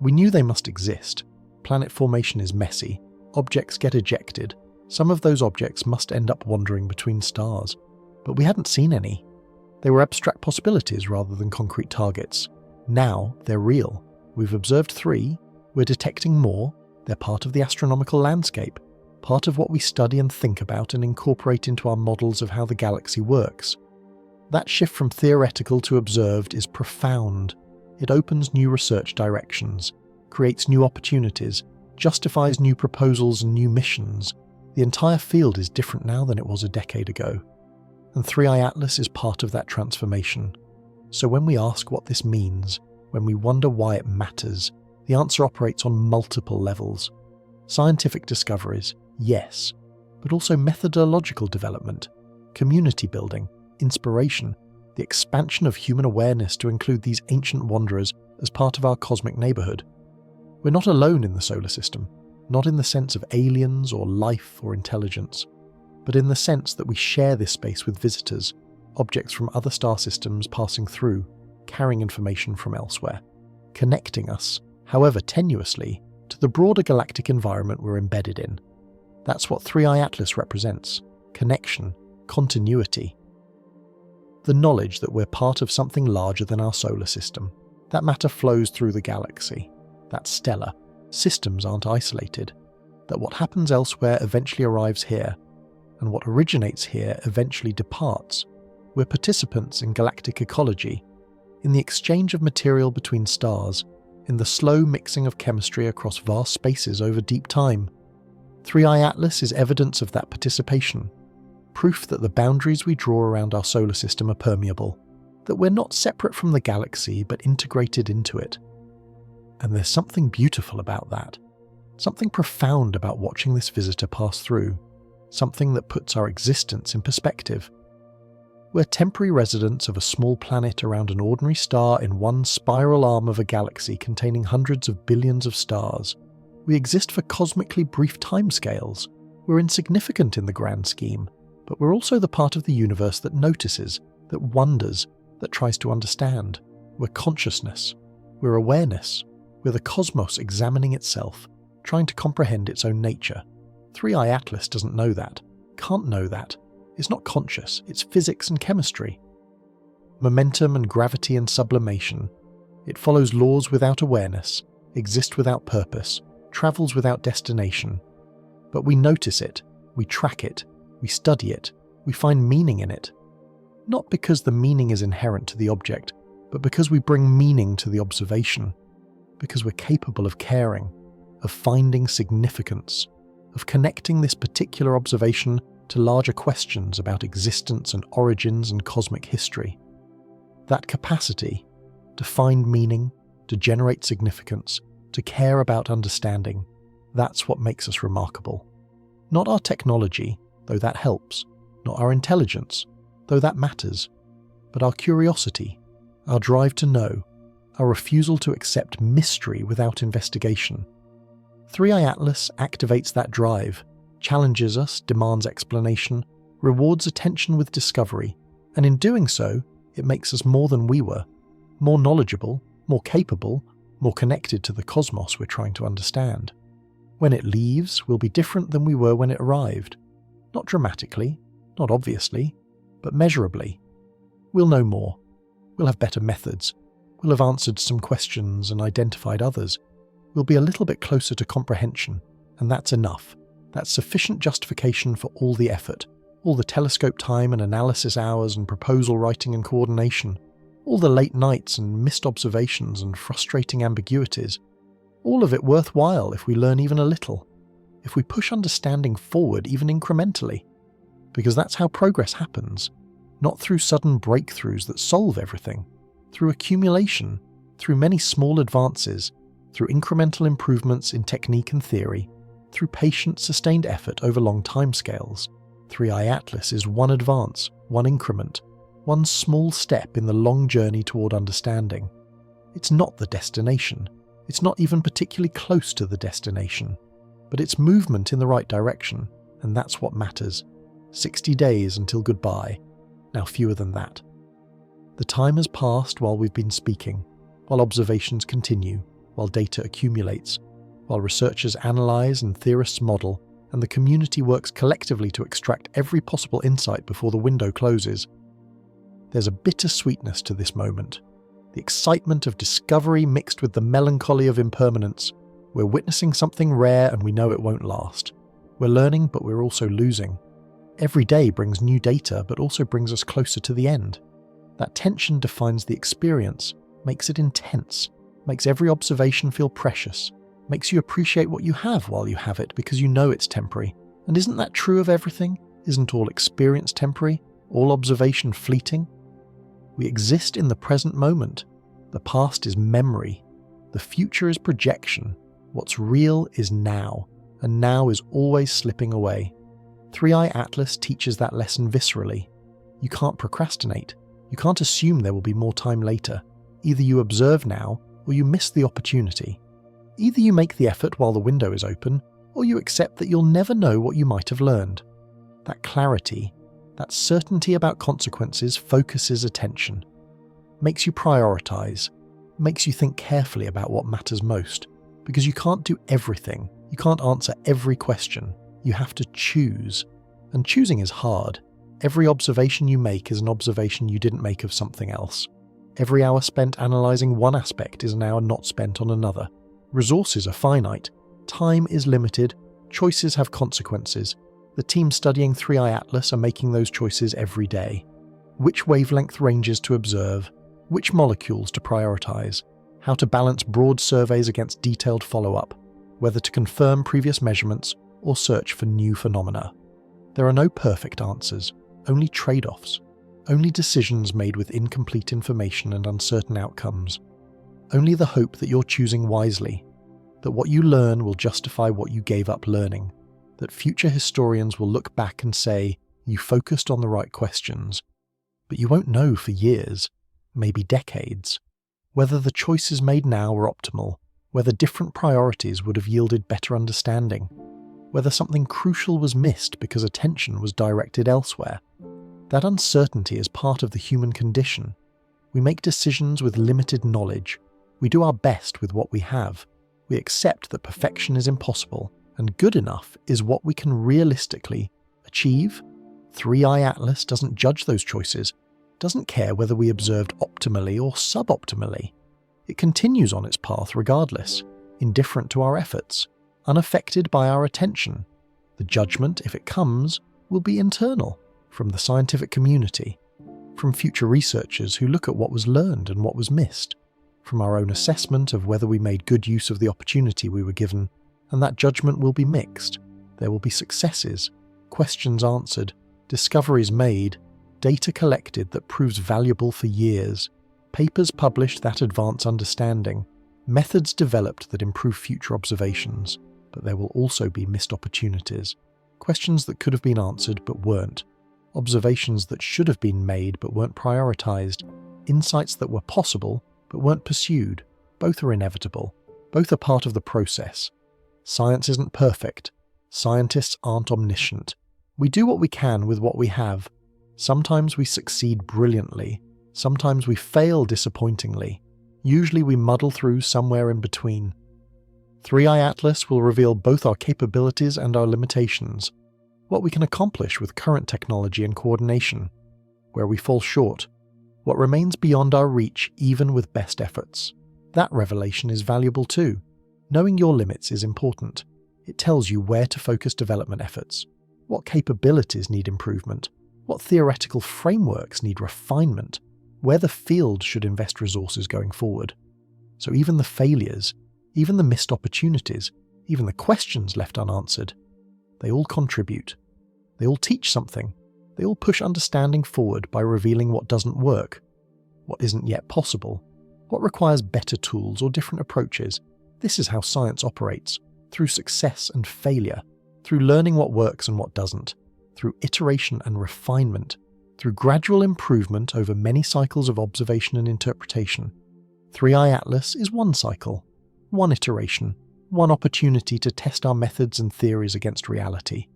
We knew they must exist. Planet formation is messy. Objects get ejected. Some of those objects must end up wandering between stars. But we hadn't seen any. They were abstract possibilities rather than concrete targets. Now they're real. We've observed 3. We're detecting more. They're part of the astronomical landscape, part of what we study and think about and incorporate into our models of how the galaxy works. That shift from theoretical to observed is profound. It opens new research directions, creates new opportunities, justifies new proposals and new missions. The entire field is different now than it was a decade ago. And 3i Atlas is part of that transformation. So when we ask what this means, when we wonder why it matters, the answer operates on multiple levels. Scientific discoveries, yes, but also methodological development, community building, inspiration, the expansion of human awareness to include these ancient wanderers as part of our cosmic neighbourhood. We're not alone in the solar system, not in the sense of aliens or life or intelligence, but in the sense that we share this space with visitors, objects from other star systems passing through, carrying information from elsewhere, connecting us, however tenuously, to the broader galactic environment we're embedded in. That's what 3i Atlas represents: connection, continuity. The knowledge that we're part of something larger than our solar system. That matter flows through the galaxy. That's stellar. Systems aren't isolated. That what happens elsewhere eventually arrives here, and what originates here eventually departs. We're participants in galactic ecology, in the exchange of material between stars, in the slow mixing of chemistry across vast spaces over deep time. 3i Atlas is evidence of that participation. Proof that the boundaries we draw around our solar system are permeable, that we're not separate from the galaxy but integrated into it. And there's something beautiful about that, something profound about watching this visitor pass through, something that puts our existence in perspective. We're temporary residents of a small planet around an ordinary star in one spiral arm of a galaxy containing hundreds of billions of stars. We exist for cosmically brief timescales. We're insignificant in the grand scheme, but we're also the part of the universe that notices, that wonders, that tries to understand. We're consciousness. We're awareness. We're the cosmos examining itself, trying to comprehend its own nature. 3i Atlas doesn't know that, can't know that. It's not conscious, it's physics and chemistry. Momentum and gravity and sublimation. It follows laws without awareness, exists without purpose, travels without destination. But we notice it, we track it, we study it, we find meaning in it. Not because the meaning is inherent to the object, but because we bring meaning to the observation. Because we're capable of caring, of finding significance, of connecting this particular observation to larger questions about existence and origins and cosmic history. That capacity to find meaning, to generate significance, to care about understanding, that's what makes us remarkable. Not our technology, though that helps, not our intelligence, though that matters, but our curiosity, our drive to know, our refusal to accept mystery without investigation. 3i Atlas activates that drive, challenges us, demands explanation, rewards attention with discovery, and in doing so, it makes us more than we were, more knowledgeable, more capable, more connected to the cosmos we're trying to understand. When it leaves, we'll be different than we were when it arrived. Not dramatically, not obviously, but measurably. We'll know more. We'll have better methods. We'll have answered some questions and identified others. We'll be a little bit closer to comprehension, and that's enough. That's sufficient justification for all the effort, all the telescope time and analysis hours and proposal writing and coordination, all the late nights and missed observations and frustrating ambiguities. All of it worthwhile if we learn even a little, if we push understanding forward even incrementally, because that's how progress happens, not through sudden breakthroughs that solve everything, through accumulation, through many small advances, through incremental improvements in technique and theory, through patient, sustained effort over long timescales. 3i Atlas is one advance, one increment, one small step in the long journey toward understanding. It's not the destination. It's not even particularly close to the destination, but it's movement in the right direction, and that's what matters. 60 days until goodbye, now fewer than that. The time has passed while we've been speaking, while observations continue, while data accumulates, while researchers analyse and theorists model, and the community works collectively to extract every possible insight before the window closes. There's a bitter sweetness to this moment. The excitement of discovery mixed with the melancholy of impermanence. We're witnessing something rare and we know it won't last. We're learning, but we're also losing. Every day brings new data, but also brings us closer to the end. That tension defines the experience, makes it intense, makes every observation feel precious, makes you appreciate what you have while you have it because you know it's temporary. And isn't that true of everything? Isn't all experience temporary? All observation fleeting? We exist in the present moment. The past is memory. The future is projection. What's real is now, and now is always slipping away. 3i Atlas teaches that lesson viscerally. You can't procrastinate. You can't assume there will be more time later. Either you observe now, or you miss the opportunity. Either you make the effort while the window is open, or you accept that you'll never know what you might have learned. That clarity, that certainty about consequences focuses attention, makes you prioritize, makes you think carefully about what matters most, because you can't do everything, you can't answer every question, you have to choose. And choosing is hard. Every observation you make is an observation you didn't make of something else. Every hour spent analysing one aspect is an hour not spent on another. Resources are finite, time is limited, choices have consequences. The team studying 3i Atlas are making those choices every day. Which wavelength ranges to observe, which molecules to prioritise, how to balance broad surveys against detailed follow-up, whether to confirm previous measurements or search for new phenomena. There are no perfect answers, only trade-offs, only decisions made with incomplete information and uncertain outcomes. Only the hope that you're choosing wisely, that what you learn will justify what you gave up learning, that future historians will look back and say, you focused on the right questions, but you won't know for years, maybe decades, whether the choices made now were optimal, whether different priorities would have yielded better understanding, whether something crucial was missed because attention was directed elsewhere. That uncertainty is part of the human condition. We make decisions with limited knowledge. We do our best with what we have. We accept that perfection is impossible, and good enough is what we can realistically achieve. 3i Atlas doesn't judge those choices, doesn't care whether we observed optimally or suboptimally. It continues on its path regardless, indifferent to our efforts, unaffected by our attention. The judgment, if it comes, will be internal, from the scientific community, from future researchers who look at what was learned and what was missed, from our own assessment of whether we made good use of the opportunity we were given, and that judgment will be mixed. There will be successes, questions answered, discoveries made, data collected that proves valuable for years, papers published that advance understanding, methods developed that improve future observations, but there will also be missed opportunities, questions that could have been answered but weren't, observations that should have been made but weren't prioritized, insights that were possible but weren't pursued. Both are inevitable. Both are part of the process. Science isn't perfect. Scientists aren't omniscient. We do what we can with what we have. Sometimes we succeed brilliantly. Sometimes we fail disappointingly. Usually we muddle through somewhere in between. 3i Atlas will reveal both our capabilities and our limitations, what we can accomplish with current technology and coordination, where we fall short, what remains beyond our reach even with best efforts. That revelation is valuable too. Knowing your limits is important. It tells you where to focus development efforts, what capabilities need improvement, what theoretical frameworks need refinement, where the field should invest resources going forward. So even the failures, even the missed opportunities, even the questions left unanswered, they all contribute. They all teach something. They all push understanding forward by revealing what doesn't work, what isn't yet possible, what requires better tools or different approaches. This is how science operates, through success and failure, through learning what works and what doesn't, through iteration and refinement, through gradual improvement over many cycles of observation and interpretation. 3i Atlas is one cycle, one iteration, one opportunity to test our methods and theories against reality.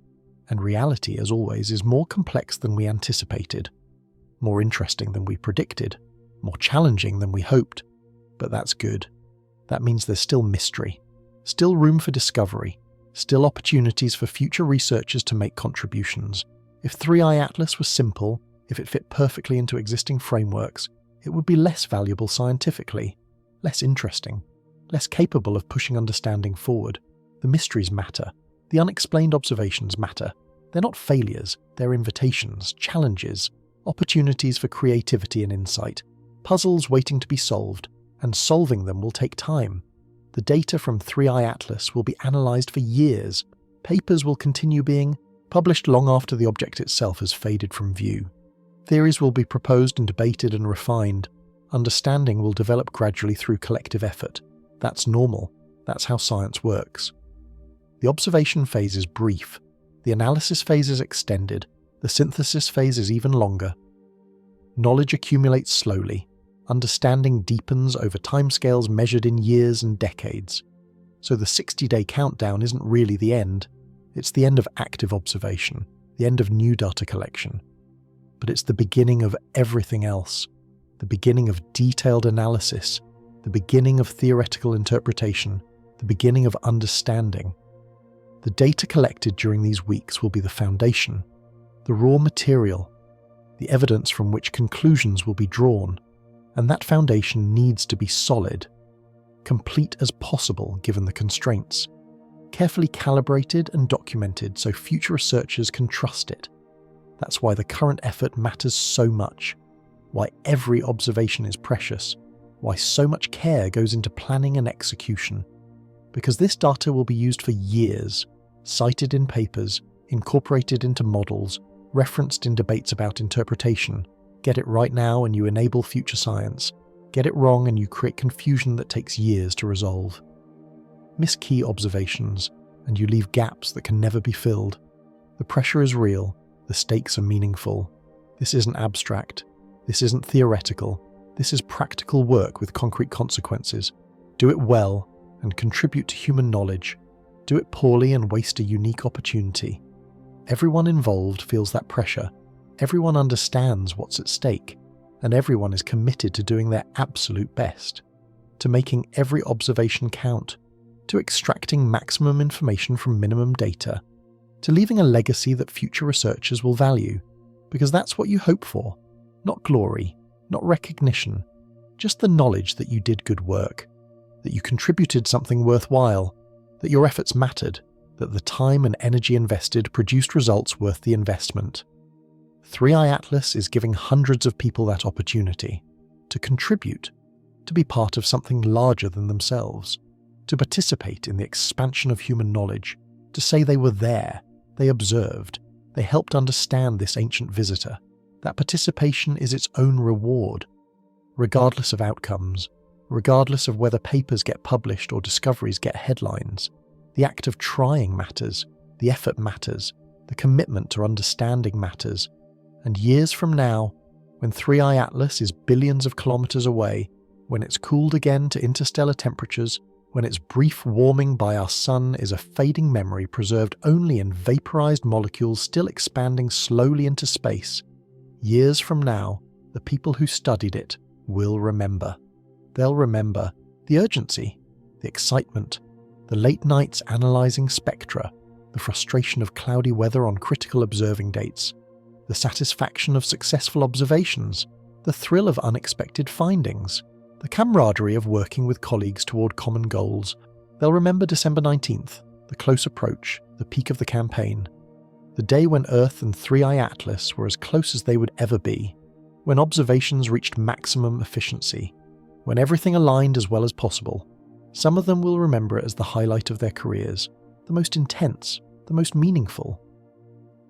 And reality, as always, is more complex than we anticipated, more interesting than we predicted, more challenging than we hoped. But that's good. That means there's still mystery, still room for discovery, still opportunities for future researchers to make contributions. If 3i Atlas was simple, if it fit perfectly into existing frameworks, it would be less valuable scientifically, less interesting, less capable of pushing understanding forward. The mysteries matter. The unexplained observations matter. They're not failures, they're invitations, challenges, opportunities for creativity and insight, puzzles waiting to be solved, and solving them will take time. The data from 3i Atlas will be analysed for years. Papers will continue being published long after the object itself has faded from view. Theories will be proposed and debated and refined. Understanding will develop gradually through collective effort. That's normal. That's how science works. The observation phase is brief. The analysis phase is extended. The synthesis phase is even longer. Knowledge accumulates slowly. Understanding deepens over timescales measured in years and decades. So the 60-day countdown isn't really the end. It's the end of active observation, the end of new data collection. But it's the beginning of everything else, the beginning of detailed analysis, the beginning of theoretical interpretation, the beginning of understanding. The data collected during these weeks will be the foundation, the raw material, the evidence from which conclusions will be drawn, and that foundation needs to be solid, complete as possible given the constraints, carefully calibrated and documented so future researchers can trust it. That's why the current effort matters so much, why every observation is precious, why so much care goes into planning and execution. Because this data will be used for years, cited in papers, incorporated into models, referenced in debates about interpretation. Get it right now and you enable future science. Get it wrong and you create confusion that takes years to resolve. Miss key observations, and you leave gaps that can never be filled. The pressure is real, the stakes are meaningful. This isn't abstract. This isn't theoretical. This is practical work with concrete consequences. Do it well and contribute to human knowledge. Do it poorly and waste a unique opportunity. Everyone involved feels that pressure. Everyone understands what's at stake, and everyone is committed to doing their absolute best, to making every observation count, to extracting maximum information from minimum data, to leaving a legacy that future researchers will value, because that's what you hope for. Not glory, not recognition, just the knowledge that you did good work, that you contributed something worthwhile, that your efforts mattered, that the time and energy invested produced results worth the investment. 3i Atlas is giving hundreds of people that opportunity to contribute, to be part of something larger than themselves, to participate in the expansion of human knowledge, to say they were there, they observed, they helped understand this ancient visitor. That participation is its own reward, regardless of outcomes, regardless of whether papers get published or discoveries get headlines. The act of trying matters, the effort matters, the commitment to understanding matters. And years from now, when 3i Atlas is billions of kilometers away, when it's cooled again to interstellar temperatures, when its brief warming by our sun is a fading memory preserved only in vaporized molecules still expanding slowly into space, years from now, the people who studied it will remember. They'll remember the urgency, the excitement, the late nights analyzing spectra, the frustration of cloudy weather on critical observing dates, the satisfaction of successful observations, the thrill of unexpected findings, the camaraderie of working with colleagues toward common goals. They'll remember December 19th, the close approach, the peak of the campaign, the day when Earth and 3i Atlas were as close as they would ever be, when observations reached maximum efficiency, when everything aligned as well as possible. Some of them will remember it as the highlight of their careers, the most intense, the most meaningful.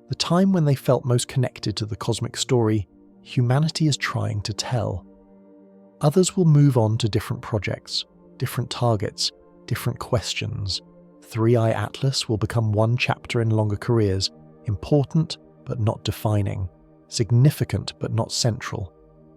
The time when they felt most connected to the cosmic story humanity is trying to tell. Others will move on to different projects, different targets, different questions. 3i Atlas will become one chapter in longer careers, important but not defining, significant but not central.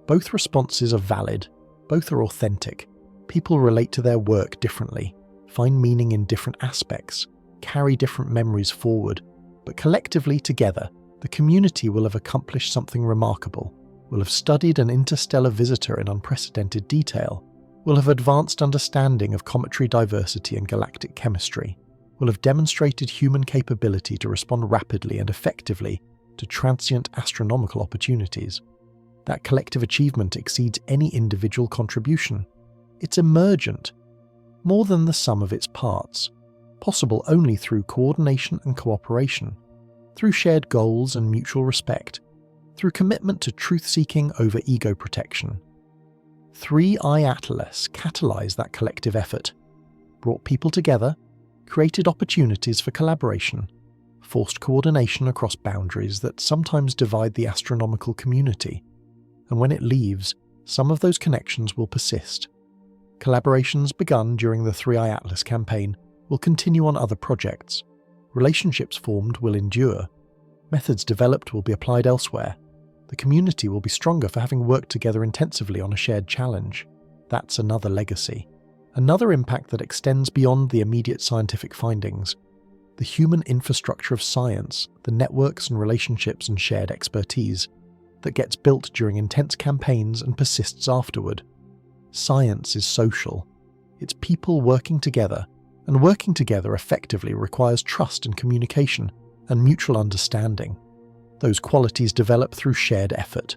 Both responses are valid, both are authentic. People relate to their work differently, find meaning in different aspects, carry different memories forward, but collectively together, the community will have accomplished something remarkable, will have studied an interstellar visitor in unprecedented detail, will have advanced understanding of cometary diversity and galactic chemistry, will have demonstrated human capability to respond rapidly and effectively to transient astronomical opportunities. That collective achievement exceeds any individual contribution. It's emergent, more than the sum of its parts, possible only through coordination and cooperation, through shared goals and mutual respect, through commitment to truth-seeking over ego protection. 3i Atlas catalyzed that collective effort, brought people together, created opportunities for collaboration, forced coordination across boundaries that sometimes divide the astronomical community. And when it leaves, some of those connections will persist. Collaborations begun during the 3i Atlas campaign will continue on other projects. Relationships formed will endure. Methods developed will be applied elsewhere. The community will be stronger for having worked together intensively on a shared challenge. That's another legacy. Another impact that extends beyond the immediate scientific findings. The human infrastructure of science, the networks and relationships and shared expertise that gets built during intense campaigns and persists afterward. Science is social. It's people working together, and working together effectively requires trust and communication and mutual understanding. Those qualities develop through shared effort,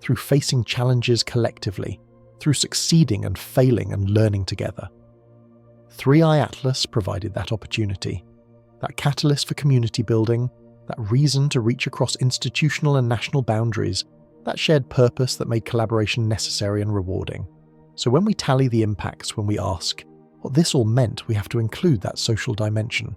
through facing challenges collectively, through succeeding and failing and learning together. 3i Atlas provided that opportunity, that catalyst for community building, that reason to reach across institutional and national boundaries, that shared purpose that made collaboration necessary and rewarding. So when we tally the impacts, when we ask what this all meant, we have to include that social dimension.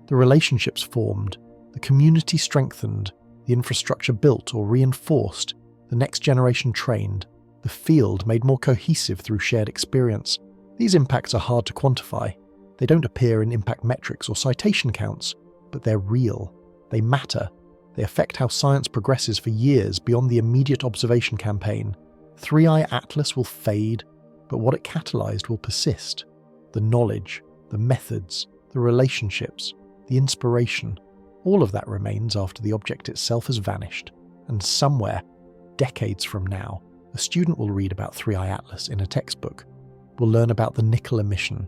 The relationships formed, the community strengthened, the infrastructure built or reinforced, the next generation trained, the field made more cohesive through shared experience. These impacts are hard to quantify. They don't appear in impact metrics or citation counts, but they're real. They matter. They affect how science progresses for years beyond the immediate observation campaign. 3i Atlas will fade, but what it catalyzed will persist. The knowledge, the methods, the relationships, the inspiration, all of that remains after the object itself has vanished. And somewhere, decades from now, a student will read about 3i Atlas in a textbook, will learn about the nickel emission,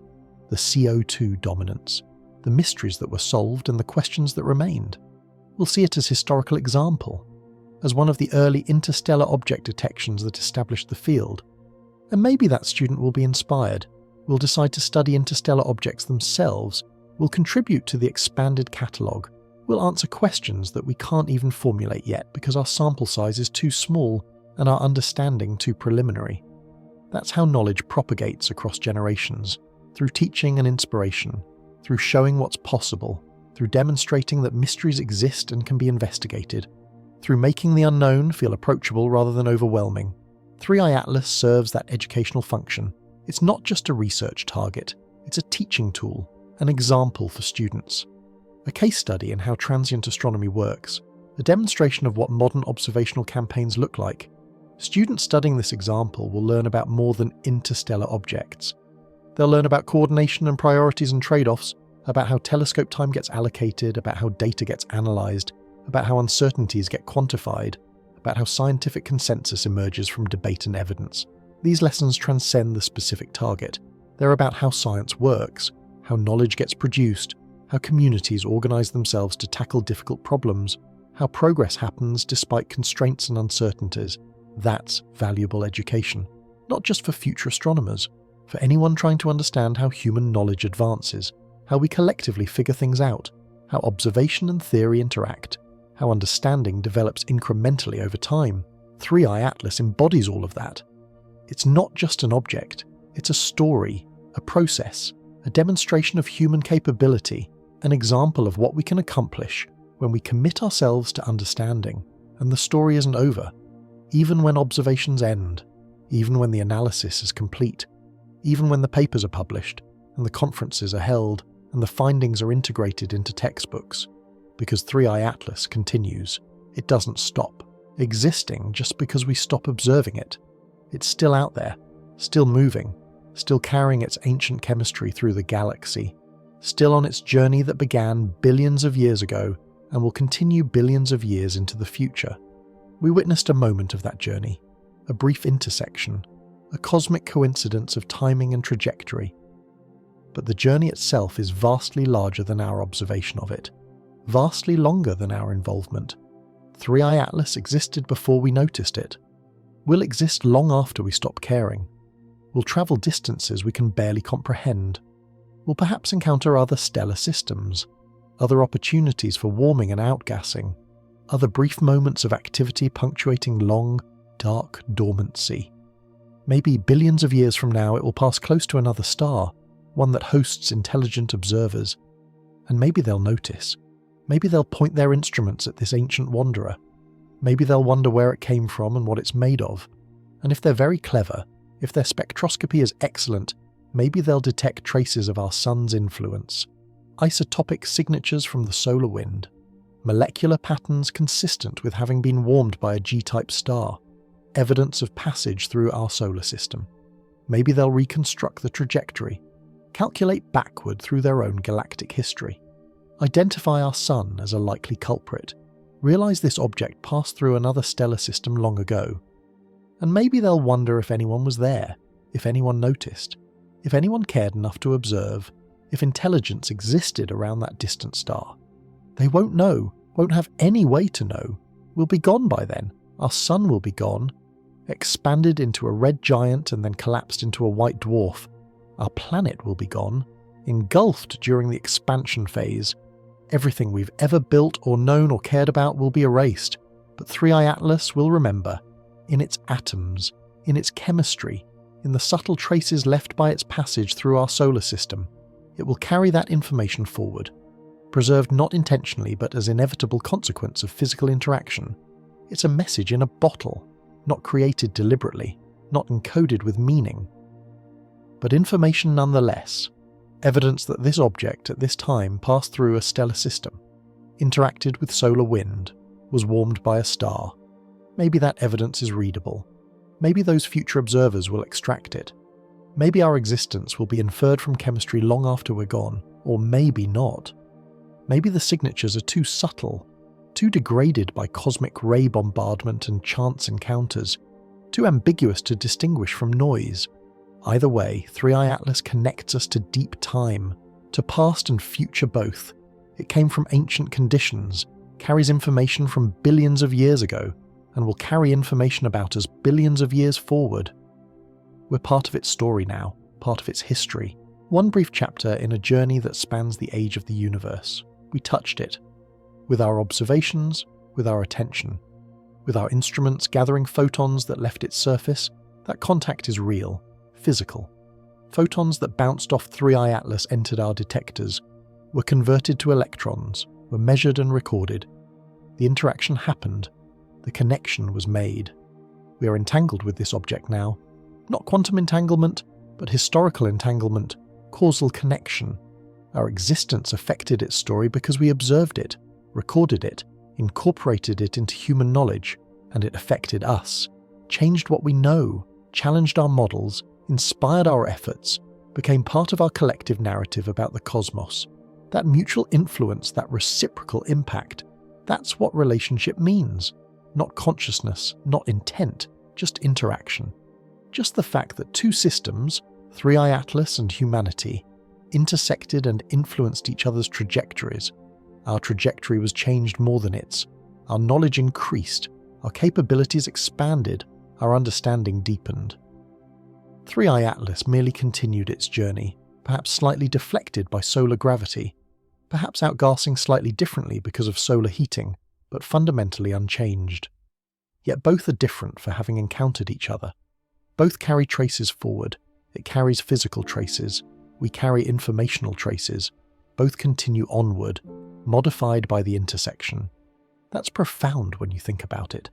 the CO2 dominance, the mysteries that were solved and the questions that remained. We'll see it as historical example, as one of the early interstellar object detections that established the field. And maybe that student will be inspired, will decide to study interstellar objects themselves, will contribute to the expanded catalogue, will answer questions that we can't even formulate yet because our sample size is too small and our understanding too preliminary. That's how knowledge propagates across generations, through teaching and inspiration, through showing what's possible, through demonstrating that mysteries exist and can be investigated, through making the unknown feel approachable rather than overwhelming. 3i Atlas serves that educational function. It's not just a research target, it's a teaching tool, an example for students. A case study in how transient astronomy works, a demonstration of what modern observational campaigns look like. Students studying this example will learn about more than interstellar objects. They'll learn about coordination and priorities and trade-offs, about how telescope time gets allocated, about how data gets analysed, about how uncertainties get quantified, about how scientific consensus emerges from debate and evidence. These lessons transcend the specific target. They're about how science works, how knowledge gets produced, how communities organise themselves to tackle difficult problems, how progress happens despite constraints and uncertainties. That's valuable education, not just for future astronomers, for anyone trying to understand how human knowledge advances, how we collectively figure things out, how observation and theory interact, how understanding develops incrementally over time. 3i Atlas embodies all of that. It's not just an object, it's a story, a process, a demonstration of human capability, an example of what we can accomplish when we commit ourselves to understanding. And the story isn't over. Even when observations end, even when the analysis is complete, even when the papers are published, and the conferences are held, and the findings are integrated into textbooks, because 3i Atlas continues. It doesn't stop existing just because we stop observing it. It's still out there, still moving, still carrying its ancient chemistry through the galaxy, still on its journey that began billions of years ago and will continue billions of years into the future. We witnessed a moment of that journey, a brief intersection, a cosmic coincidence of timing and trajectory. But the journey itself is vastly larger than our observation of it, vastly longer than our involvement. 3i Atlas existed before we noticed it. Will exist long after we stop caring. Will travel distances we can barely comprehend. Will perhaps encounter other stellar systems, other opportunities for warming and outgassing, other brief moments of activity punctuating long, dark dormancy. Maybe billions of years from now it will pass close to another star, one that hosts intelligent observers. And maybe they'll notice. Maybe they'll point their instruments at this ancient wanderer. Maybe they'll wonder where it came from and what it's made of. And if they're very clever, if their spectroscopy is excellent, maybe they'll detect traces of our sun's influence. Isotopic signatures from the solar wind. Molecular patterns consistent with having been warmed by a G-type star. Evidence of passage through our solar system. Maybe they'll reconstruct the trajectory. Calculate backward through their own galactic history. Identify our sun as a likely culprit. Realize this object passed through another stellar system long ago. And maybe they'll wonder if anyone was there, if anyone noticed, if anyone cared enough to observe, if intelligence existed around that distant star. They won't know, won't have any way to know. We'll be gone by then. Our sun will be gone, expanded into a red giant and then collapsed into a white dwarf. Our planet will be gone, engulfed during the expansion phase. Everything we've ever built or known or cared about will be erased, but 3i Atlas will remember, in its atoms, in its chemistry, in the subtle traces left by its passage through our solar system. It will carry that information forward, preserved not intentionally but as inevitable consequence of physical interaction. It's a message in a bottle, not created deliberately, not encoded with meaning. But information nonetheless, evidence that this object at this time passed through a stellar system, interacted with solar wind, was warmed by a star. Maybe that evidence is readable. Maybe those future observers will extract it. Maybe our existence will be inferred from chemistry long after we're gone, or maybe not. Maybe the signatures are too subtle, too degraded by cosmic ray bombardment and chance encounters, too ambiguous to distinguish from noise. Either way, 3i Atlas connects us to deep time, to past and future both. It came from ancient conditions, carries information from billions of years ago, and will carry information about us billions of years forward. We're part of its story now, part of its history. One brief chapter in a journey that spans the age of the universe. We touched it. With our observations, with our attention. With our instruments gathering photons that left its surface, that contact is real, physical. Photons that bounced off 3i Atlas entered our detectors, were converted to electrons, were measured and recorded. The interaction happened. The connection was made. We are entangled with this object now. Not quantum entanglement, but historical entanglement, causal connection. Our existence affected its story because we observed it, recorded it, incorporated it into human knowledge, and it affected us, changed what we know, challenged our models, inspired our efforts, became part of our collective narrative about the cosmos. That mutual influence, that reciprocal impact, that's what relationship means. Not consciousness, not intent, just interaction. Just the fact that two systems, 3i Atlas and humanity, intersected and influenced each other's trajectories. Our trajectory was changed more than its. Our knowledge increased, our capabilities expanded, our understanding deepened. 3i Atlas merely continued its journey, perhaps slightly deflected by solar gravity, perhaps outgassing slightly differently because of solar heating, but fundamentally unchanged. Yet both are different for having encountered each other. Both carry traces forward. It carries physical traces. We carry informational traces. Both continue onward, modified by the intersection. That's profound when you think about it.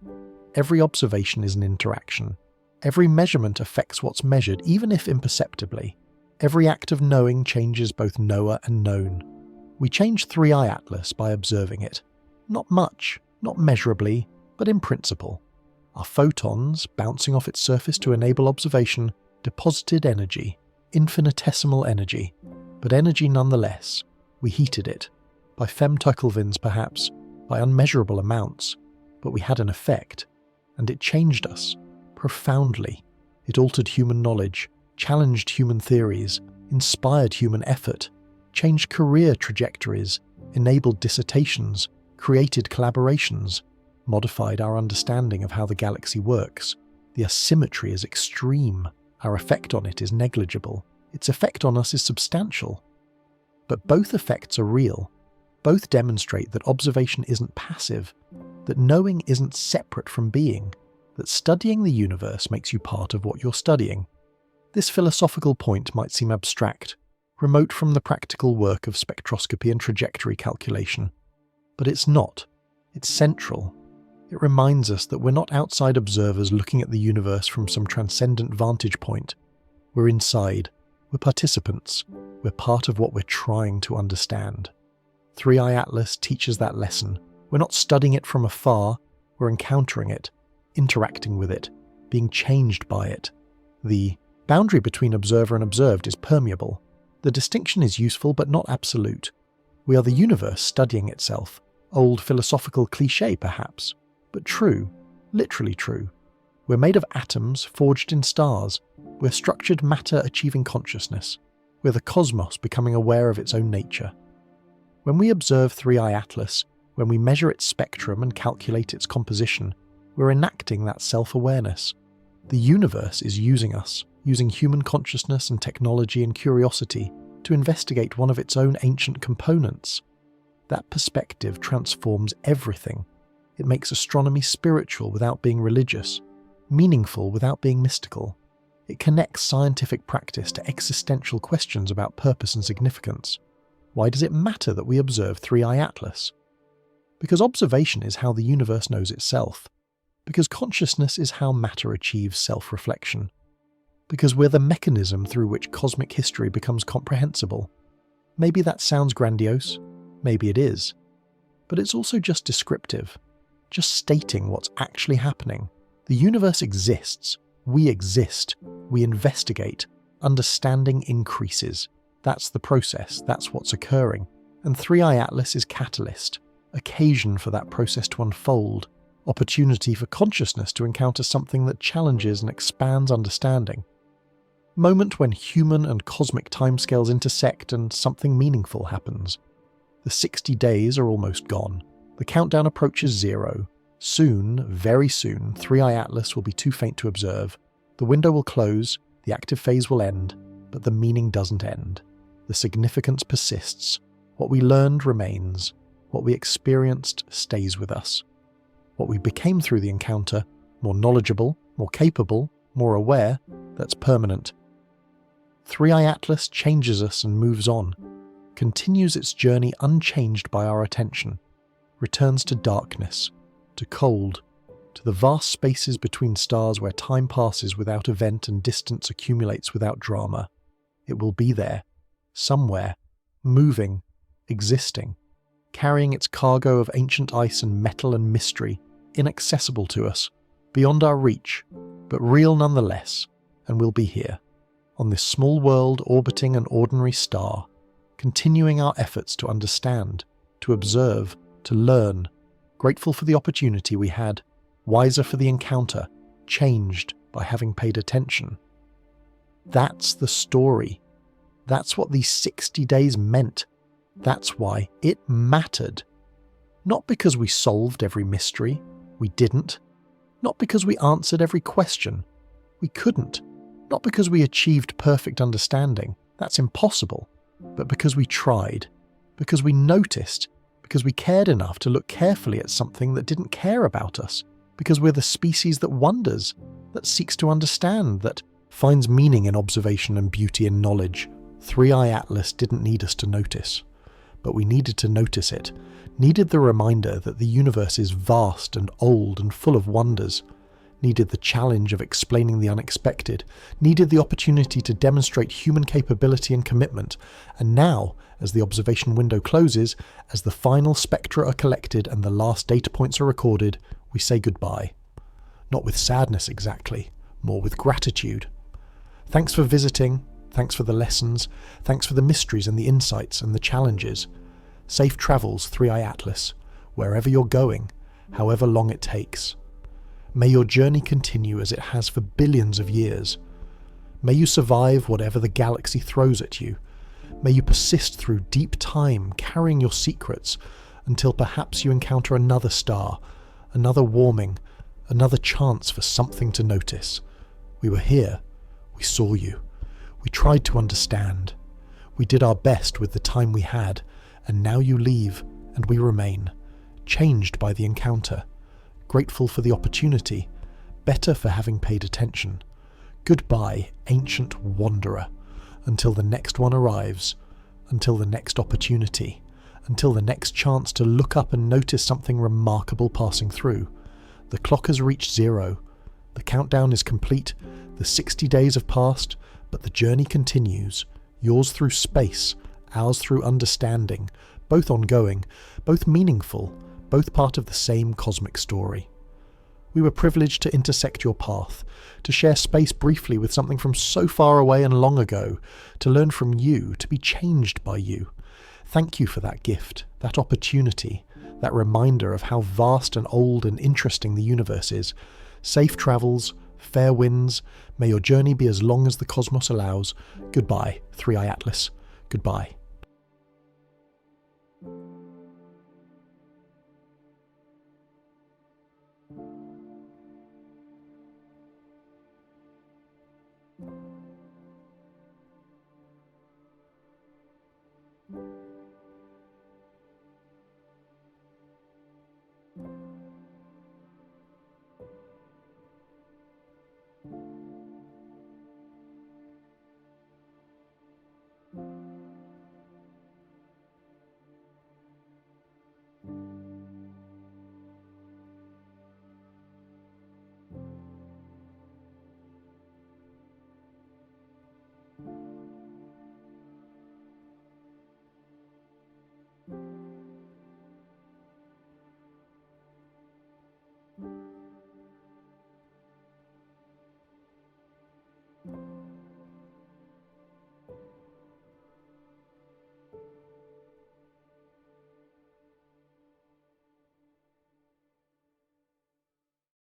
Every observation is an interaction. Every measurement affects what's measured, even if imperceptibly. Every act of knowing changes both knower and known. We change 3i Atlas by observing it. Not much, not measurably, but in principle. Our photons, bouncing off its surface to enable observation, deposited energy, infinitesimal energy, but energy nonetheless. We heated it, by femtokelvins perhaps, by unmeasurable amounts, but we had an effect, and it changed us, profoundly. It altered human knowledge, challenged human theories, inspired human effort, changed career trajectories, enabled dissertations, created collaborations, modified our understanding of how the galaxy works. The asymmetry is extreme. Our effect on it is negligible. Its effect on us is substantial. But both effects are real. Both demonstrate that observation isn't passive, that knowing isn't separate from being, that studying the universe makes you part of what you're studying. This philosophical point might seem abstract, remote from the practical work of spectroscopy and trajectory calculation. But it's not. It's central. It reminds us that we're not outside observers looking at the universe from some transcendent vantage point. We're inside. We're participants. We're part of what we're trying to understand. 3i Atlas teaches that lesson. We're not studying it from afar. We're encountering it, interacting with it, being changed by it. The boundary between observer and observed is permeable. The distinction is useful but not absolute. We are the universe studying itself. Old philosophical cliché perhaps, but true, literally true. We're made of atoms forged in stars. We're structured matter achieving consciousness. We're the cosmos becoming aware of its own nature. When we observe 3i Atlas, when we measure its spectrum and calculate its composition, we're enacting that self-awareness. The universe is using us, using human consciousness and technology and curiosity to investigate one of its own ancient components. That perspective transforms everything. It makes astronomy spiritual without being religious, meaningful without being mystical. It connects scientific practice to existential questions about purpose and significance. Why does it matter that we observe 3i Atlas? Because observation is how the universe knows itself. Because consciousness is how matter achieves self-reflection. Because we're the mechanism through which cosmic history becomes comprehensible. Maybe that sounds grandiose, maybe it is. But it's also just descriptive, just stating what's actually happening. The universe exists, we exist, we investigate, understanding increases. That's the process, that's what's occurring. And 3i Atlas is catalyst, occasion for that process to unfold, opportunity for consciousness to encounter something that challenges and expands understanding. Moment when human and cosmic timescales intersect and something meaningful happens. The 60 days are almost gone. The countdown approaches 0. Soon, very soon, 3i Atlas will be too faint to observe. The window will close, the active phase will end, but the meaning doesn't end. The significance persists. What we learned remains. What we experienced stays with us. What we became through the encounter, more knowledgeable, more capable, more aware, that's permanent. 3i Atlas changes us and moves on, continues its journey unchanged by our attention, returns to darkness, to cold, to the vast spaces between stars where time passes without event and distance accumulates without drama. It will be there, somewhere, moving, existing, carrying its cargo of ancient ice and metal and mystery, inaccessible to us, beyond our reach, but real nonetheless, and we'll be here, on this small world orbiting an ordinary star, continuing our efforts to understand, to observe, to learn, grateful for the opportunity we had, wiser for the encounter, changed by having paid attention. That's the story. That's what these 60 days meant. That's why it mattered. Not because we solved every mystery. We didn't. Not because we answered every question. We couldn't. Not because we achieved perfect understanding. That's impossible. But because we tried. Because we noticed. Because we cared enough to look carefully at something that didn't care about us. Because we're the species that wonders, that seeks to understand, that finds meaning in observation and beauty in knowledge. Three-Eye Atlas didn't need us to notice. But we needed to notice it, needed the reminder that the universe is vast and old and full of wonders, needed the challenge of explaining the unexpected, needed the opportunity to demonstrate human capability and commitment, and now, as the observation window closes, as the final spectra are collected and the last data points are recorded, we say goodbye. Not with sadness exactly, more with gratitude. Thanks for visiting. Thanks for the lessons, thanks for the mysteries and the insights and the challenges. Safe travels, Three-Eye Atlas, wherever you're going, however long it takes. May your journey continue as it has for billions of years. May you survive whatever the galaxy throws at you. May you persist through deep time, carrying your secrets, until perhaps you encounter another star, another warming, another chance for something to notice. We were here. We saw you. We tried to understand. We did our best with the time we had, and now you leave, and we remain, changed by the encounter, grateful for the opportunity, better for having paid attention. Goodbye, ancient wanderer, until the next one arrives, until the next opportunity, until the next chance to look up and notice something remarkable passing through. The clock has reached 0. The countdown is complete. The 60 days have passed. But the journey continues, yours through space, ours through understanding, both ongoing, both meaningful, both part of the same cosmic story. We were privileged to intersect your path, to share space briefly with something from so far away and long ago, to learn from you, to be changed by you. Thank you for that gift, that opportunity, that reminder of how vast and old and interesting the universe is. Safe travels, fair winds, may your journey be as long as the cosmos allows. Goodbye, Three-Eye Atlas. Goodbye.